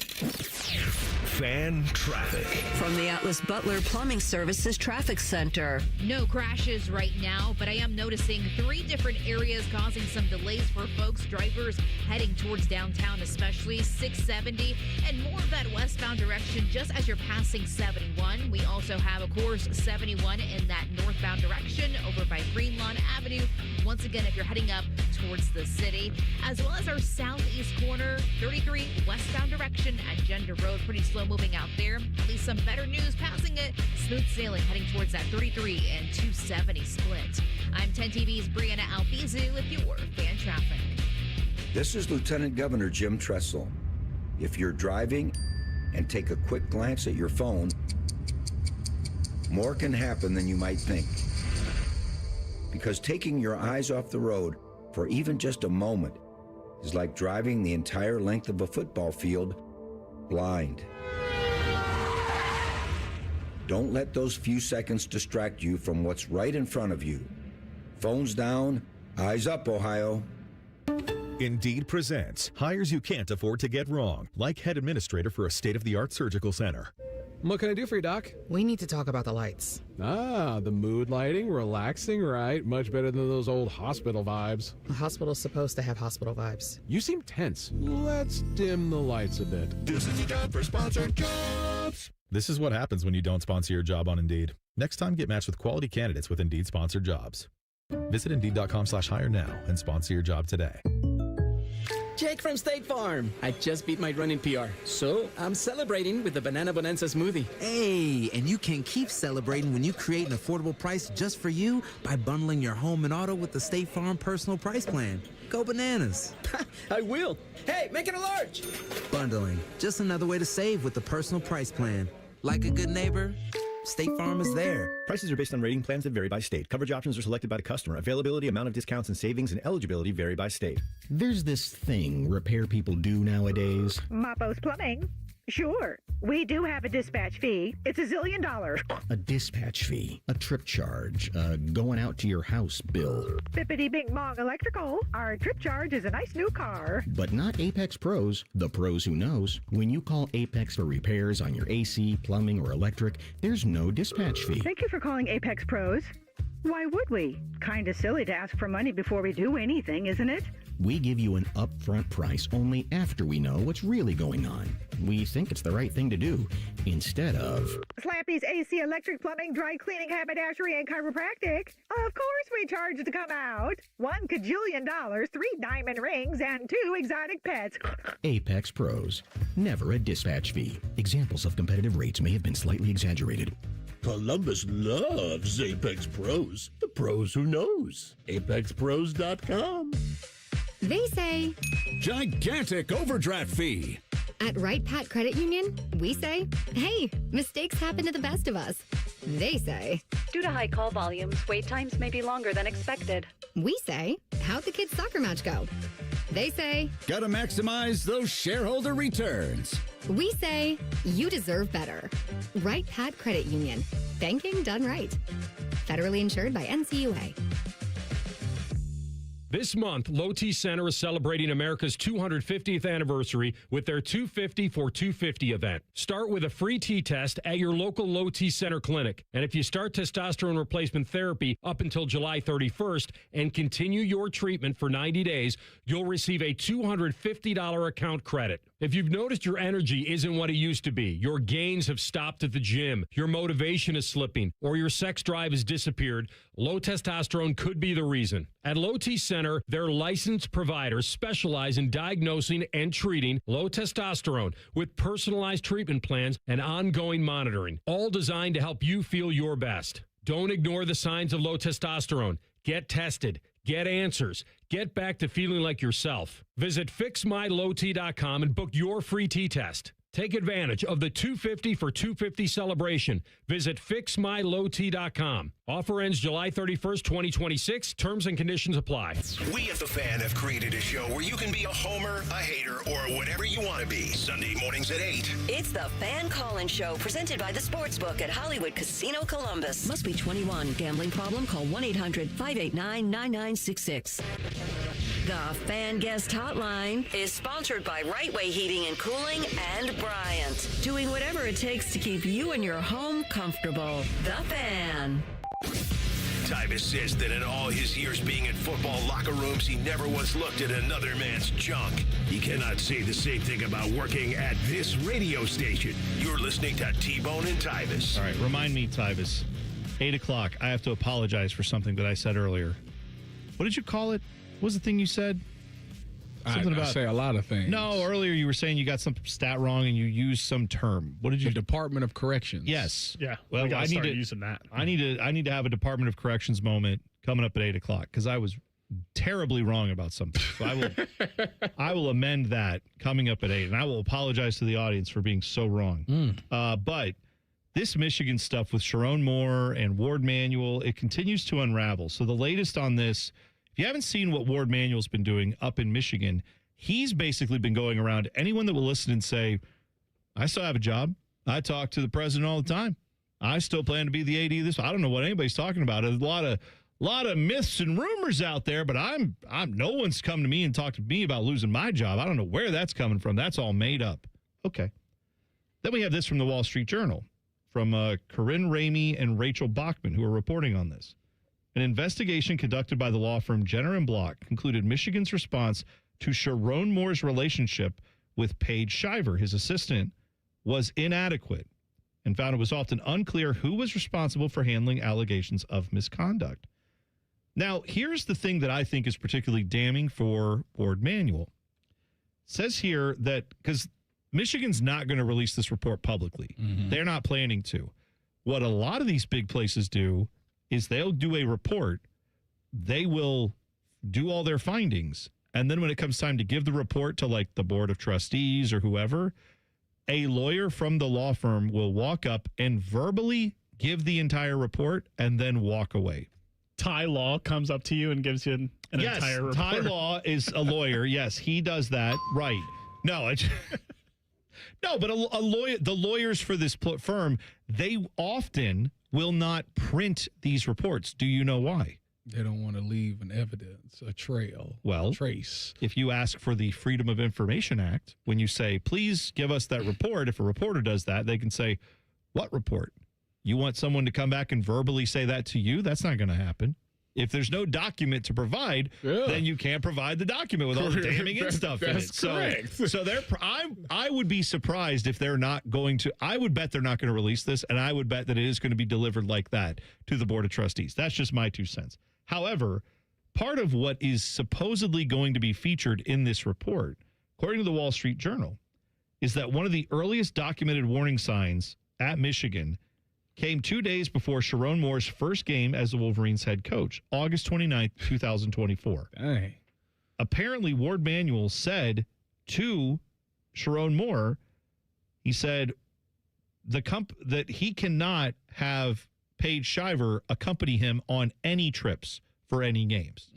Fan traffic. From the Atlas Butler Plumbing Services Traffic Center. No crashes right now, but I am noticing 3 different areas causing some delays for folks, drivers heading towards downtown, especially 670 and more of that westbound direction just as you're passing 71. We also have, of course, 71 in that northbound direction over by Greenlawn Avenue. Once again, if you're heading up towards the city, as well as our southeast corner, 33 westbound direction at Gender Road. Pretty slow moving out there. At least some better news passing it. Smooth sailing heading towards that 33 and 270 split. I'm 10 TV's Brianna Albizu with your fan traffic. This is Lieutenant Governor Jim Tressel. If you're driving and take a quick glance at your phone, more can happen than you might think. Because taking your eyes off the road for even just a moment is like driving the entire length of a football field blind. Don't let those few seconds distract you from what's right in front of you. Phones down, eyes up, Ohio. Indeed presents hires you can't afford to get wrong, like head administrator for a state-of-the-art surgical center. What can I do for you, Doc? We need to talk about the lights. Ah, the mood lighting, relaxing, right? Much better than those old hospital vibes. A hospital's supposed to have hospital vibes. You seem tense. Let's dim the lights a bit. This is the job for sponsored jobs. This is what happens when you don't sponsor your job on Indeed. Next time, get matched with quality candidates with Indeed sponsored jobs. Visit Indeed.com/hire now and sponsor your job today. Jake from State Farm. I just beat my running PR, so I'm celebrating with the Banana Bonanza smoothie. Hey, and you can keep celebrating when you create an affordable price just for you by bundling your home and auto with the State Farm Personal Price Plan. Go bananas. I will. Hey, make it a large. Bundling, just another way to save with the Personal Price Plan. Like a good neighbor, State Farm is there. Prices are based on rating plans that vary by state. Coverage options are selected by the customer. Availability, amount of discounts and savings, and eligibility vary by state. There's this thing repair people do nowadays. Mapo's Plumbing. Sure, we do have a dispatch fee. It's $1 zillion. A dispatch fee, a trip charge, going out to your house bill. Bippity Bing Bong Electrical. Our trip charge is a nice new car. But not Apex Pros, the pros who knows. When you call Apex for repairs on your AC, plumbing, or electric, there's no dispatch fee. Thank you for calling Apex Pros. Why would we? Kinda silly to ask for money before we do anything, isn't it? We give you an upfront price only after we know what's really going on. We think it's the right thing to do, instead of... Slappy's AC, electric, plumbing, dry cleaning, haberdashery, and chiropractic. Of course we charge to come out. $1 kajillion, 3 diamond rings, and 2 exotic pets. Apex Pros. Never a dispatch fee. Examples of competitive rates may have been slightly exaggerated. Columbus loves Apex Pros. The pros who knows. ApexPros.com. They say... Gigantic overdraft fee. At Right Pat Credit Union, we say, hey, mistakes happen to the best of us. They say... Due to high call volumes, wait times may be longer than expected. We say, how'd the kids' soccer match go? They say... Gotta maximize those shareholder returns. We say, you deserve better. Right Pat Credit Union. Banking done right. Federally insured by NCUA. This month, Low T Center is celebrating America's 250th anniversary with their 250 for 250 event. Start with a free T-test at your local Low T Center clinic. And if you start testosterone replacement therapy up until July 31st and continue your treatment for 90 days, you'll receive a $250 account credit. If you've noticed your energy isn't what it used to be, your gains have stopped at the gym, your motivation is slipping, or your sex drive has disappeared, low testosterone could be the reason. At Low T Center, their licensed providers specialize in diagnosing and treating low testosterone with personalized treatment plans and ongoing monitoring, all designed to help you feel your best. Don't ignore the signs of low testosterone. Get tested. Get answers. Get back to feeling like yourself. Visit FixMyLowT.com and book your free T-test. Take advantage of the 250 for 250 celebration. Visit FixMyLowT.com. Offer ends July 31st, 2026. Terms and conditions apply. We at The Fan have created a show where you can be a homer, a hater, or whatever you want to be. Sunday mornings at 8. It's the Fan Call-In Show, presented by the Sportsbook at Hollywood Casino Columbus. Must be 21. Gambling problem? Call 1-800-589-9966. The Fan Guest Hotline is sponsored by Right Way Heating and Cooling and Bryant, doing whatever it takes to keep you and your home comfortable. The Fan. Tyvis says that in all his years being in football locker rooms, he never once looked at another man's junk. He cannot say the same thing about working at this radio station. You're listening to T-Bone and Tyvis. All right, remind me, Tyvis. 8 o'clock, I have to apologize for something that I said earlier. What did you call it? What was the thing you said? Something I say a lot of things. No, earlier you were saying you got some stat wrong and you used some term. What did you? The Department of Corrections. Yes. Yeah. Well, we gotta I need start to using that. I need to have a Department of Corrections moment coming up at 8:00 because I was terribly wrong about something. So I will amend that coming up at 8, and I will apologize to the audience for being so wrong. But this Michigan stuff with Sharon Moore and Ward Manuel, it continues to unravel. So the latest on this. If you haven't seen what Ward Manuel's been doing up in Michigan, he's basically been going around anyone that will listen and say, I still have a job. I talk to the president all the time. I still plan to be the AD of this. I don't know what anybody's talking about. There's a lot of myths and rumors out there, but I'm no one's come to me and talked to me about losing my job. I don't know where that's coming from. That's all made up. Okay. Then we have this from the Wall Street Journal from Corinne Ramey and Rachel Bachman, who are reporting on this. An investigation conducted by the law firm Jenner & Block concluded Michigan's response to Sharon Moore's relationship with Paige Shiver, his assistant, was inadequate and found it was often unclear who was responsible for handling allegations of misconduct. Now, here's the thing that I think is particularly damning for Ward Manuel. It says here that because Michigan's not going to release this report publicly. They're not planning to. What a lot of these big places do is they'll do a report, they will do all their findings, and then when it comes time to give the report to like the board of trustees or whoever, a lawyer from the law firm will walk up and verbally give the entire report and then walk away. Ty Law comes up to you and gives you an entire report. Ty Law is a lawyer. Yes, he does that. Right. No, no, but a lawyer, the lawyers for this firm, they often will not print these reports. Do you know why? They don't want to leave an evidence, a trail, a trace. If you ask for the Freedom of Information Act, when you say, please give us that report, if a reporter does that, they can say, what report? You want someone to come back and verbally say that to you? That's not going to happen. If there's no document to provide, then you can't provide the document with all the damning and stuff in it. Correct. So I would be surprised if they're not going to. I would bet they're not going to release this, and I would bet that it is going to be delivered like that to the Board of Trustees. That's just my 2 cents. However, part of what is supposedly going to be featured in this report, according to the Wall Street Journal, is that one of the earliest documented warning signs at Michigan came 2 days before Sharon Moore's first game as the Wolverines head coach, August 29th, 2024. Dang. Apparently, Ward Manuel said to Sharon Moore, he said that he cannot have Paige Shiver accompany him on any trips for any games.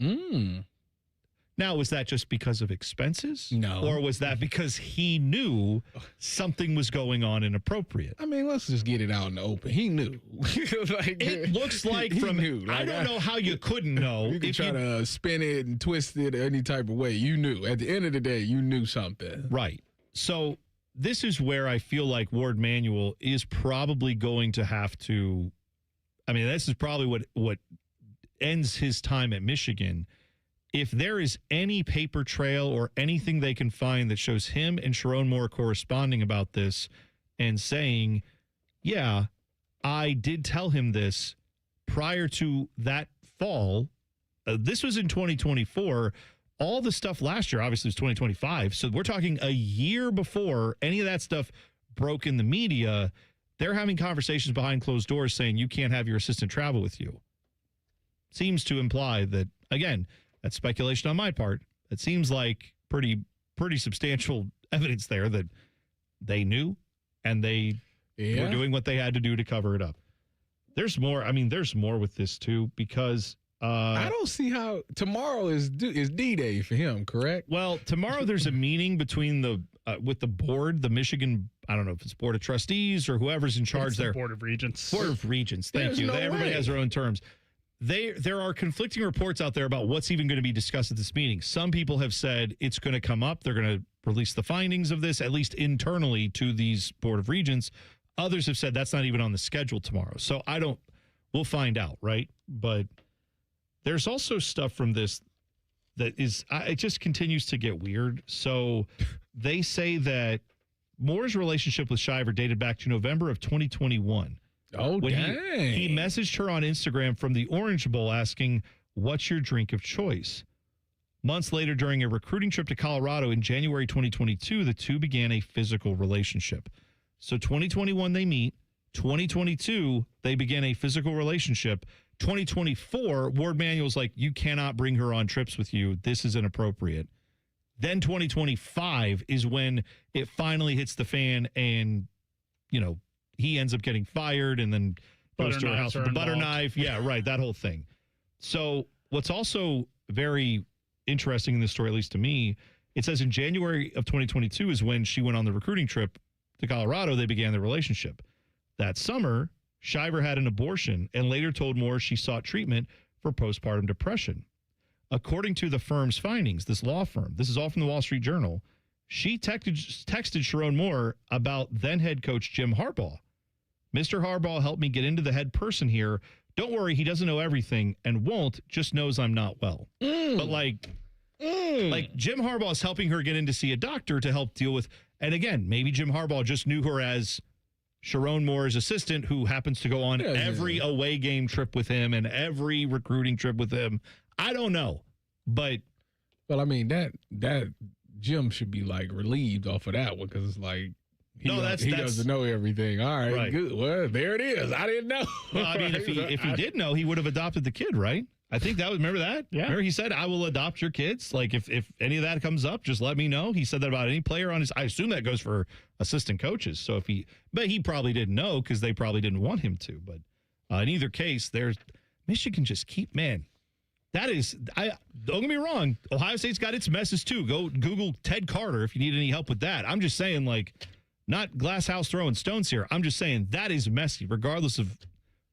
Now, was that just because of expenses? No. Or was that because he knew something was going on inappropriate? I mean, let's just get it out in the open. He knew. It looks like he knew. I don't know how you couldn't know. You can try to spin it and twist it any type of way. You knew. At the end of the day, you knew something. Right. So this is where I feel like Ward Manuel is probably going to have to. I mean, this is probably what ends his time at Michigan. If there is any paper trail or anything they can find that shows him and Sharon Moore corresponding about this and saying, yeah, I did tell him this prior to that fall. This was in 2024. All the stuff last year, obviously, was 2025. So we're talking a year before any of that stuff broke in the media. They're having conversations behind closed doors saying you can't have your assistant travel with you. Seems to imply that, again, that's speculation on my part. It seems like pretty substantial evidence there that they knew and they were doing what they had to do to cover it up. There's more. I mean, there's more with this, too, because I don't see how tomorrow is D-Day for him, correct? Well, tomorrow there's a meeting between with the board, the Michigan, I don't know if it's Board of Trustees or whoever's in charge there. Board of Regents. Board of Regents. Thank you. Everybody has their own terms. There are conflicting reports out there about what's even going to be discussed at this meeting. Some people have said it's going to come up. They're going to release the findings of this, at least internally, to these Board of Regents. Others have said that's not even on the schedule tomorrow. So we'll find out, right? But there's also stuff from this that it just continues to get weird. So they say that Moore's relationship with Shiver dated back to November of 2021. Oh, when dang. He messaged her on Instagram from the Orange Bowl asking, what's your drink of choice? Months later, during a recruiting trip to Colorado in January 2022, the two began a physical relationship. So 2021, they meet. 2022, they began a physical relationship. 2024, Ward Manuel's like, you cannot bring her on trips with you. This is inappropriate. Then 2025 is when it finally hits the fan and, he ends up getting fired and then goes to her house with the butter knife. Yeah, right. That whole thing. So what's also very interesting in this story, at least to me, it says in January of 2022 is when she went on the recruiting trip to Colorado. They began their relationship. That summer, Shiver had an abortion and later told Moore she sought treatment for postpartum depression. According to the firm's findings, this law firm, this is all from the Wall Street Journal, she texted Sharon Moore about then head coach Jim Harbaugh. Mr. Harbaugh helped me get into the head person here. Don't worry, he doesn't know everything and won't, just knows I'm not well. But like Jim Harbaugh is helping her get in to see a doctor to help deal with, and again, maybe Jim Harbaugh just knew her as Sharon Moore's assistant who happens to go on every away game trip with him and every recruiting trip with him. I don't know, but I mean that Jim should be like relieved off of that one because it's like he doesn't know everything. All right, good. Well, there it is. I didn't know. Well, I mean, if he did know, he would have adopted the kid, right? I think that was, remember that? Yeah. Remember he said, I will adopt your kids. Like if any of that comes up, just let me know. He said that about any player on his, I assume that goes for assistant coaches. So but he probably didn't know because they probably didn't want him to. But in either case, Michigan just that is, don't get me wrong. Ohio State's got its messes too. Go Google Ted Carter if you need any help with that. I'm just saying, like, not glass house throwing stones here. I'm just saying that is messy, regardless of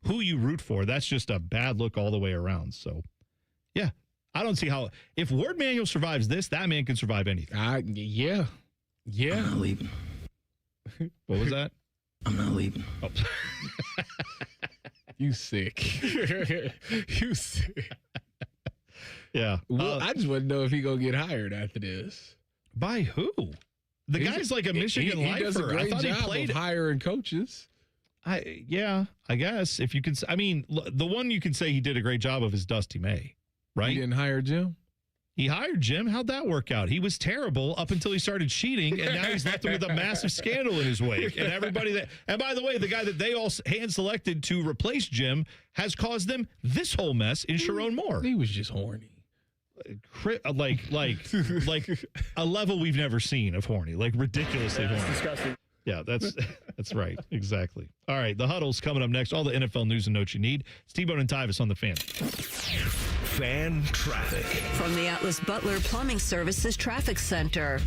who you root for. That's just a bad look all the way around. So, yeah, I don't see how, if Ward Manuel survives this, that man can survive anything. Yeah. I'm not leaving. What was that? I'm not leaving. Oh. You sick. You sick. Yeah. Well, I just want to know if he going to get hired after this. By who? The guy's like a Michigan lifer. He does a great job he played of hiring coaches. I guess if you could. I mean, the one you can say he did a great job of is Dusty May, right? He didn't hire Jim. He hired Jim. How'd that work out? He was terrible up until he started cheating, and now he's left with a massive scandal in his wake. And everybody and by the way, the guy that they all hand selected to replace Jim has caused them this whole mess in Sharon Moore. He was just horny. Like a level we've never seen of horny, like ridiculously horny. That's disgusting. Yeah, that's right. Exactly. All right, the Huddle's coming up next. All the NFL news and notes you need. Steve-O and Tyvis on the Fan. Fan traffic. From the Atlas Butler Plumbing Services Traffic Center.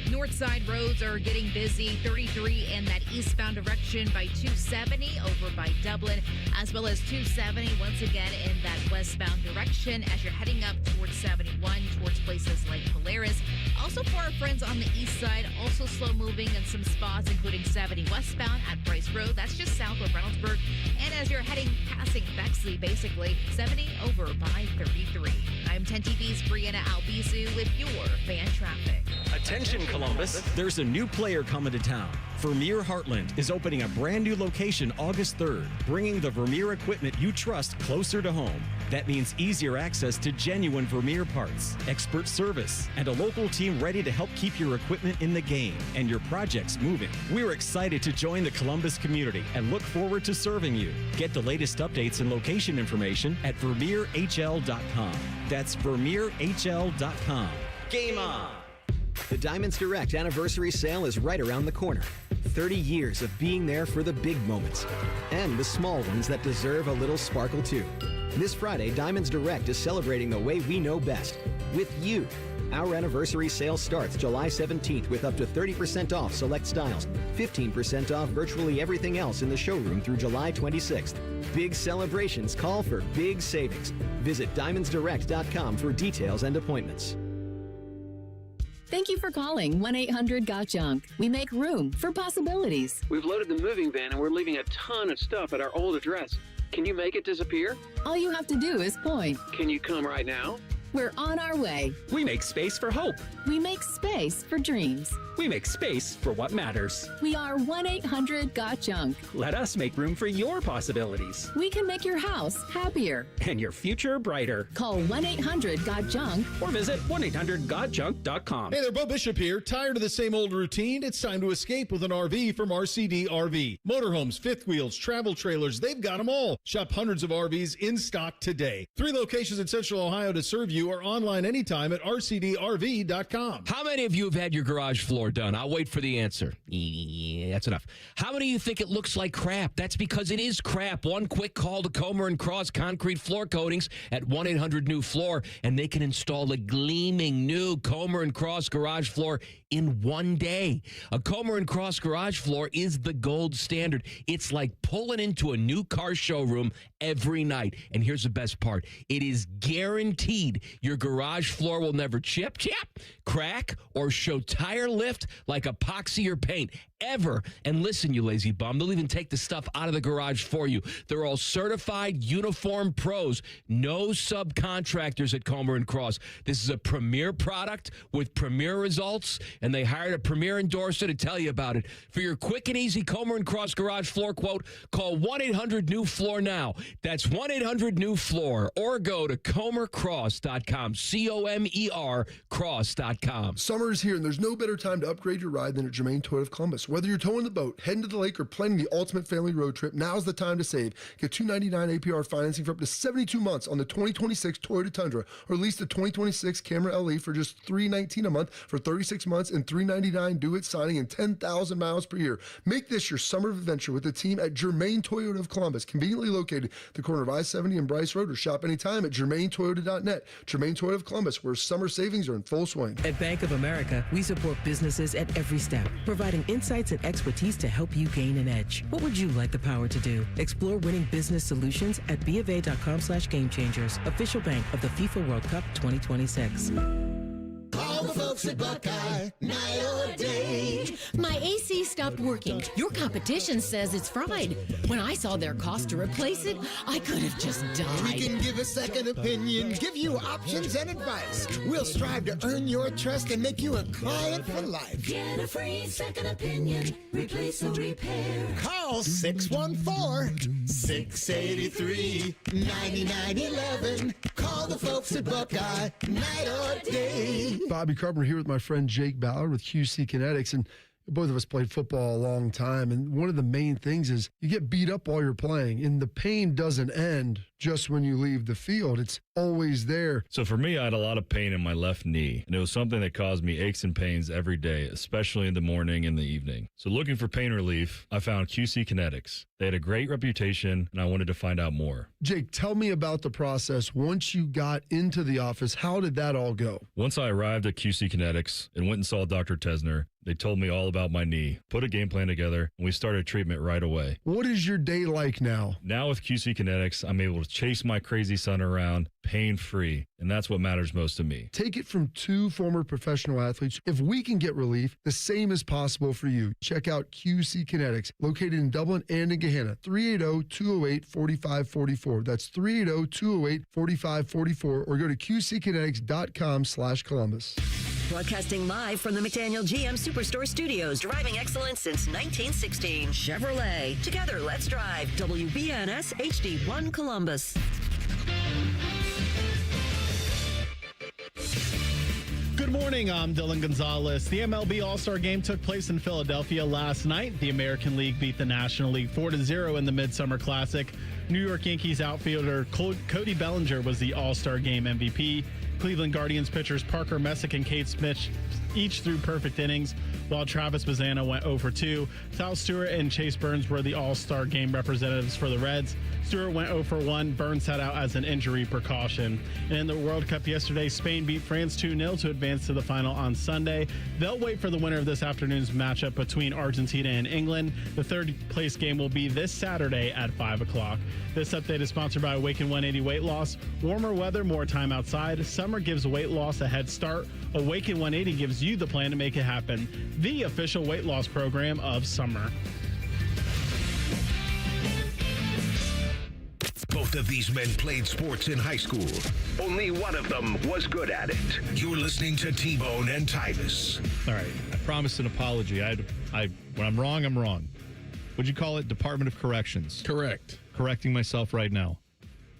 North side roads are getting busy. 33 in that eastbound direction by 270 over by Dublin, as well as 270 once again in that westbound direction as you're heading up towards 71 towards places like Polaris. Also for our friends on the east side, also slow moving in some spots, including 70 westbound at Bryce Road. That's just south of Reynoldsburg. And as you're passing Bexley, basically 70 over by 33. I'm 10 TV's Brianna Albizu with your fan traffic. Attention, Columbus. There's a new player coming to town. Vermeer Heartland is opening a brand new location August 3rd, bringing the Vermeer equipment you trust closer to home. That means easier access to genuine Vermeer parts, expert service, and a local team ready to help keep your equipment in the game and your projects moving. We're excited to join the Columbus community and look forward to serving you. Get the latest updates and location information at VermeerHL.com. That's VermeerHL.com. Game on! The Diamonds Direct anniversary sale is right around the corner. 30 years of being there for the big moments and the small ones that deserve a little sparkle too. This Friday, Diamonds Direct is celebrating the way we know best, with you. Our anniversary sale starts July 17th with up to 30% off select styles, 15% off virtually everything else in the showroom through July 26th. Big celebrations call for big savings. Visit DiamondsDirect.com for details and appointments. Thank you for calling 1-800-GOT-JUNK. We make room for possibilities. We've loaded the moving van and we're leaving a ton of stuff at our old address. Can you make it disappear? All you have to do is point. Can you come right now? We're on our way. We make space for hope. We make space for dreams. We make space for what matters. We are 1-800-GOT-JUNK. Let us make room for your possibilities. We can make your house happier. And your future brighter. Call 1-800-GOT-JUNK. Or visit 1-800-GOT-JUNK.com. Hey there, Bo Bishop here. Tired of the same old routine? It's time to escape with an RV from RCD RV. Motorhomes, fifth wheels, travel trailers, they've got them all. Shop hundreds of RVs in stock today. 3 locations in Central Ohio to serve you or online anytime at rcdrv.com. How many of you have had your garage floor done? I'll wait for the answer. Yeah, that's enough. How many of you think it looks like crap? That's because it is crap. One quick call to Comer & Cross Concrete Floor Coatings at 1-800-NEW-FLOOR, and they can install a gleaming new Comer & Cross garage floor in one day. A Comer & Cross garage floor is the gold standard. It's like pulling into a new car showroom every night. And here's the best part. It is guaranteed your garage floor will never chip, crack, or show tire lift like epoxy or paint ever. And listen, you lazy bum, they'll even take the stuff out of the garage for you. They're all certified uniform pros. No subcontractors at Comer & Cross. This is a premier product with premier results, and they hired a premier endorser to tell you about it. For your quick and easy Comer & Cross garage floor quote, call 1-800-NEW-FLOOR now. That's 1-800-NEW-FLOOR, or go to comercross.com, COMER cross.com. Summer is here, and there's no better time to upgrade your ride than at Germain Toyota of Columbus. Whether you're towing the boat, heading to the lake, or planning the ultimate family road trip, now's the time to save. Get $299 APR financing for up to 72 months on the 2026 Toyota Tundra, or lease the 2026 Camry LE for just $319 a month for 36 months and $399 due at signing and 10,000 miles per year. Make this your summer adventure with the team at Germain Toyota of Columbus, conveniently located at the corner of I-70 and Bryce Road, or shop anytime at germaintoyota.net. Germain Toyota of Columbus, where summer savings are in full swing. At Bank of America, we support businesses at every step, providing insights and expertise to help you gain an edge. What would you like the power to do? Explore winning business solutions at BofA.com/gamechangers, official bank of the FIFA World Cup 2026. Call the folks at Buckeye, night or day. My AC stopped working. Your competition says it's fried. When I saw their cost to replace it, I could have just died. We can give a second opinion, give you options and advice. We'll strive to earn your trust and make you a client for life. Get a free second opinion, replace or repair. Call 614-683-9911. Call the folks at Buckeye, night or day. Bobby Carpenter here with my friend Jake Ballard with QC Kinetics, and both of us played football a long time, and one of the main things is you get beat up while you're playing, and the pain doesn't end just when you leave the field. It's always there. So for me, I had a lot of pain in my left knee, and it was something that caused me aches and pains every day, especially in the morning and the evening. So looking for pain relief, I found QC Kinetics. They had a great reputation, and I wanted to find out more. Jake, tell me about the process. Once you got into the office, how did that all go? Once I arrived at QC Kinetics and went and saw Dr. Tesner, they told me all about my knee, put a game plan together, and we started treatment right away. What is your day like now? Now with QC Kinetics, I'm able to chase my crazy son around pain-free, and that's what matters most to me. Take it from 2 former professional athletes. If we can get relief, the same is possible for you. Check out QC Kinetics, located in Dublin and in Gahanna, 380-208-4544. That's 380-208-4544, or go to qckinetics.com/Columbus. Broadcasting live from the McDaniel GM Superstore Studios, driving excellence since 1916. Chevrolet. Together, let's drive. WBNS HD1 Columbus. Good morning, I'm Dylan Gonzalez. The MLB All-Star Game took place in Philadelphia last night. The American League beat the National League 4-0 in the Midsummer Classic. New York Yankees outfielder Cody Bellinger was the All-Star Game MVP. Cleveland Guardians pitchers Parker Messick and Kate Smith each threw perfect innings, while Travis Bazzana went 0 for 2. Sal Stewart and Chase Burns were the All-Star Game representatives for the Reds. Stewart went 0 for 1. Burns sat out as an injury precaution. And in the World Cup yesterday, Spain beat France 2-0 to advance to the final on Sunday. They'll wait for the winner of this afternoon's matchup between Argentina and England. The third-place game will be this Saturday at 5 o'clock. This update is sponsored by Awaken 180 Weight Loss. Warmer weather, more time outside. Summer gives weight loss a head start. Awaken 180 gives you the plan to make it happen. The official weight loss program of summer. Both of these men played sports in high school. Only one of them was good at it. You're listening to T-Bone and Tyvis. All right. I promised an apology. When I'm wrong, I'm wrong. What'd you call it? Department of Corrections. Correct. Correcting myself right now.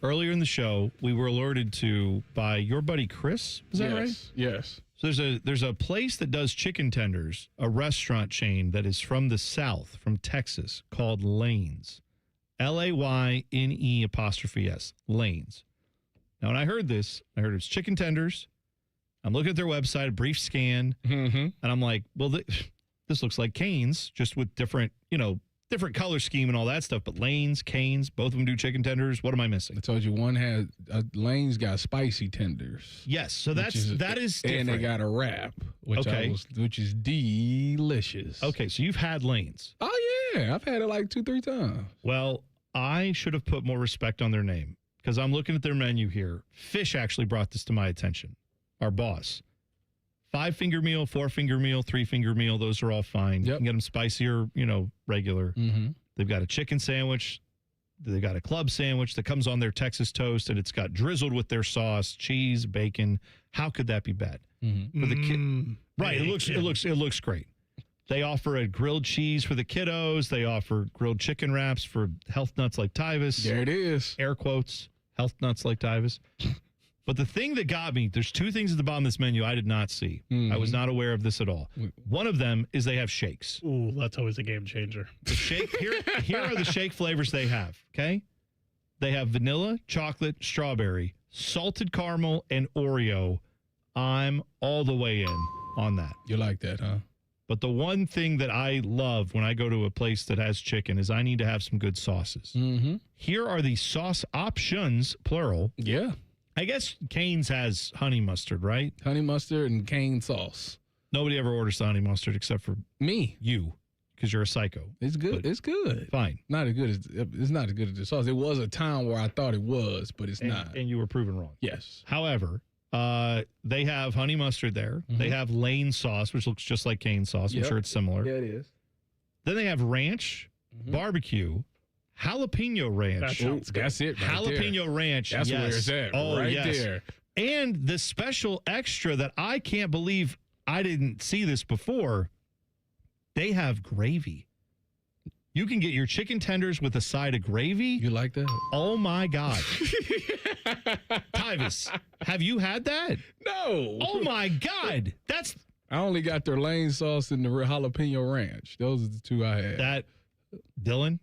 Earlier in the show, we were alerted to by your buddy Chris. Is that right? Yes. So there's a place that does chicken tenders, a restaurant chain that is from the South, from Texas, called Lane's. LAYNE''S. Lane's. Now, when I heard this, I heard it's chicken tenders. I'm looking at their website, a brief scan, and I'm like, well, this looks like Cane's, just with different color scheme and all that stuff. But Lane's, Cane's, both of them do chicken tenders. What am I missing? I told you one had Lane's got spicy tenders. Yes, so that is different. And they got a wrap, which is delicious. Okay, so you've had Lane's. Oh yeah, I've had it like 2-3 times. Well, I should have put more respect on their name because I'm looking at their menu here. Fish actually brought this to my attention. Our boss. 5-finger meal, 4-finger meal, 3-finger meal. Those are all fine. You can get them spicier, regular. Mm-hmm. They've got a chicken sandwich. They've got a club sandwich that comes on their Texas toast, and it's got drizzled with their sauce, cheese, bacon. How could that be bad? Mm-hmm. For the kid, right? It looks great. They offer a grilled cheese for the kiddos. They offer grilled chicken wraps for health nuts like Tyvis. There it is. Air quotes, health nuts like Tyvis. But the thing that got me, there's 2 things at the bottom of this menu I did not see. Mm-hmm. I was not aware of this at all. One of them is they have shakes. Ooh, that's always a game changer. The shake here are the shake flavors they have, okay? They have vanilla, chocolate, strawberry, salted caramel, and Oreo. I'm all the way in on that. You like that, huh? But the one thing that I love when I go to a place that has chicken is I need to have some good sauces. Mm-hmm. Here are the sauce options, plural. Yeah. I guess Cane's has honey mustard, right? Honey mustard and cane sauce. Nobody ever orders the honey mustard except for me. You, because you're a psycho. It's good. It's good. Fine. Not as good as it's not as good as the sauce. It was a time where I thought it was, but it's not. And you were proven wrong. Yes. However, they have honey mustard there. Mm-hmm. They have Lane sauce, which looks just like cane sauce. I'm sure it's similar. Yeah, it is. Then they have ranch, barbecue, jalapeno ranch. That's it. Right jalapeno there. ranch. That's where it's at. Right there. And the special extra that I can't believe I didn't see this before. They have gravy. You can get your chicken tenders with a side of gravy. You like that? Oh my God. Tyvis, have you had that? No. Oh my God. I only got their Lane sauce and the jalapeno ranch. Those are the 2 I had. Dylan,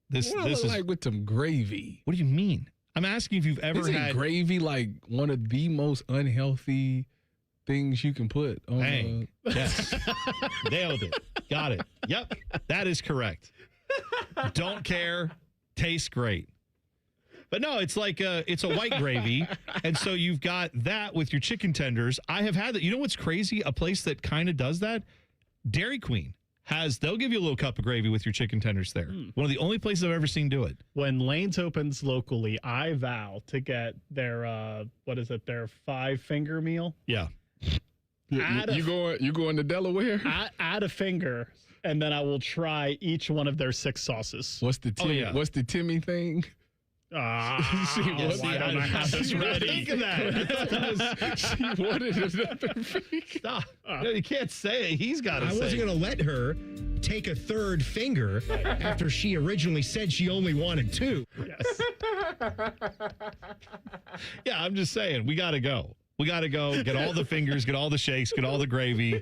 this is like with some gravy. What do you mean? I'm asking if you've ever had gravy, like one of the most unhealthy things you can put on. Bang. Yes. Nailed it. Got it. Yep. That is correct. Don't care. Tastes great. But no, it's like it's a white gravy. And so you've got that with your chicken tenders. I have had that. You know what's crazy? A place that kind of does that? Dairy Queen. They'll give you a little cup of gravy with your chicken tenders there. One of the only places I've ever seen do it. When Lane's opens locally, I vow to get their, their 5-finger meal. Yeah. You going to Delaware? Add a finger, and then I will try each one of their 6 sauces. What's the Timmy thing? Why don't I have this ready? Think of that. She wanted another finger. Stop. No, you can't say it. He's got to say it. I wasn't going to let her take a 3rd finger after she originally said she only wanted 2. Yes. Yeah, I'm just saying, we got to go. We got to go get all the fingers, get all the shakes, get all the gravy.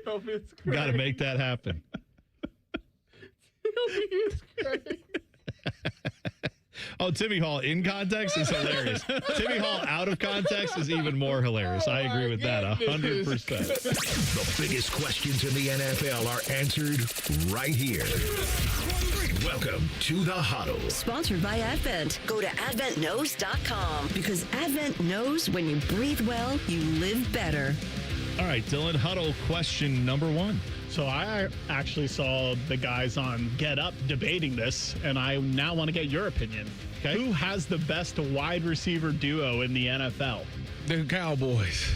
We got to make that happen. Oh, Timmy Hall in context is hilarious. Timmy Hall out of context is even more hilarious. I agree with that 100%. The biggest questions in the NFL are answered right here. Welcome to the Huddle. Sponsored by Advent. Go to AdventKnows.com because Advent knows when you breathe well, you live better. All right, Dylan, Huddle question number 1. So I actually saw the guys on Get Up debating this, and I now want to get your opinion. Okay. Who has the best wide receiver duo in the NFL? The Cowboys.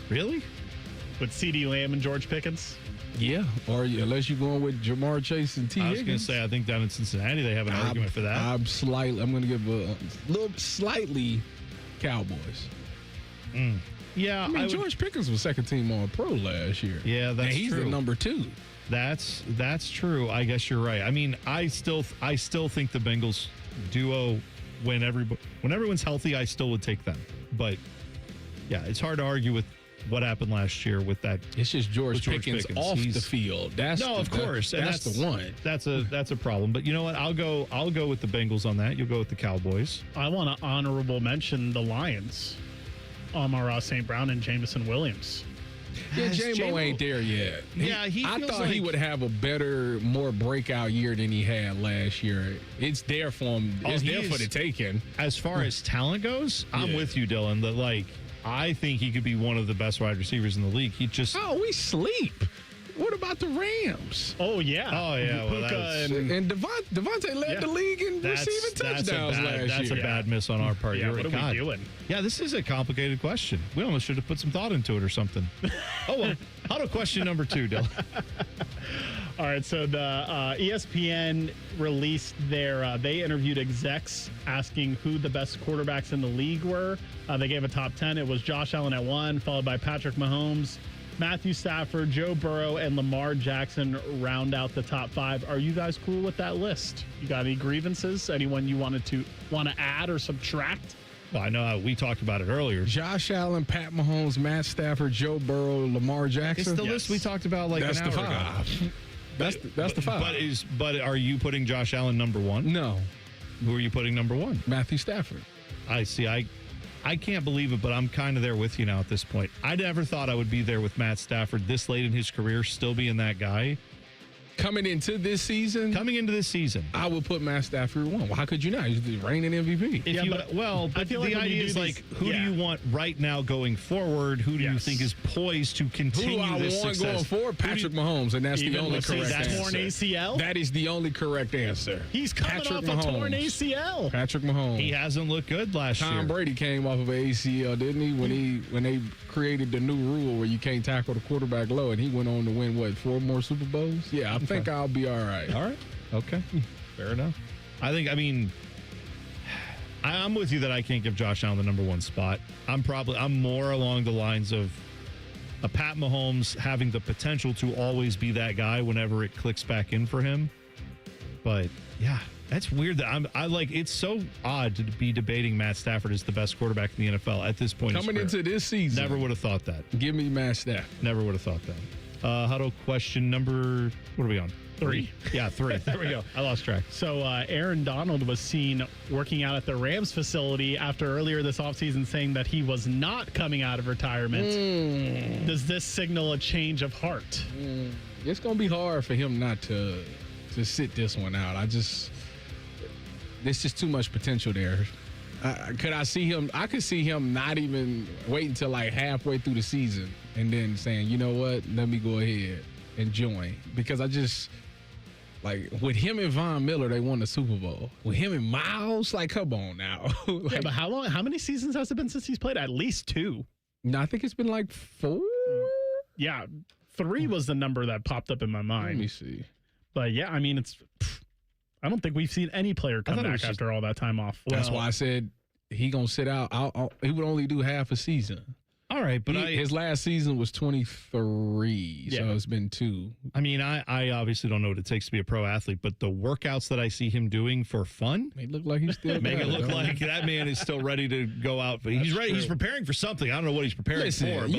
Really? with CeeDee Lamb and George Pickens? Yeah, or unless you're going with Jamar Chase and T. I was going to Higgins. say, I think down in Cincinnati they have an argument for that. I'm going to give a little slightly Cowboys. Yeah, I mean, George Pickens was second team All-Pro last year. Yeah, that's and he's true. the number 2. That's true. I guess you're right. I mean, I still think the Bengals duo, when everyone's healthy, I still would take them. But yeah, it's hard to argue with what happened last year with that. It's just George Pickens off the field. That's the one. That's a problem. But you know what? I'll go with the Bengals on that. You'll go with the Cowboys. I want to honorable mention the Lions. Amon-Ra St. Brown and Jamison Williams. Yeah, J-Mo ain't there yet. I thought he would have a better, more breakout year than he had last year. It's there for him. It's there for the taking. As far as talent goes, I'm with you, Dylan. That I think he could be one of the best wide receivers in the league. He just we sleep. What about the Rams? Oh yeah. Well, and Devontae led the league in receiving touchdowns last year. That's a bad miss on our part. Yeah, what are we doing? Yeah, this is a complicated question. We almost should have put some thought into it or something. Oh well. How to question number 2, Dylan? All right, so the ESPN released they interviewed execs asking who the best quarterbacks in the league were. They gave a top 10. It was Josh Allen at 1, followed by Patrick Mahomes, Matthew Stafford, Joe Burrow, and Lamar Jackson round out the top 5. Are you guys cool with that list? You got any grievances? Anyone you want to add or subtract? Well, I know we talked about it earlier. Josh Allen, Pat Mahomes, Matt Stafford, Joe Burrow, Lamar Jackson. It's the list we talked about That's an hour the 5. ago. That's the 5. But are you putting Josh Allen number 1? No. Who are you putting number 1? Matthew Stafford. I see. I can't believe it, but I'm kind of there with you now at this point. I never thought I would be there with Matt Stafford this late in his career, still being that guy. Coming into this season, I would put Matt Stafford 1. Well, how could you not? He's the reigning MVP. But the idea is who do you want right now going forward? Who do you think is poised to continue this success? Who I want going forward? Patrick Mahomes, and that's the only correct answer. Torn ACL? That is the only correct answer. He's coming off a torn ACL. Patrick Mahomes. He hasn't looked good last year. Tom Brady came off of an ACL, didn't he? When they created the new rule where you can't tackle the quarterback low, and he went on to win 4 more Super Bowls? Yeah, I think I'll be all right. All right. Okay. Fair enough. I'm with you that I can't give Josh Allen the number 1 spot. I'm more along the lines of a Pat Mahomes having the potential to always be that guy whenever it clicks back in for him. But yeah, that's weird that it's so odd to be debating Matt Stafford as the best quarterback in the NFL at this point. Coming into this season. Never would have thought that. Give me Matt Stafford. Never would have thought that. Huddle question number, what are we on? 3. Yeah, 3. There we go. I lost track. So Aaron Donald was seen working out at the Rams facility after earlier this offseason saying that he was not coming out of retirement. Does this signal a change of heart? It's going to be hard for him not to sit this one out. There's just too much potential there. Could I see him? I could see him not even waiting until halfway through the season and then saying, you know what, let me go ahead and join. Because I just... with him and Von Miller, they won the Super Bowl. With him and Miles, come on now. But how long? How many seasons has it been since he's played? At least 2. No, I think it's been 4. Yeah, 3 was the number that popped up in my mind. Let me see. But yeah, I mean, I don't think we've seen any player come back after all that time off. That's why I said he gonna sit out. He would only do half a season. All right, but his last season was 23, so it's been 2. I mean, I obviously don't know what it takes to be a pro athlete, but the workouts that I see him doing for fun make it look like he's still make it look like that man is still ready to go out. But he's ready. True. He's preparing for something. I don't know what he's preparing for.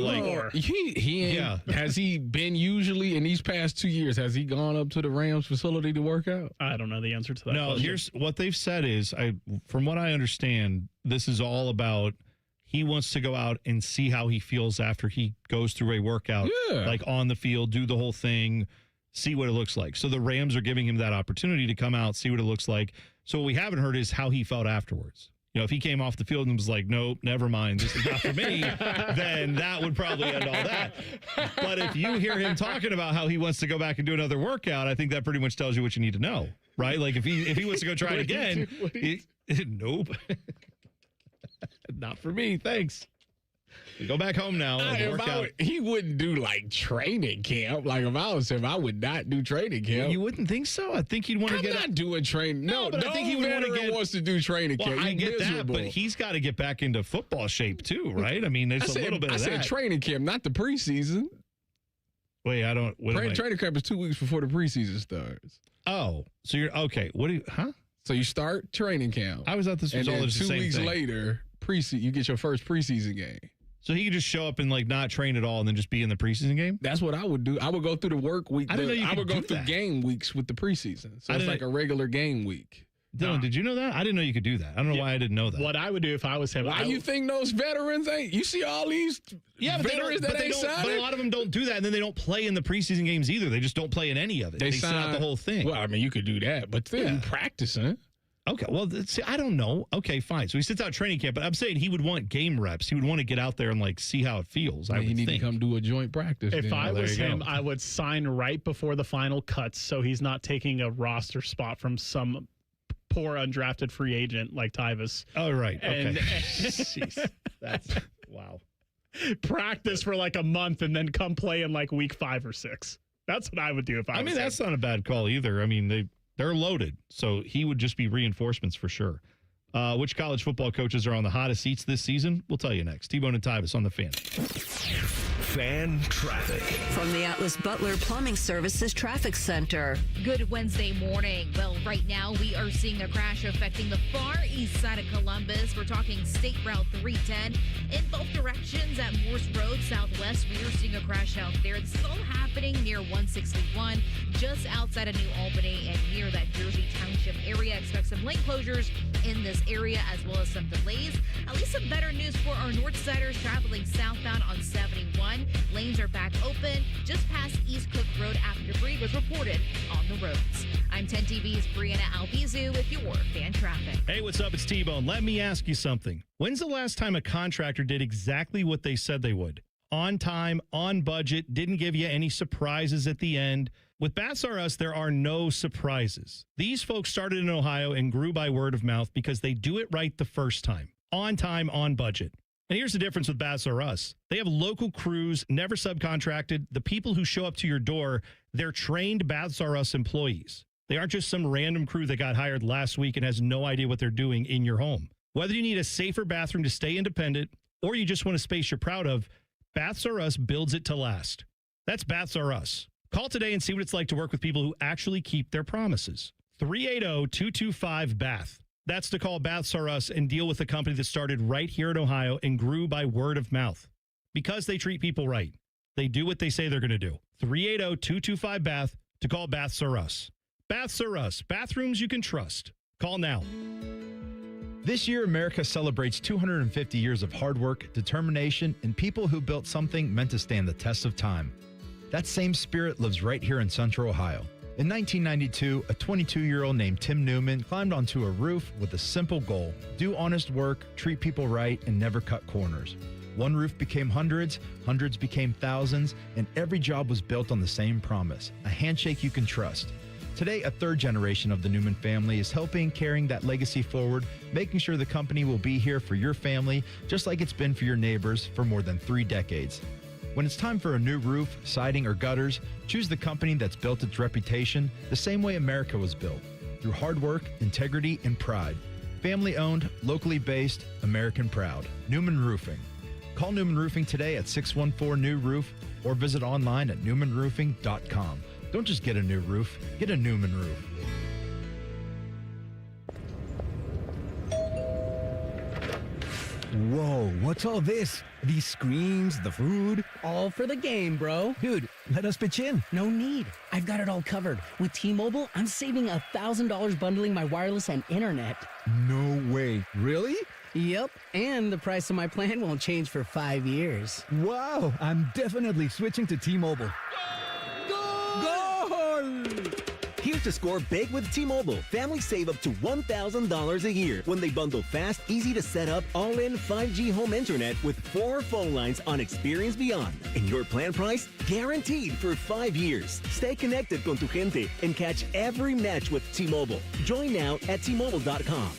But has he been usually in these past 2 years? Has he gone up to the Rams facility to work out? I don't know the answer to that. No, question. Here's what they've said is, from what I understand, this is all about. He wants to go out and see how he feels after he goes through a workout, on the field, do the whole thing, see what it looks like. So the Rams are giving him that opportunity to come out, see what it looks like. So what we haven't heard is how he felt afterwards. If he came off the field and was like, nope, never mind, this is not for me, then that would probably end all that. But if you hear him talking about how he wants to go back and do another workout, I think that pretty much tells you what you need to know, right? If he wants to go try it again, nope. Not for me, thanks. Go back home now. He wouldn't do like training camp. Like if I was him, I would not do training camp. You wouldn't think so? I think he'd want to get. I'm not doing training. No, but I think he would want to get. Wants to do training Well, camp. I get miserable. that, but he's got to get back into football shape too, right? I mean, there's a little bit of that. I said training camp, not the preseason. Wait, I don't. Training camp is 2 weeks before the preseason starts. Oh, so you're okay? What do you? Huh? So you start training camp. I was at this. And then just 2 weeks later, you get your first preseason game. So he could just show up and like not train at all, and then just be in the preseason game. That's what I would do. I would go through the work week. I would go through game weeks with the preseason. So it's like a regular game week. Dylan, did you know that? I didn't know you could do that. I don't know why I didn't know that. What I would do if I was him. Why you think those veterans ain't? You see all these veterans that ain't signed? But a lot of them don't do that, and then they don't play in the preseason games either. They just don't play in any of it. They sit out the whole thing. Well, I mean, you could do that, but then practicing. Okay, well, see, I don't know. Okay, fine. So he sits out training camp, but I'm saying he would want game reps. He would want to get out there and like see how it feels. You need to come do a joint practice. If I was him, I would sign right before the final cuts, so he's not taking a roster spot from some poor undrafted free agent like Tyvis. Oh, right. Okay. Jeez. That's wow. Practice for like a month and then come play in like week 5 or 6. That's what I would do if I was him. That's not a bad call either. I mean, they're loaded, so he would just be reinforcements for sure. Which college football coaches are on the hottest seats this season? We'll tell you next. T-Bone and Tyvis on the Fan. Fan traffic. From the Atlas Butler Plumbing Services Traffic Center. Good Wednesday morning. Well, right now we are seeing a crash affecting the far east side of Columbus. We're talking State Route 310 in both directions at Morse Road Southwest. We are seeing a crash out there. This is all happening near 161, just outside of New Albany and near that Jersey Township area. Expect some lane closures in this area as well as some delays. At least some better news for our Northsiders traveling southbound on 71. Lanes are back open just past East Cook Road after debris was reported on the roads. I'm 10 TV's Brianna Albizu with your fan traffic. Hey, what's up? It's T-Bone. Let me ask you something. When's the last time a contractor did exactly what they said they would? On time, on budget, didn't give you any surprises at the end. With Baths R Us, there are no surprises. These folks started in Ohio and grew by word of mouth because they do it right the first time. On time, on budget. And here's the difference with Baths R Us. They have local crews, never subcontracted. The people who show up to your door, they're trained Baths R Us employees. They aren't just some random crew that got hired last week and has no idea what they're doing in your home. Whether you need a safer bathroom to stay independent or you just want a space you're proud of, Baths R Us builds it to last. That's Baths R Us. Call today and see what it's like to work with people who actually keep their promises. 380-225-BATH. That's to call Baths R Us and deal with a company that started right here in Ohio and grew by word of mouth. Because they treat people right. They do what they say they're going to do. 380-225-BATH to call Baths R Us. Baths R Us. Bathrooms you can trust. Call now. This year, America celebrates 250 years of hard work, determination, and people who built something meant to stand the test of time. That same spirit lives right here in Central Ohio. In 1992, a 22-year-old named Tim Newman climbed onto a roof with a simple goal: do honest work, treat people right, and never cut corners. One roof became hundreds, hundreds became thousands, and every job was built on the same promise: a handshake you can trust. Today, a third generation of the Newman family is helping carrying that legacy forward, making sure the company will be here for your family, just like it's been for your neighbors for more than 3 decades. When it's time for a new roof, siding, or gutters, choose the company that's built its reputation the same way America was built, through hard work, integrity, and pride. Family owned, locally based, American proud. Newman Roofing. Call Newman Roofing today at 614-NEW-ROOF or visit online at newmanroofing.com. Don't just get a new roof, get a Newman roof. Whoa, what's all this? These screens, the food? All for the game, bro. Dude, let us pitch in. No need. I've got it all covered. With T-Mobile, I'm saving $1,000 bundling my wireless and internet. No way. Really? Yep, and the price of my plan won't change for 5 years. Wow, I'm definitely switching to T-Mobile. Goal! Here's to score big with T-Mobile. Families save up to $1,000 a year when they bundle fast, easy to set up, all-in 5G home internet with 4 phone lines on Experience Beyond. And your plan price? Guaranteed for 5 years. Stay connected con tu gente and catch every match with T-Mobile. Join now at T-Mobile.com.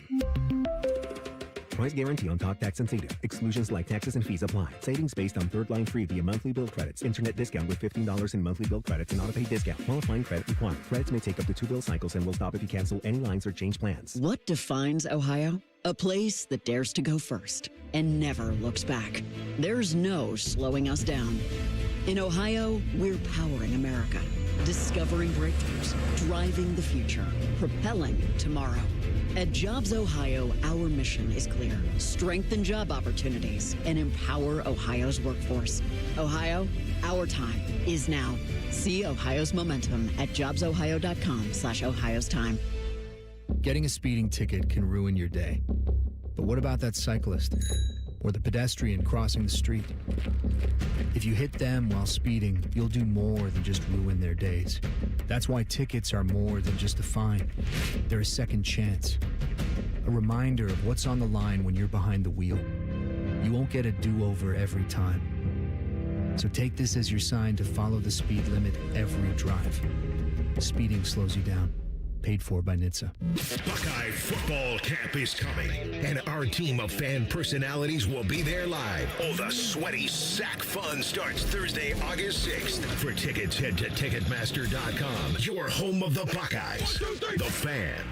Price guarantee on talk, text, and data. Exclusions like taxes and fees apply. Savings based on third line free via monthly bill credits. Internet discount with $15 in monthly bill credits and auto-pay discount. Qualifying credit required. Credits may take up to 2 bill cycles and will stop if you cancel any lines or change plans. What defines Ohio? A place that dares to go first and never looks back. There's no slowing us down. In Ohio, we're powering America, discovering breakthroughs, driving the future, propelling tomorrow. At Jobs Ohio, our mission is clear. Strengthen job opportunities and empower Ohio's workforce. Ohio, our time is now. See Ohio's momentum at jobsohio.com/Ohio's time. Getting a speeding ticket can ruin your day. But what about that cyclist or the pedestrian crossing the street? If you hit them while speeding, you'll do more than just ruin their days. That's why tickets are more than just a fine. They're a second chance. A reminder of what's on the line when you're behind the wheel. You won't get a do-over every time. So take this as your sign to follow the speed limit every drive. Speeding slows you down. Paid for by NHTSA. Buckeye football camp is coming, and our team of fan personalities will be there live. Oh, the sweaty sack fun starts Thursday, August 6th. For tickets, head to Ticketmaster.com, your home of the Buckeyes. The Fan.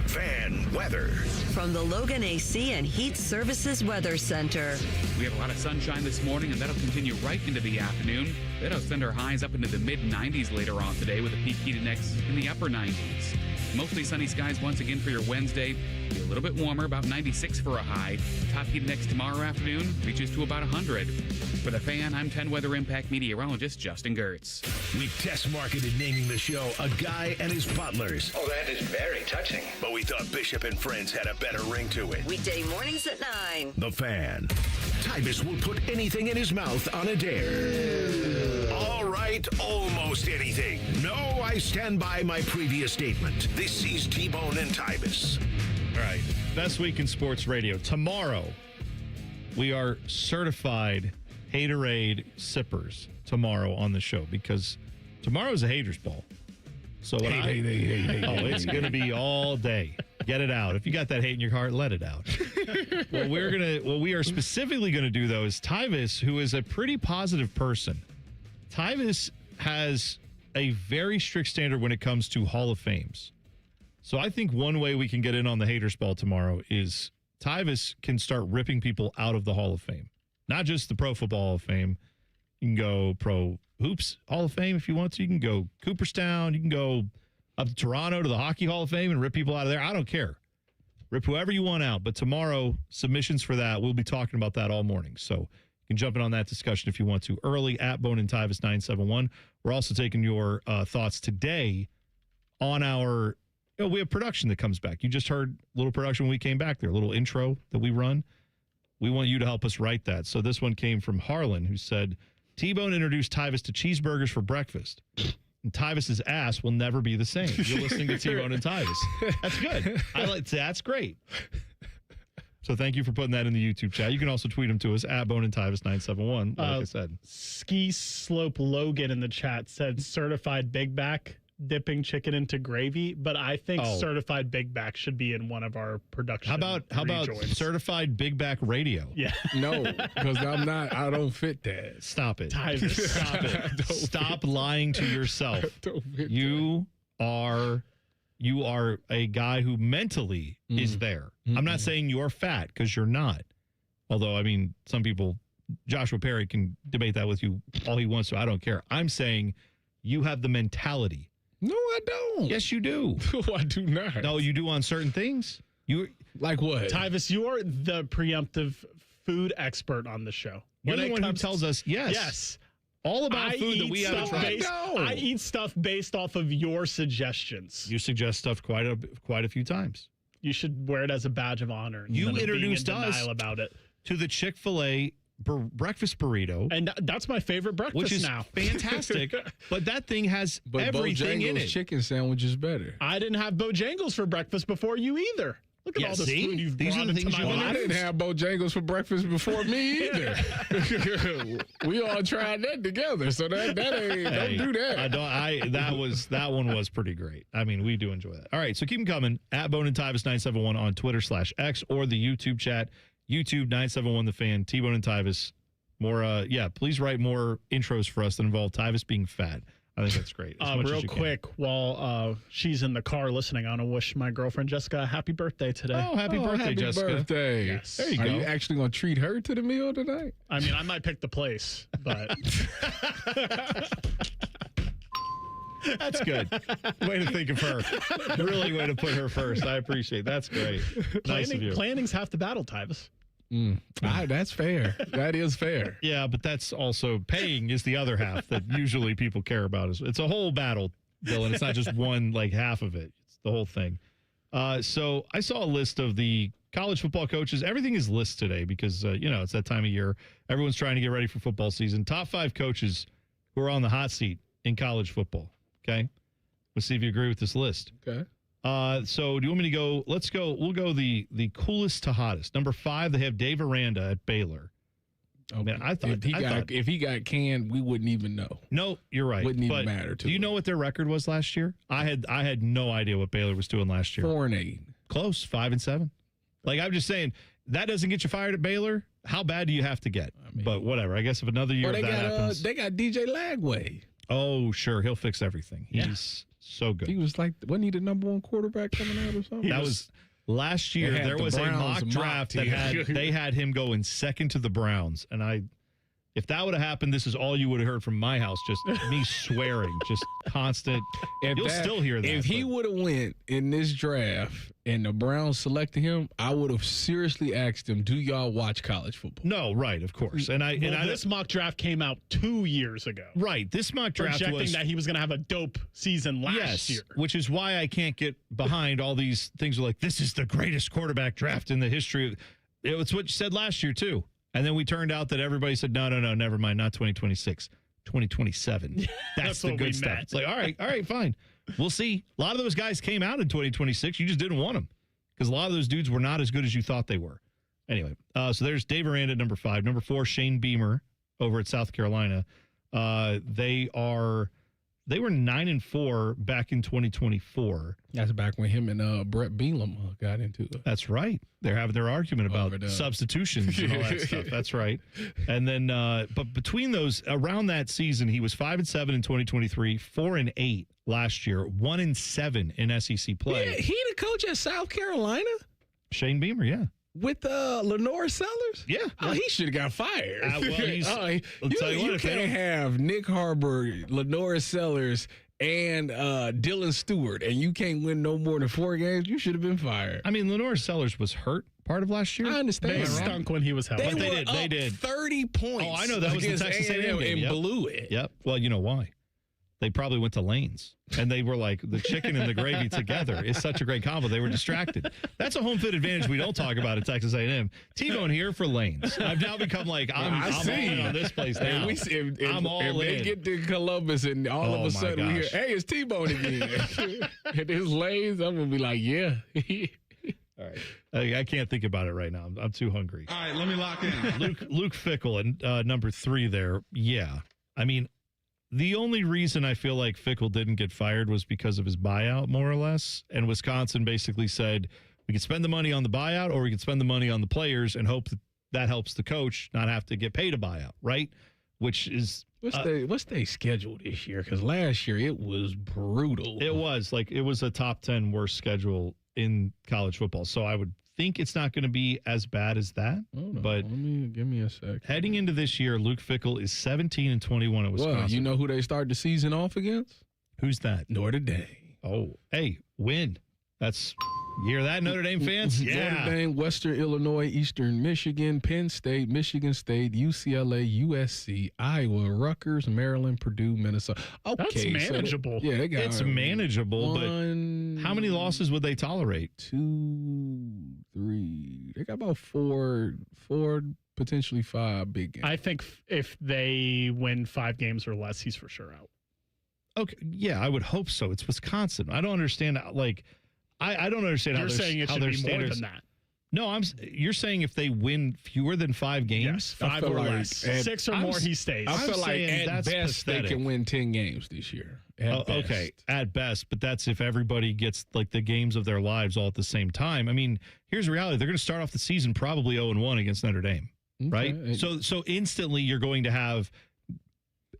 Fan weather. From the Logan AC and Heat Services Weather Center. We have a lot of sunshine this morning, and that'll continue right into the afternoon. That'll send our highs up into the mid-90s later on today with a peak heat index in the upper 90s. Mostly sunny skies once again for your Wednesday. Be a little bit warmer, about 96 for a high. Top heat index tomorrow afternoon reaches to about 100. For the Fan, I'm 10 Weather Impact meteorologist Justin Gertz. We test marketed naming the show A Guy and His Butlers. Oh, that is very touching. But we thought Bishop and Friends had a better ring to it. Weekday mornings at 9. The Fan. Tyvis will put anything in his mouth on a dare. All right, almost anything. No, I stand by my previous statement. This is T-Bone and Tyvis. All right, Best Week in Sports Radio. Tomorrow, we are certified Haterade sippers tomorrow on the show because tomorrow is a haters ball. So it's going to be all day. Get it out. If you got that hate in your heart, let it out. What we are specifically going to do though is Tyvis, who is a pretty positive person. Tyvis has a very strict standard when it comes to Hall of Fames. So I think one way we can get in on the haters ball tomorrow is Tyvis can start ripping people out of the Hall of Fame. Not just the Pro Football Hall of Fame. You can go Pro Hoops Hall of Fame if you want to. You can go Cooperstown. You can go up to Toronto to the Hockey Hall of Fame and rip people out of there. I don't care. Rip whoever you want out. But tomorrow, submissions for that. We'll be talking about that all morning. So you can jump in on that discussion if you want to. Early at Bone and Tyvis 971. We're also taking your thoughts today on our, we have production that comes back. You just heard a little production when we came back there, a little intro that we run. We want you to help us write that. So this one came from Harlan, who said, T-Bone introduced Tyvis to cheeseburgers for breakfast. And Tyvis's ass will never be the same. You're listening to T-Bone and Tyvis. That's good. That's great. So thank you for putting that in the YouTube chat. You can also tweet them to us at Bone and Tyvis 971. Like I said, Ski Slope Logan in the chat said certified Big Back dipping chicken into gravy, but I think certified Big Back should be in one of our production. How about certified Big Back radio? Yeah. No, because I don't fit that. Stop it. Tyvis, stop it. Stop lying to yourself. You are a guy who mentally is there. I'm not saying you're fat because you're not. Although, I mean, some people, Joshua Perry can debate that with you all he wants to. I don't care. I'm saying you have the mentality. No, I don't. Yes, you do. No, I do not. No, you do on certain things. You like what? Tyvis, you are the preemptive food expert on the show. You're the one who tells us yes. All about food that we haven't tried. I eat stuff based off of your suggestions. You suggest stuff quite a few times. You should wear it as a badge of honor. You introduced us about it to the Chick-fil-A breakfast burrito, and that's my favorite breakfast, which is now. Fantastic. But that thing has everything in it. Chicken sandwich is better. I didn't have Bojangles for breakfast before you either. Look at all this food you've brought into my I life. didn't have Bojangles for breakfast before me either. We all tried that together, so that ain't. Don't do that. That one was pretty great. I mean, we do enjoy that. All right, so keep them coming at Bone and Tyvis 971 on Twitter/X or the YouTube chat, YouTube 971 The Fan, T-Bone and Tyvis. More, please write more intros for us that involve Tyvis being fat. I think that's great. Real quick, while she's in the car listening, I want to wish my girlfriend Jessica a happy birthday today. Oh, happy birthday, Jessica. Birthday. Yes. There you go. Are you actually going to treat her to the meal tonight? I mean, I might pick the place, but... That's good. Way to think of her. Really way to put her first. I appreciate it. That's great. Nice of you. Planning's half the battle, Tyvis. That's fair. That is fair. Yeah, but that's also paying is the other half that usually people care about. It's a whole battle, Dylan. It's not just one, like half of it. It's the whole thing. So I saw a list of the college football coaches. Everything is lists today because, it's that time of year. Everyone's trying to get ready for football season. Top 5 coaches who are on the hot seat in college football. Okay? Let's see if you agree with this list. Okay. So do you want me to go? Let's go. We'll go the coolest to hottest. Number 5, they have Dave Aranda at Baylor. Okay. Man, I thought if he got canned, we wouldn't even know. No, you're right. Wouldn't even matter to Do you know what their record was last year? I had no idea what Baylor was doing last year. 4-8. Close, 5-7. Like I'm just saying, that doesn't get you fired at Baylor. How bad do you have to get? But whatever. I guess if another year that happens, they got DJ Lagway. Oh, sure, he'll fix everything. He's so good. He was wasn't he the number 1 quarterback coming out or something? That was last year. There was a mock draft that they had him going second to the Browns, and if that would have happened, this is all you would have heard from my house, just me swearing, just constant. You'll still hear that. If he would have went in this draft and the Browns selected him, I would have seriously asked him, do y'all watch college football? No, right, of course. And this mock draft came out 2 years ago. Right, this mock draft projecting that he was going to have a dope season last year. Which is why I can't get behind all these things like, this is the greatest quarterback draft in the history. It's what you said last year, too. And then we turned out that everybody said, no, never mind, not 2026, 2027. That's the good stuff. It's like, all right, fine. We'll see. A lot of those guys came out in 2026. You just didn't want them because a lot of those dudes were not as good as you thought they were. Anyway, so there's Dave Aranda at number 5. Number 4, Shane Beamer over at South Carolina. They were 9-4 back in 2024. That's back when him and Brett Bielema got into it. That's right. They're having their argument about substitutions and all that stuff. That's right. And then, but between those, around that season, he was 5-7 in 2023, 4-8 last year, 1-7 in SEC play. Yeah, he the coach at South Carolina? Shane Beamer, yeah. With Lenore Sellers? Yeah. Oh, he should have got fired. You can't have Nick Harbour, Lenore Sellers, and Dylan Stewart, and you can't win no more than 4 games. You should have been fired. I mean, Lenore Sellers was hurt part of last year. I understand. They stunk when he was healthy. They did 30 points. Oh, I know. That was the Texas A&M game. And blew it. Yep. Well, you know why? They probably went to Lanes, and they were like the chicken and the gravy together. It's such a great combo. They were distracted. That's a home field advantage we don't talk about at Texas A&M. T-Bone here for Lanes. I've now become like, I'm all in on this place now. I'm all in. They get to Columbus, and all of a sudden we hear, hey, it's T-Bone again. And it's Lanes. I'm going to be like, yeah. All right. I can't think about it right now. I'm too hungry. All right, let me lock in. Luke Fickell and number 3 there. Yeah. I mean, the only reason I feel like Fickell didn't get fired was because of his buyout, more or less. And Wisconsin basically said, we can spend the money on the buyout or we can spend the money on the players and hope that helps the coach not have to get paid a buyout, right? Which is... What's their schedule this year? Because last year it was brutal. It was a top 10 worst schedule in college football. So I would think it's not going to be as bad as that. But give me a sec. Heading into this year, Luke Fickell is 17-21 at Wisconsin. Well, you know who they start the season off against? Who's that? Notre Dame. Oh, hey, win. That's... You hear that, Notre Dame fans? Yeah. Notre Dame, Western Illinois, Eastern Michigan, Penn State, Michigan State, UCLA, USC, Iowa, Rutgers, Maryland, Purdue, Minnesota. Okay, that's manageable. They got it's manageable, but how many losses would they tolerate? 2, 3. They got about 4, potentially 5 big games. I think if they win 5 games or less, he's for sure out. Okay, yeah, I would hope so. It's Wisconsin. I don't understand, I don't understand You're saying it should be more than that. No, you're saying if they win fewer than 5 games? Yes, 5 or less. 6 or more, he stays. I feel like at that's best pathetic. they can win 10 games this year. At best. Okay, at best, but that's if everybody gets like the games of their lives all at the same time. I mean, here's the reality. They're going to start off the season probably 0-1 against Notre Dame, right? So instantly you're going to have,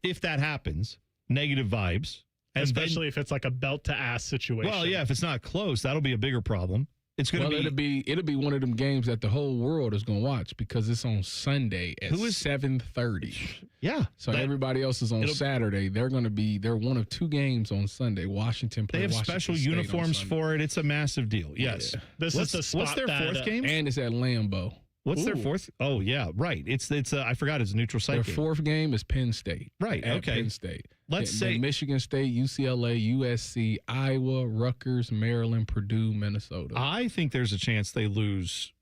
if that happens, negative vibes. And especially if it's like a belt-to-ass situation. Well, yeah, if it's not close, that'll be a bigger problem. It's going to it'll be one of them games that the whole world is going to watch because it's on Sunday at 7:30. Yeah. So everybody else is on Saturday. They're one of 2 games on Sunday. Washington play. They have Washington special State uniforms for it. It's a massive deal. Yes. Yeah. This is the spot what's their fourth game? And it's at Lambeau. What's their fourth? Oh yeah, right. It's I forgot it's a neutral site. Their fourth game is Penn State. Right. At Okay. Penn State. Let's say Michigan State, UCLA, USC, Iowa, Rutgers, Maryland, Purdue, Minnesota. I think there's a chance they lose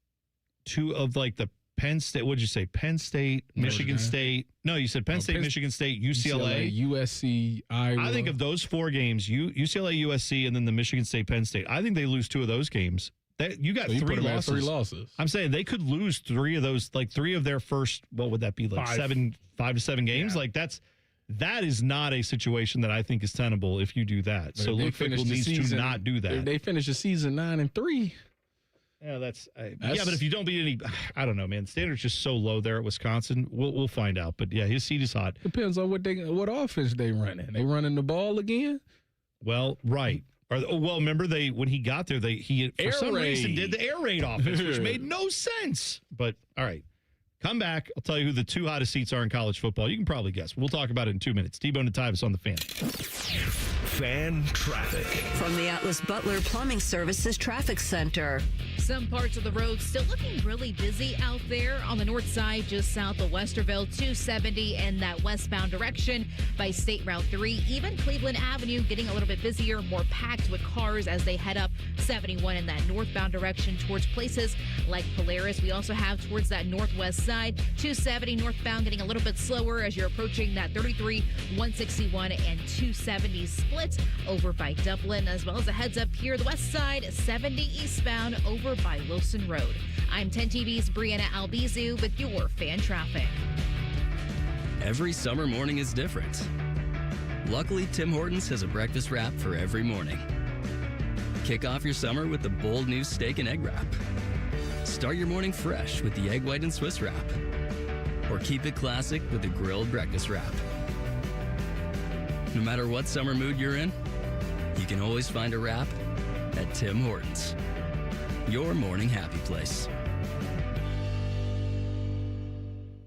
2 of like the Penn State. What'd you say? Penn State, Michigan State. No, you said Penn State, Michigan State, UCLA, USC, Iowa. I think of those 4 games, UCLA, USC, and then the Michigan State, Penn State. I think they lose 2 of those games. You got 3 losses. 3 losses. I'm saying they could lose 3 of those, like 3 of their first. What would that be? Like 5 to 7 games. Yeah. Like that is not a situation that I think is tenable if you do that. So Luke Fickell needs to not do that. If they finish the season 9-3. Yeah, yeah, but if you don't beat any, I don't know, man. The standard's just so low there at Wisconsin. We'll find out. But yeah, his seat is hot. Depends on what offense they running. They running the ball again? Well, right. Remember when he got there, he for some reason did the air raid offense, which made no sense. But all right, come back. I'll tell you who the 2 hottest seats are in college football. You can probably guess. We'll talk about it in 2 minutes. T-Bone and Tyvis on the Fan. Fan traffic. From the Atlas Butler Plumbing Services Traffic Center. Some parts of the road still looking really busy out there. On the north side, just south of Westerville, 270 in that westbound direction by State Route 3. Even Cleveland Avenue getting a little bit busier, more packed with cars as they head up 71 in that northbound direction towards places like Polaris. We also have towards that northwest side, 270 northbound getting a little bit slower as you're approaching that 33, 161, and 270 split over by Dublin, as well as a heads up here, the west side, 70 eastbound over by Wilson Road. I'm 10 TV's Brianna Albizu with your fan traffic. Every summer morning is different. Luckily, Tim Hortons has a breakfast wrap for every morning. Kick off your summer with the bold new steak and egg wrap. Start your morning fresh with the egg white and Swiss wrap. Or keep it classic with the grilled breakfast wrap. No matter what summer mood you're in, you can always find a wrap at Tim Hortons. Your morning happy place.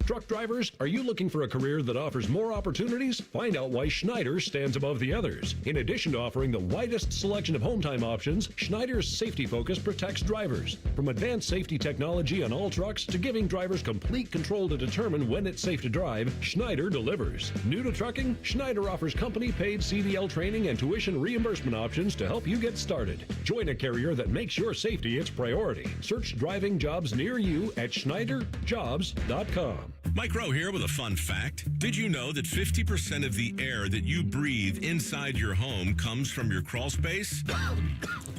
Truck drivers, are you looking for a career that offers more opportunities? Find out why Schneider stands above the others. In addition to offering the widest selection of home time options, Schneider's safety focus protects drivers. From advanced safety technology on all trucks to giving drivers complete control to determine when it's safe to drive, Schneider delivers. New to trucking, Schneider offers company-paid CDL training and tuition reimbursement options to help you get started. Join a carrier that makes your safety its priority. Search driving jobs near you at schneiderjobs.com. Mike Rowe here with a fun fact. Did you know that 50% of the air that you breathe inside your home comes from your crawl space?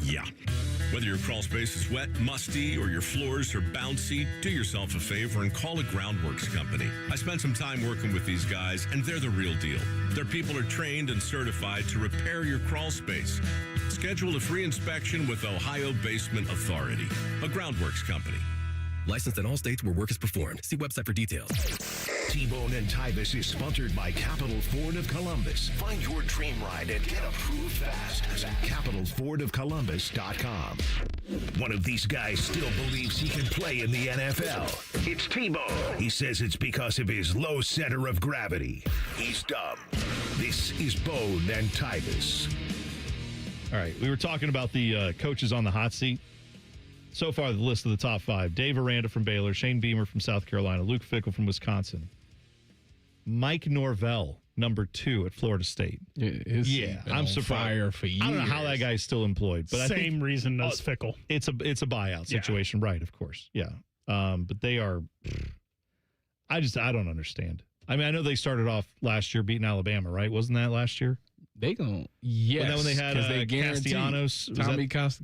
Yeah. Whether your crawl space is wet, musty, or your floors are bouncy, do yourself a favor and call a Groundworks company. I spent some time working with these guys, and they're the real deal. Their people are trained and certified to repair your crawl space. Schedule a free inspection with Ohio Basement Authority, a Groundworks company. Licensed in all states where work is performed. See website for details. T-Bone and Tyvis is sponsored by Capital Ford of Columbus. Find your dream ride and get approved fast at capitalfordofcolumbus.com. One of these guys still believes he can play in the NFL. It's T-Bone. He says it's because of his low center of gravity. He's dumb. This is Bone and Tyvis. All right, we were talking about the coaches on the hot seat. So far, the list of the top 5. Dave Aranda from Baylor, Shane Beamer from South Carolina, Luke Fickell from Wisconsin, Mike Norvell, number 2 at Florida State. I'm surprised. For years. I don't know how that guy's still employed. But Same I think, reason as Fickell. It's a buyout situation, right, of course. Yeah. But they are, I don't understand. I mean, I know they started off last year beating Alabama, right? Wasn't that last year? They gon' yes. But then when they had they Castellanos,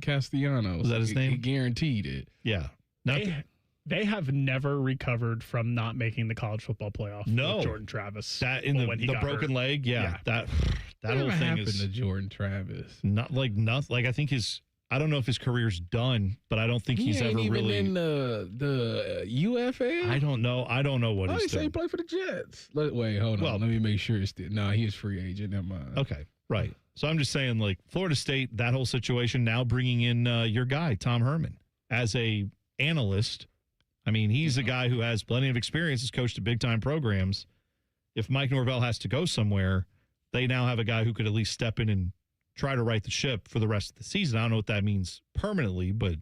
Castellanos, was that his name? He guaranteed it. Yeah. They have never recovered from not making the college football playoff. No. With Jordan Travis. That in when he the got broken hurt. leg, that whole Whatever thing happened is to Jordan Travis. not like nothing. Like I think I don't know if his career's done, but I don't think He he's ain't ever even really in the UFL. I don't know what Oh, he's he say he doing. played for the Jets. Wait, hold on. Well- Let me make sure it's still. No, he is free agent. Never mind. Okay, right. So I'm just saying, like Florida State, that whole situation. Now bringing in your guy Tom Herman as a analyst. I mean, he's a guy who has plenty of experience. Has coached at big time programs. If Mike Norvell has to go somewhere, they now have a guy who could at least step in and try to right the ship for the rest of the season. I don't know what that means permanently, but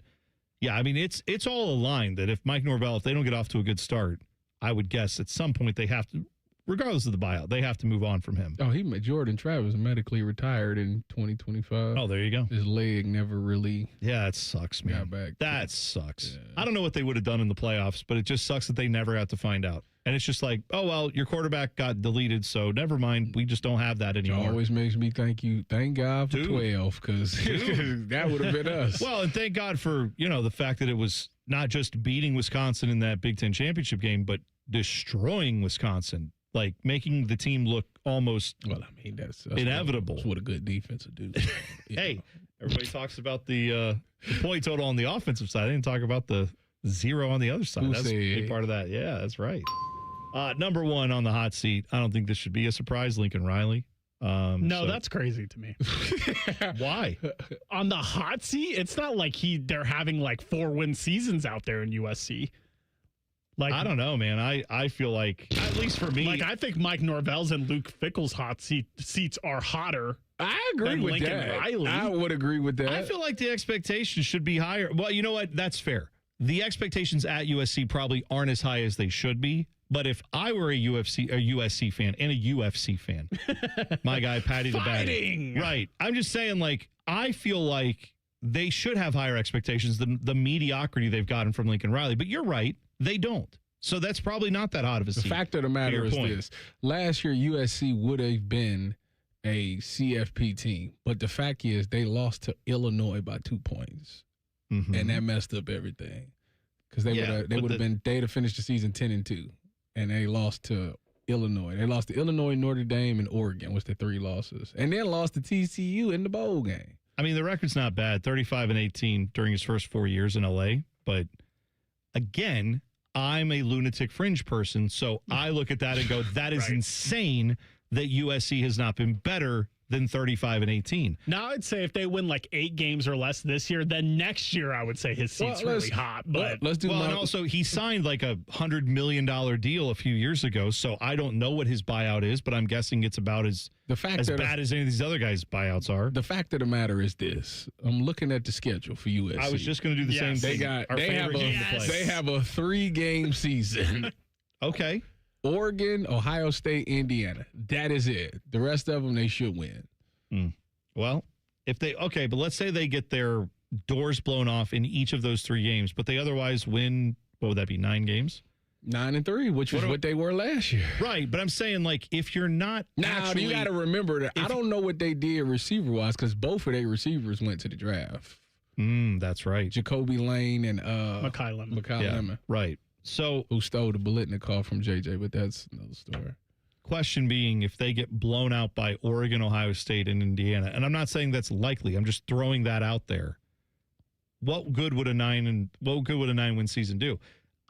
yeah, I mean, it's all aligned that if Mike Norvell, if they don't get off to a good start, I would guess at some point they have to, regardless of the buyout, they have to move on from him. Oh, Jordan Travis medically retired in 2025. Oh, there you go. His leg never really. Yeah, it sucks, man. got back. That sucks. I don't know what they would have done in the playoffs, but it just sucks that they never got to find out. And it's just like, oh, well, your quarterback got deleted, so never mind. We just don't have that It anymore. always makes me thank God for Dude. 12, because that would have been us. Well, and thank God for, the fact that it was not just beating Wisconsin in that Big Ten championship game, but destroying Wisconsin, like making the team look almost that's inevitable. That's what a good defense would do. Hey, everybody talks about the point total on the offensive side. They didn't talk about the zero on the other side. Who That's a big part of that. Yeah, that's right. Number one on the hot seat. I don't think this should be a surprise, Lincoln Riley. No, that's crazy to me. Why? On the hot seat, it's not like they're having like 4-win seasons out there in USC. Like I don't know, man. I feel like, at least for me, like I think Mike Norvell's and Luke Fickell's hot seats are hotter. I agree than with Lincoln that. Riley. I would agree with that. I feel like the expectations should be higher. Well, you know what? That's fair. The expectations at USC probably aren't as high as they should be. But if I were a USC fan and a UFC fan, my guy Patty the Batty, right? I'm just saying, like, I feel like they should have higher expectations than the mediocrity they've gotten from Lincoln Riley. But you're right, they don't. So that's probably not that hot of a seat. The fact of the matter is this: last year USC would have been a CFP team, but the fact is they lost to Illinois by 2 points, and that messed up everything because they'd have finished the season 10-2. And they lost to Illinois. They lost to Illinois, Notre Dame, and Oregon was the 3 losses. And then lost to TCU in the bowl game. I mean, the record's not bad, 35-18 during his first 4 years in LA. But again, I'm a lunatic fringe person, so I look at that and go, that is insane that USC has not been better than 35-18. Now, I'd say if they win like 8 games or less this year, then next year I would say his seat's really hot. But let's do. And also he signed like a $100 million deal a few years ago, so I don't know what his buyout is, but I'm guessing it's about as bad as any of these other guys' buyouts are. The fact of the matter is this: I'm looking at the schedule for USC. I was just going to do the same thing. They have a 3-game season. Okay. Oregon, Ohio State, Indiana. That is it. The rest of them, they should win. Well, but let's say they get their doors blown off in each of those 3 games, but they otherwise win, what would that be, 9 games? 9-3, which was what they were last year. Right, but I'm saying, like, if you're not you got to remember that I don't know what they did receiver-wise because both of their receivers went to the draft. That's right. Jacoby Lane and Mekhi Lemon. Right. So who stole the Biletnikoff from JJ, but that's another story. Question being, if they get blown out by Oregon, Ohio State, and Indiana, and I'm not saying that's likely, I'm just throwing that out there. What good would a 9-win season do?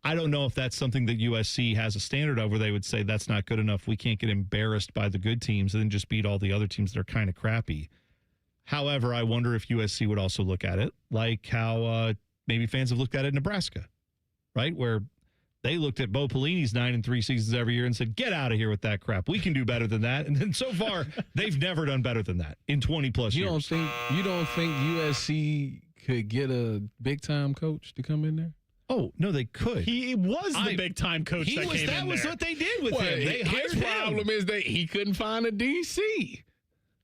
I don't know if that's something that USC has a standard of where they would say that's not good enough. We can't get embarrassed by the good teams and then just beat all the other teams that are kind of crappy. However, I wonder if USC would also look at it like how maybe fans have looked at it in Nebraska, right? Where they looked at Bo Pelini's 9-3 seasons every year and said, get out of here with that crap. We can do better than that. And then so far, they've never done better than that in 20-plus years. You don't think USC could get a big-time coach to come in there? Oh, no, they could. He was the big-time coach that came in there. That was what they did with him. His problem is that he couldn't find a DC.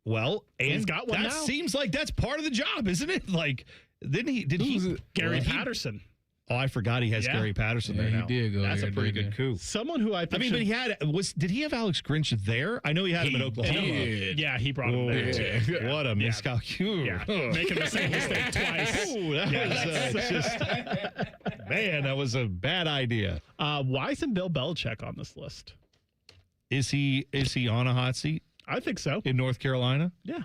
Well, and he's got one that now. Seems like that's part of the job, isn't it? Like, Gary Patterson. Oh, I forgot he has Yeah. Gary Patterson there he now. did go That's there, a pretty didn't good coup. Someone who I think I mean, but did he have Alex Grinch there? I know he had him in Oklahoma. Yeah, he brought him there too. What a miscalculation. Yeah, making the same mistake twice. Ooh, that was just, man, that was a bad idea. Why isn't Bill Belichick on this list? Is he on a hot seat I think so. in North Carolina? Yeah.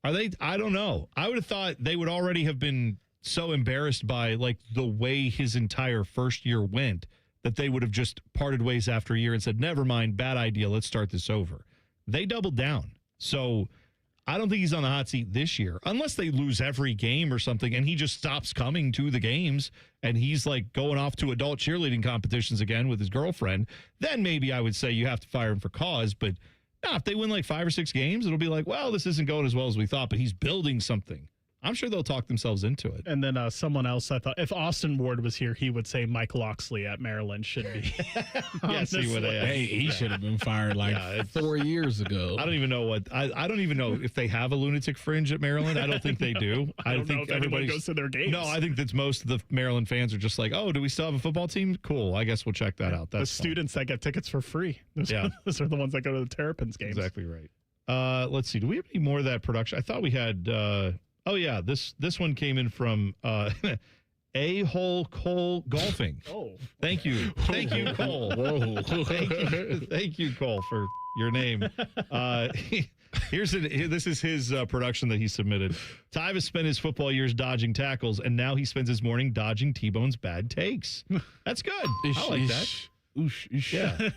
Are they? I don't know. I would have thought they would already have been so embarrassed by like the way his entire first year went that they would have just parted ways after a year and said, never mind, bad idea, let's start this over. They doubled down. So I don't think he's on the hot seat this year, unless they lose every game or something and he just stops coming to the games and he's like going off to adult cheerleading competitions again with his girlfriend. Then maybe I would say you have to fire him for cause. But no, if they win like 5 or 6 games, it'll be like, well, this isn't going as well as we thought, but he's building something. I'm sure they'll talk themselves into it. And then someone else, I thought, if Austin Ward was here, he would say Mike Loxley at Maryland should be. Yes, he would have. Hey, he should have been fired like 4 years ago. I don't even know I don't even know if they have a lunatic fringe at Maryland. I don't think they do. I don't know if everybody goes to their games. No, I think that most of the Maryland fans are just like, oh, do we still have a football team? Cool. I guess we'll check that out. That's the students that get tickets for free. Those are the ones that go to the Terrapins games. Exactly right. Let's see. Do we have any more of that production? I thought we had. Oh yeah, this one came in from A-Hole Cole Golfing. Oh, thank you, Cole. Whoa, thank you, Cole, for your name. This is his production that he submitted. Tyvis spent his football years dodging tackles, and now he spends his morning dodging T-Bone's bad takes. That's good. I like that. Yeah.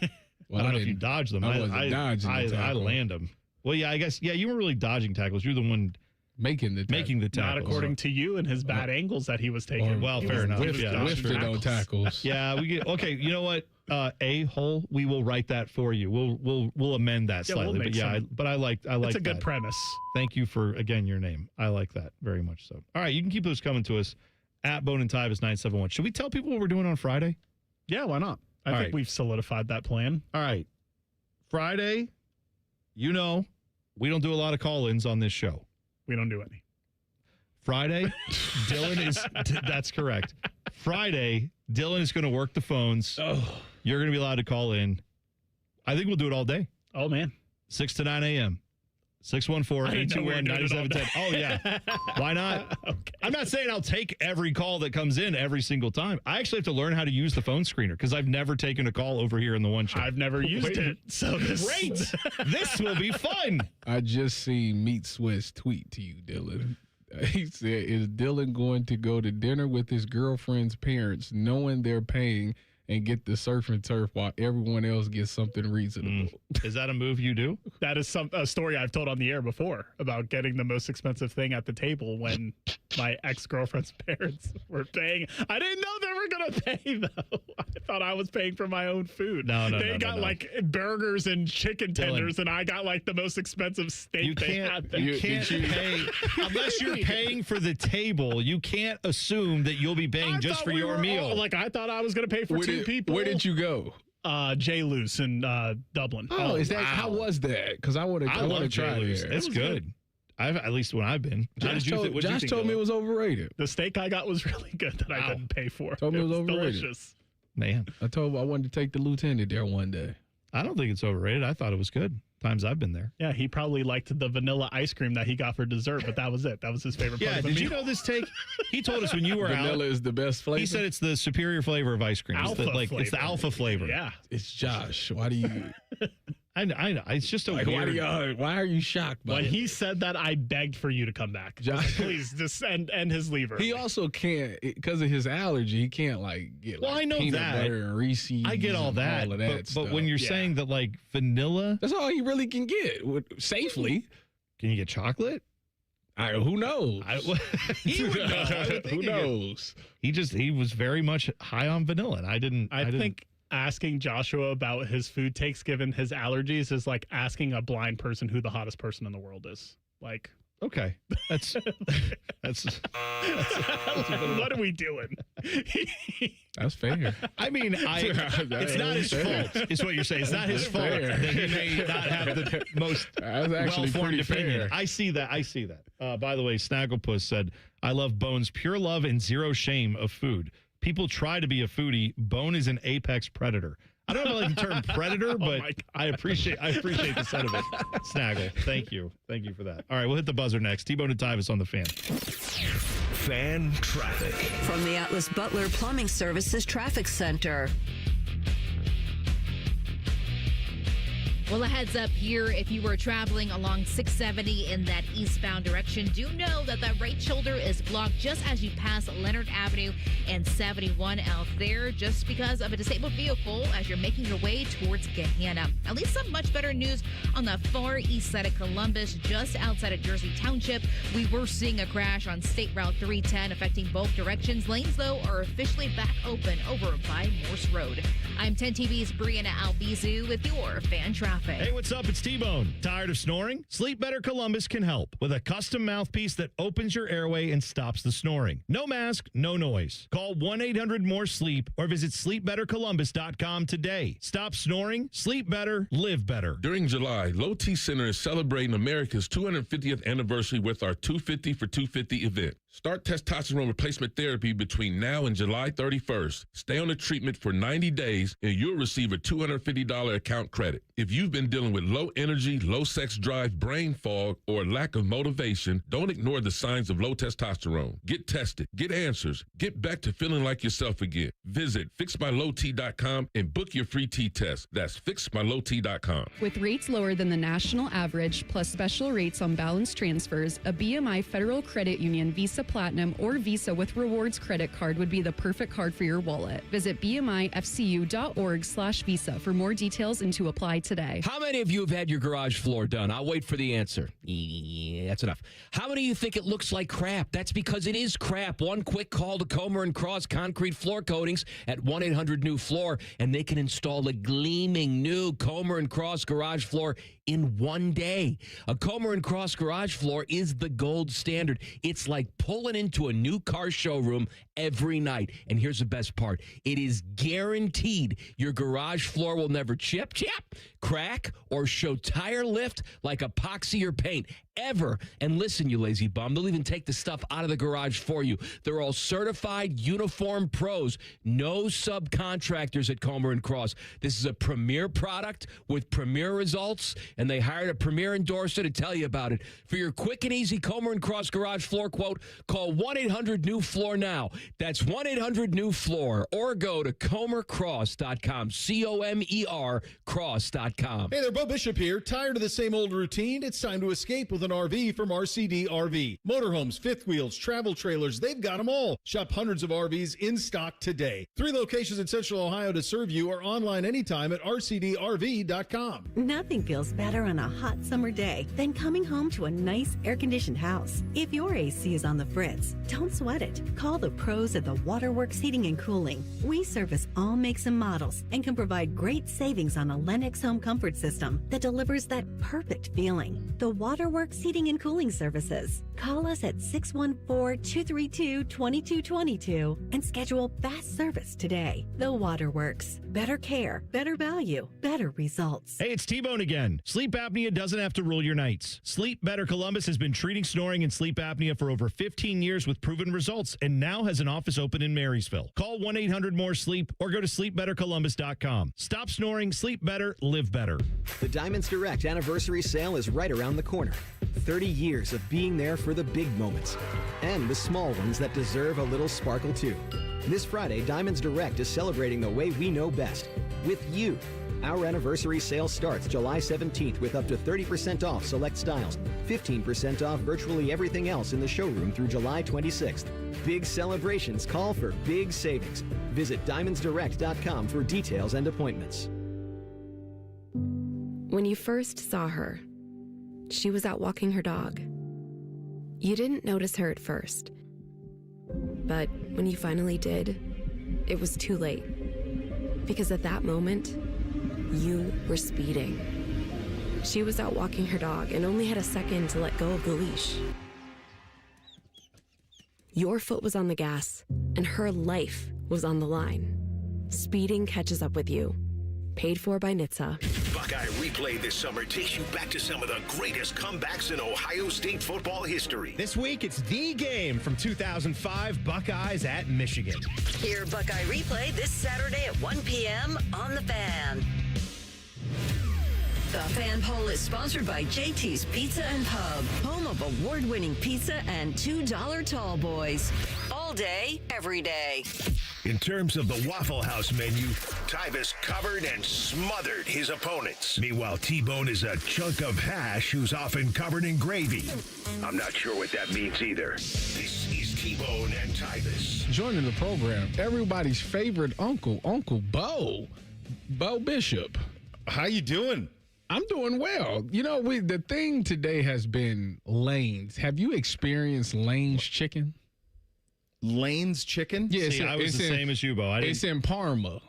Well, I don't know if you dodge them. I wasn't dodging the I tackle. land them. Well, yeah, I guess. Yeah, you weren't really dodging tackles. You're the one making the tackles. Not according to you and his bad angles that he was taking. Well, fair enough. Whiffed it on tackles. Yeah, we get okay. You know what? A-hole. We will write that for you. We'll amend that slightly. But I like. It's a good premise. Thank you for again your name. I like that very much. So, all right, you can keep those coming to us at Bone and Tyvis 971. Should we tell people what we're doing on Friday? Yeah, why not? I think we've solidified that plan. All right, Friday. We don't do a lot of call-ins on this show. We don't do any. Friday, Dylan is. That's correct. Friday, Dylan is going to work the phones. Oh. You're going to be allowed to call in. I think we'll do it all day. Oh, man. 6 to 9 a.m. 614-821-9710. Oh, yeah. Why not? Okay. I'm not saying I'll take every call that comes in every single time. I actually have to learn how to use the phone screener because I've never taken a call over here in the one show. I've never used it. So Great. This will be fun. I just seen Meat Swiss tweet to you, Dylan. He said, is Dylan going to go to dinner with his girlfriend's parents knowing they're paying and get the surf and turf while everyone else gets something reasonable? Is that a move you do? That is a story I've told on the air before about getting the most expensive thing at the table when my ex-girlfriend's parents were paying. I didn't know they were going to pay, though. I thought I was paying for my own food. They got like burgers and chicken tenders, and I got like the most expensive steak they had there. You can't pay. Unless you're paying for the table, you can't assume that you'll be paying just for your meal. I thought I was going to pay for two people. Where did you go? J. Luce in Dublin. Oh, is that how was that? Because I want to try it. It's good. At least when I've been. Josh told me it was overrated. The steak I got was really good that I didn't pay for. Told me it was overrated. Delicious. Man, I wanted to take the lieutenant there one day. I don't think it's overrated. I thought it was good. Times I've been there. Yeah, he probably liked the vanilla ice cream that he got for dessert, but that was it. That was his favorite part of the did meal. you know this take? He told us when you were vanilla out. is the best flavor. He said it's the superior flavor of ice cream. It's the alpha flavor. Yeah. It's Josh. Why do you... I know. It's just a like, weird... Why are you shocked by When it? he said that, I begged for you to come back. Josh, please, just end his lever. He also can't, because of his allergy, he can't get I know peanut that. butter and Reese's. I get all that. But when you're saying that like vanilla... That's all he really can get safely. Can you get chocolate? Who knows? He would know. Who knows? He was very much high on vanilla, and I didn't. I think asking Joshua about his food takes, given his allergies, is like asking a blind person who the hottest person in the world is. Like, okay, that's what are we doing? That's fair. I mean, it's not his fault. Is what you're saying? It's not his fault that he may not have the most well-formed opinion. I see that. By the way, Snagglepuss said, "I love Bones' pure love and zero shame of food. People try to be a foodie. Bone is an apex predator. I don't know like the term predator, but I appreciate the sentiment. Snaggle, thank you for that. All right, we'll hit the buzzer next. T-Bone and Tyvis on the Fan. Fan traffic from the Atlas Butler Plumbing Services Traffic Center. Well, a heads up here, if you were traveling along 670 in that eastbound direction, do know that the right shoulder is blocked just as you pass Leonard Avenue and 71 out there just because of a disabled vehicle as you're making your way towards Gahanna. At least some much better news on the far east side of Columbus, just outside of Jersey Township. We were seeing a crash on State Route 310 affecting both directions. Lanes, though, are officially back open over by Morse Road. I'm 10 TV's Brianna Albizu with your Fan Traffic. Hey, what's up? It's T-Bone. Tired of snoring? Sleep Better Columbus can help with a custom mouthpiece that opens your airway and stops the snoring. No mask, no noise. Call 1-800-MORE-SLEEP or visit sleepbettercolumbus.com today. Stop snoring, sleep better, live better. During July, Low T Center is celebrating America's 250th anniversary with our 250 for 250 event. Start testosterone replacement therapy between now and July 31st. Stay on the treatment for 90 days and you'll receive a $250 account credit. If you've been dealing with low energy, low sex drive, brain fog, or lack of motivation, don't ignore the signs of low testosterone. Get tested, get answers, get back to feeling like yourself again. Visit fixmylowt.com and book your free T test. That's fixmylowt.com. With rates lower than the national average, plus special rates on balance transfers, a BMI Federal Credit Union Visa Platinum or Visa with Rewards credit card would be the perfect card for your wallet. Visit bmifcu.org/visa for more details and to apply today. How many of you have had your garage floor done? I'll wait for the answer. Yeah, that's enough. How many of you think it looks like crap? That's because it is crap. One quick call to Comer & Cross Concrete Floor Coatings at 1-800-NEW-FLOOR, and they can install a gleaming new Comer & Cross garage floor in one day. A Comer & Cross garage floor is the gold standard. It's like pulling into a new car showroom every night. And here's the best part. It is guaranteed your garage floor will never chip, crack, or show tire lift like epoxy or paint ever. And listen, you lazy bum, they'll even take the stuff out of the garage for you. They're all certified uniform pros. No subcontractors at Comer & Cross. This is a premier product with premier results, and they hired a premier endorser to tell you about it. For your quick and easy Comer & Cross garage floor quote, call 1-800-NEW-FLOOR now. That's 1-800-NEW-FLOOR, or go to comercross.com, C-O-M-E-R cross.com. Hey there, Bo Bishop here. Tired of the same old routine? It's time to escape with an RV from RCD RV. Motorhomes, fifth wheels, travel trailers, they've got them all. Shop hundreds of RVs in stock today. 3 locations in Central Ohio to serve you, or online anytime at rcdrv.com. Nothing feels better on a hot summer day than coming home to a nice air-conditioned house. If your AC is on the fritz, don't sweat it. Call the pros at the Waterworks Heating and Cooling. We service all makes and models and can provide great savings on a Lennox home comfort system that delivers that perfect feeling. The Waterworks Heating and Cooling Services. Call us at 614-232-2222 and schedule fast service today. The Waterworks. Better care, better value, better results. Hey, it's T-Bone again. Sleep apnea doesn't have to rule your nights. Sleep Better Columbus has been treating snoring and sleep apnea for over 15 years with proven results and now has an office open in Marysville. Call 1-800-MORE-SLEEP or go to sleepbettercolumbus.com. Stop snoring, sleep better, live better. The Diamonds Direct anniversary sale is right around the corner. 30 years of being there for the big moments and the small ones that deserve a little sparkle too. This Friday, Diamonds Direct is celebrating the way we know best, with you. Our anniversary sale starts July 17th with up to 30% off select styles, 15% off virtually everything else in the showroom through July 26th. Big celebrations call for big savings. Visit diamondsdirect.com for details and appointments. When you first saw her, she was out walking her dog. You didn't notice her at first, but when you finally did, it was too late. Because at that moment, you were speeding. She was out walking her dog and only had a second to let go of the leash. Your foot was on the gas, and her life was on the line. Speeding catches up with you. Paid for by NHTSA. Buckeye Replay this summer takes you back to some of the greatest comebacks in Ohio State football history. This week, it's the game from 2005, Buckeyes at Michigan. Hear Buckeye Replay this Saturday at 1 p.m. on The Fan. The Fan Poll is sponsored by JT's Pizza and Pub, home of award-winning pizza and $2 tall boys. All day, every day. In terms of the Waffle House menu, Tyvis covered and smothered his opponents. Meanwhile, T-Bone is a chunk of hash who's often covered in gravy. I'm not sure what that means either. This is T-Bone and Tyvis. Joining the program, everybody's favorite uncle, Uncle Bo Bishop. How you doing? I'm doing well. You know, the thing today has been Lane's. Have you experienced Lane's chicken? Lane's chicken? Yeah, I was the same as you, Bo. It's in Parma.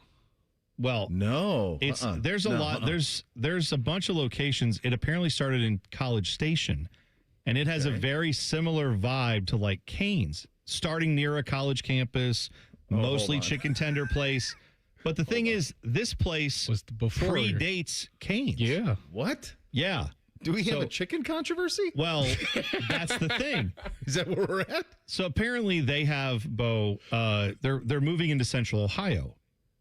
Well, no. There's a lot. There's a bunch of locations. It apparently started in College Station, and it has a very similar vibe to like Cane's, starting near a college campus, mostly chicken tender place. But the thing is, this place was before predates Cane's. Yeah. What? Yeah. Do we have a chicken controversy? Well, that's the thing. Is that where we're at? So apparently they have, Bo, they're moving into Central Ohio.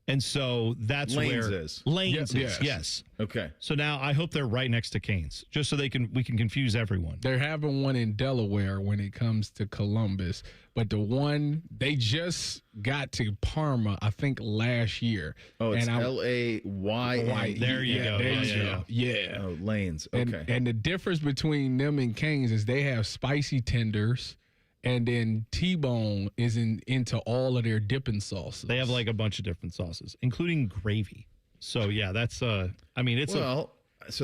And so that's Lane's where is. Lane's is. Yes. Okay. So now I hope they're right next to Cane's, just so we can confuse everyone. They're having one in Delaware when it comes to Columbus, but the one they just got to Parma, I think last year. Oh, it's and L-A-Y-N. There you go. There you go. Yeah. Oh, Lane's. Okay. And the difference between them and Cane's is they have spicy tenders. And then T-Bone is into all of their dipping sauces. They have like a bunch of different sauces, including gravy. So yeah, that's so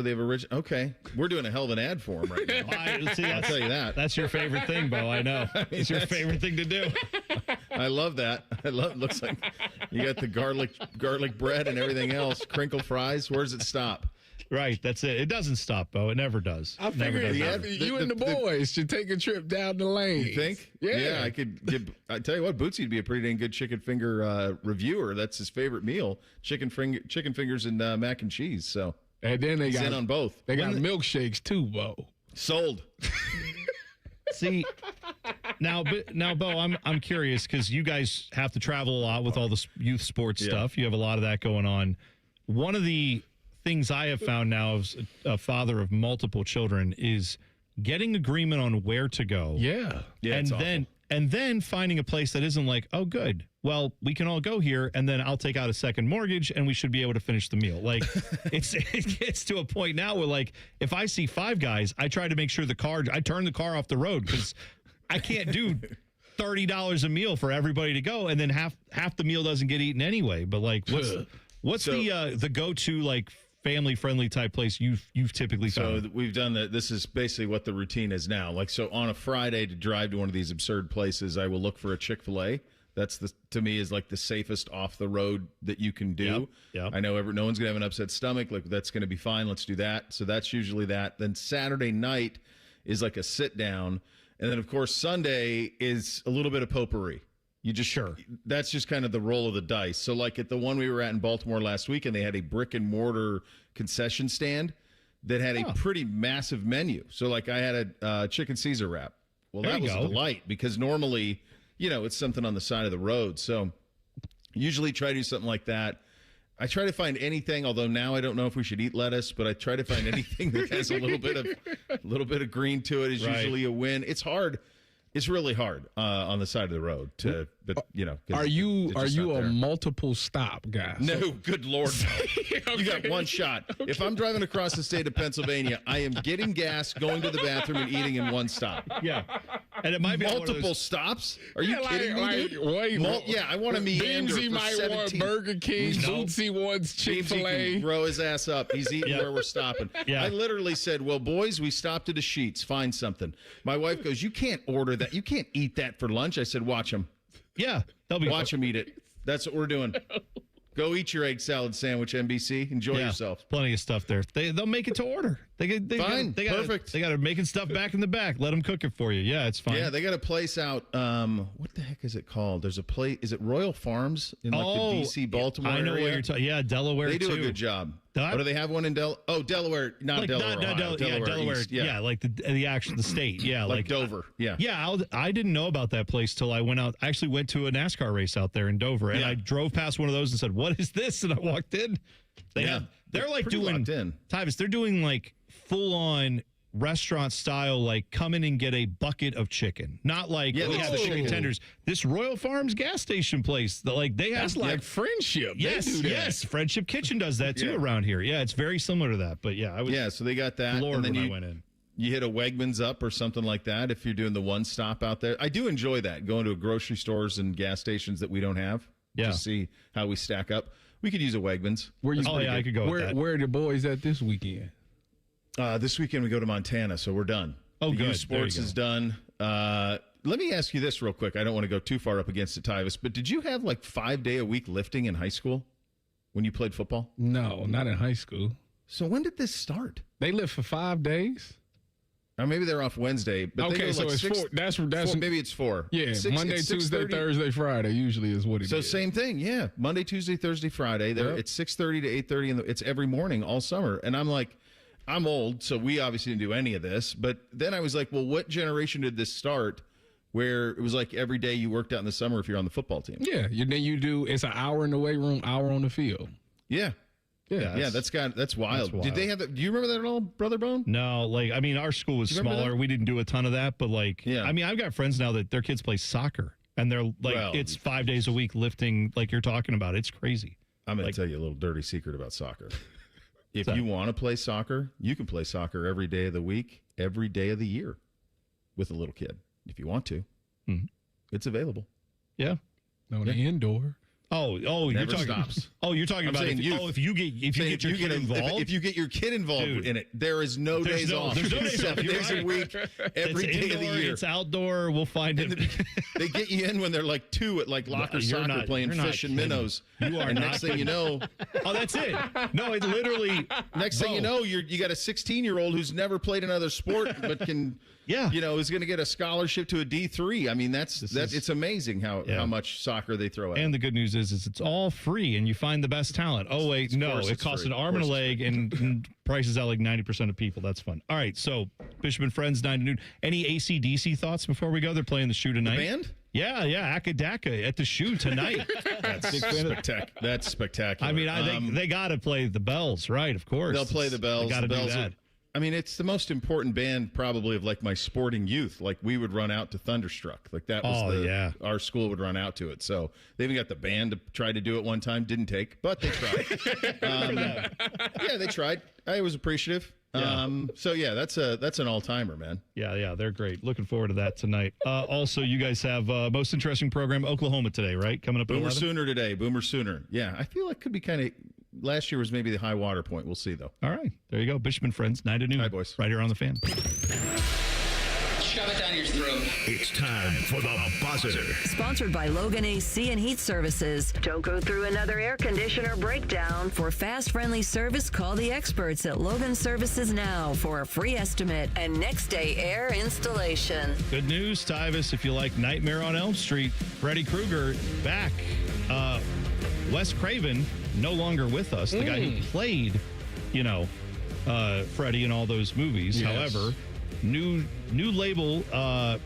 they have original. Okay, we're doing a hell of an ad for them right now. I'll tell you that. That's your favorite thing, Bo. I know. It's your favorite thing to do. I love that. Looks like you got the garlic bread and everything else. Crinkle fries. Where does it stop? Right, that's it. It doesn't stop, Bo. It never does. I figured you and the boys should take a trip down the lane. You think? Yeah. I could give. I tell you what, Bootsy'd be a pretty dang good chicken finger reviewer. That's his favorite meal: chicken fingers and mac and cheese. So, and then they got in on both. They got milkshakes too, Bo. Sold. See, now, Bo, I'm curious because you guys have to travel a lot with all the youth sports stuff. You have a lot of that going on. One of the things I have found now as a father of multiple children is getting agreement on where to go. Yeah. And then finding a place that isn't like, oh, good. Well, we can all go here, and then I'll take out a second mortgage, and we should be able to finish the meal. Like, it gets to a point now where, like, if I see Five Guys, I try to make sure I turn the car off the road because I can't do $30 a meal for everybody to go, and then half the meal doesn't get eaten anyway. But like, what's the go-to like family-friendly type place you've typically found? So we've done that. This is basically what the routine is now. Like, so on a Friday to drive to one of these absurd places, I will look for a Chick-fil-A. That's to me is like the safest off the road that you can do. Yep. I know no one's gonna have an upset stomach. Like, that's gonna be fine. Let's do that. So that's usually that. Then Saturday night is like a sit down, and then of course Sunday is a little bit of potpourri. That's just kind of the roll of the dice. So like at the one we were at in Baltimore last week, and they had a brick and mortar concession stand that had a pretty massive menu. So like I had a chicken Caesar wrap. Well, that was a delight because normally, it's something on the side of the road. So usually try to do something like that. I try to find anything, although now I don't know if we should eat lettuce, but I try to find anything that has a little bit of green to it is usually a win. It's hard. It's really hard on the side of the road Are you a multiple stop guy? No, good Lord. No. You got one shot. Okay. If I'm driving across the state of Pennsylvania, I am getting gas, going to the bathroom, and eating in one stop. Yeah. And it might be multiple stops? Are you kidding me, dude? I want to meander Beamsy for might 17. want Burger King. Bootsy wants Chick-fil-A. Beamsy can grow his ass up. He's eating where we're stopping. Yeah. I literally said, well, boys, we stopped at a Sheetz. Find something. My wife goes, you can't order that. You can't eat that for lunch. I said, watch them. Yeah. Watch them eat it. That's what we're doing. Go eat your egg salad sandwich, NBC. Enjoy yourself. Plenty of stuff there. They'll make it to order. Fine. Perfect. They got to making stuff back in the back. Let them cook it for you. Yeah, it's fine. Yeah, they got a place out. What the heck is it called? There's a place. Is it Royal Farms in like the D.C. Baltimore I know area? what you're talking. Yeah, Delaware. They do too. a good job. Or do they have one in Delaware? Not Delaware. Ohio. Delaware. East. Yeah, like the state. Yeah, like Dover. Yeah. Yeah, I didn't know about that place till I went out. I actually went to a NASCAR race out there in Dover, and I drove past one of those and said, "What is this?" And I walked in. They're like doing Tyvis. They're doing like full on restaurant style, like come in and get a bucket of chicken, not like we have the chicken tenders. This Royal Farms gas station place, they have that's like Friendship. Yes, Friendship Kitchen does that too around here. Yeah, it's very similar to that. But so they got that. Floored and then when I went in. You hit a Wegmans up or something like that if you're doing the one stop out there. I do enjoy that, going to grocery stores and gas stations that we don't have to see how we stack up. We could use a Wegmans. I could go with that. Where are the boys at this weekend? This weekend we go to Montana, so we're done. Oh, good. Youth sports is done. Let me ask you this real quick. I don't want to go too far up against it, Tyvis, but did you have like 5-day-a-week lifting in high school when you played football? No, not in high school. So when did this start? They lift for 5 days. Or maybe they're off Wednesday. But okay, so it's 4. That's maybe it's 4. Yeah, Monday, Tuesday, Thursday, Friday usually is what it is. So same thing, yeah. Monday, Tuesday, Thursday, Friday. It's 6:30 to 8:30, it's every morning all summer. And I'm like, I'm old, so we obviously didn't do any of this. But then I was like, well, what generation did this start where it was like every day you worked out in the summer if you're on the football team? Yeah, then you do, it's an hour in the weight room, hour on the field. Yeah. Yeah, that's wild. That's wild. Did they have that? Do you remember that at all, Brother Bone? No, our school was smaller. We didn't do a ton of that, but I've got friends now that their kids play soccer, and they're it's 5 days a week lifting, like you're talking about. It's crazy. I'm going to tell you a little dirty secret about soccer. If you want to play soccer, you can play soccer every day of the week, every day of the year with a little kid. If you want to, it's available. Yeah. No, the indoor. You're talking. Stops. You're talking about if you get your kid involved. If you get your kid involved in it, there is no days off. There's no days off. 7 days a week, every day of the year. It's outdoor. We'll find it. They get you in when they're like 2 at like locker soccer playing fish and minnows. You are and not next thing you know, that's it. No, it literally. Next thing you know, you got a 16-year-old who's never played another sport but can. Yeah, is going to get a scholarship to a D3. I mean, it's amazing how much soccer they throw out. And the good news is it's all free, and you find the best talent. Oh wait, no, it costs an arm and a leg, and prices out like 90% of people. That's fun. All right, so Bishop and Friends 9 to noon. Any AC/DC thoughts before we go? They're playing the shoe tonight. The band? Yeah, Akadaka at the shoe tonight. That's spectacular. I mean, I think they got to play the bells, right? Of course, they'll play the bells. They got to do that. I mean, it's the most important band probably of like my sporting youth. Like we would run out to Thunderstruck. Like that was our school would run out to it. So they even got the band to try to do it one time. Didn't take, but they tried. They tried. I was appreciative. Yeah. That's an all-timer, man. Yeah, they're great. Looking forward to that tonight. Also, you guys have most interesting program, Oklahoma today, right? Coming up at 11? Boomer Sooner today. Boomer Sooner. Yeah, I feel like could be kind of. Last year was maybe the high water point. We'll see, though. All right. There you go. Bishop and Friends, 9 to noon. Hi, boys. Right here on The Fan. Shove it down your throat. It's time for the buzzer. Sponsored by Logan AC and Heat Services. Don't go through another air conditioner breakdown. For fast, friendly service, call the experts at Logan Services now for a free estimate and next-day air installation. Good news, Tyvis. If you like Nightmare on Elm Street, Freddy Krueger back. Wes Craven no longer with us. The guy who played, Freddy in all those movies. Yes. However, new label,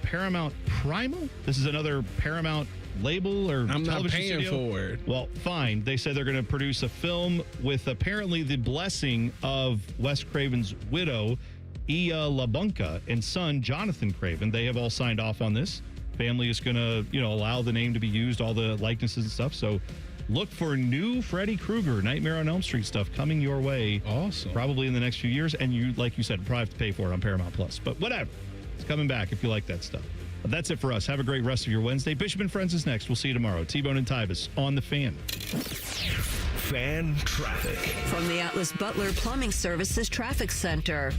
Paramount Primal. This is another Paramount label or I'm television not paying studio. for it. Well, fine. They said they're going to produce a film with apparently the blessing of Wes Craven's widow, Ia LaBunca, and son, Jonathan Craven. They have all signed off on this. Family is going to, allow the name to be used, all the likenesses and stuff. So look for new Freddy Krueger, Nightmare on Elm Street stuff coming your way. Awesome. Probably in the next few years. And you, like you said, probably have to pay for it on Paramount Plus. But whatever. It's coming back if you like that stuff. But that's it for us. Have a great rest of your Wednesday. Bishop and Friends is next. We'll see you tomorrow. T-Bone and Tyvis on The Fan. Fan traffic. From the Atlas Butler Plumbing Services Traffic Center.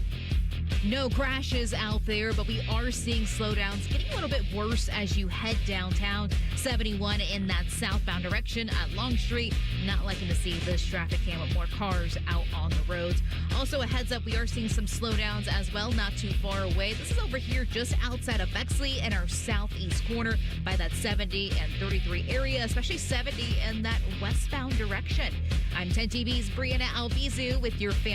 No crashes out there, but we are seeing slowdowns getting a little bit worse as you head downtown. 71 in that southbound direction at Long Street. Not liking to see this traffic cam with more cars out on the roads. Also, a heads up, we are seeing some slowdowns as well, not too far away. This is over here just outside of Bexley in our southeast corner by that 70 and 33 area, especially 70 in that westbound direction. I'm 10 TV's Brianna Albizu with your fan.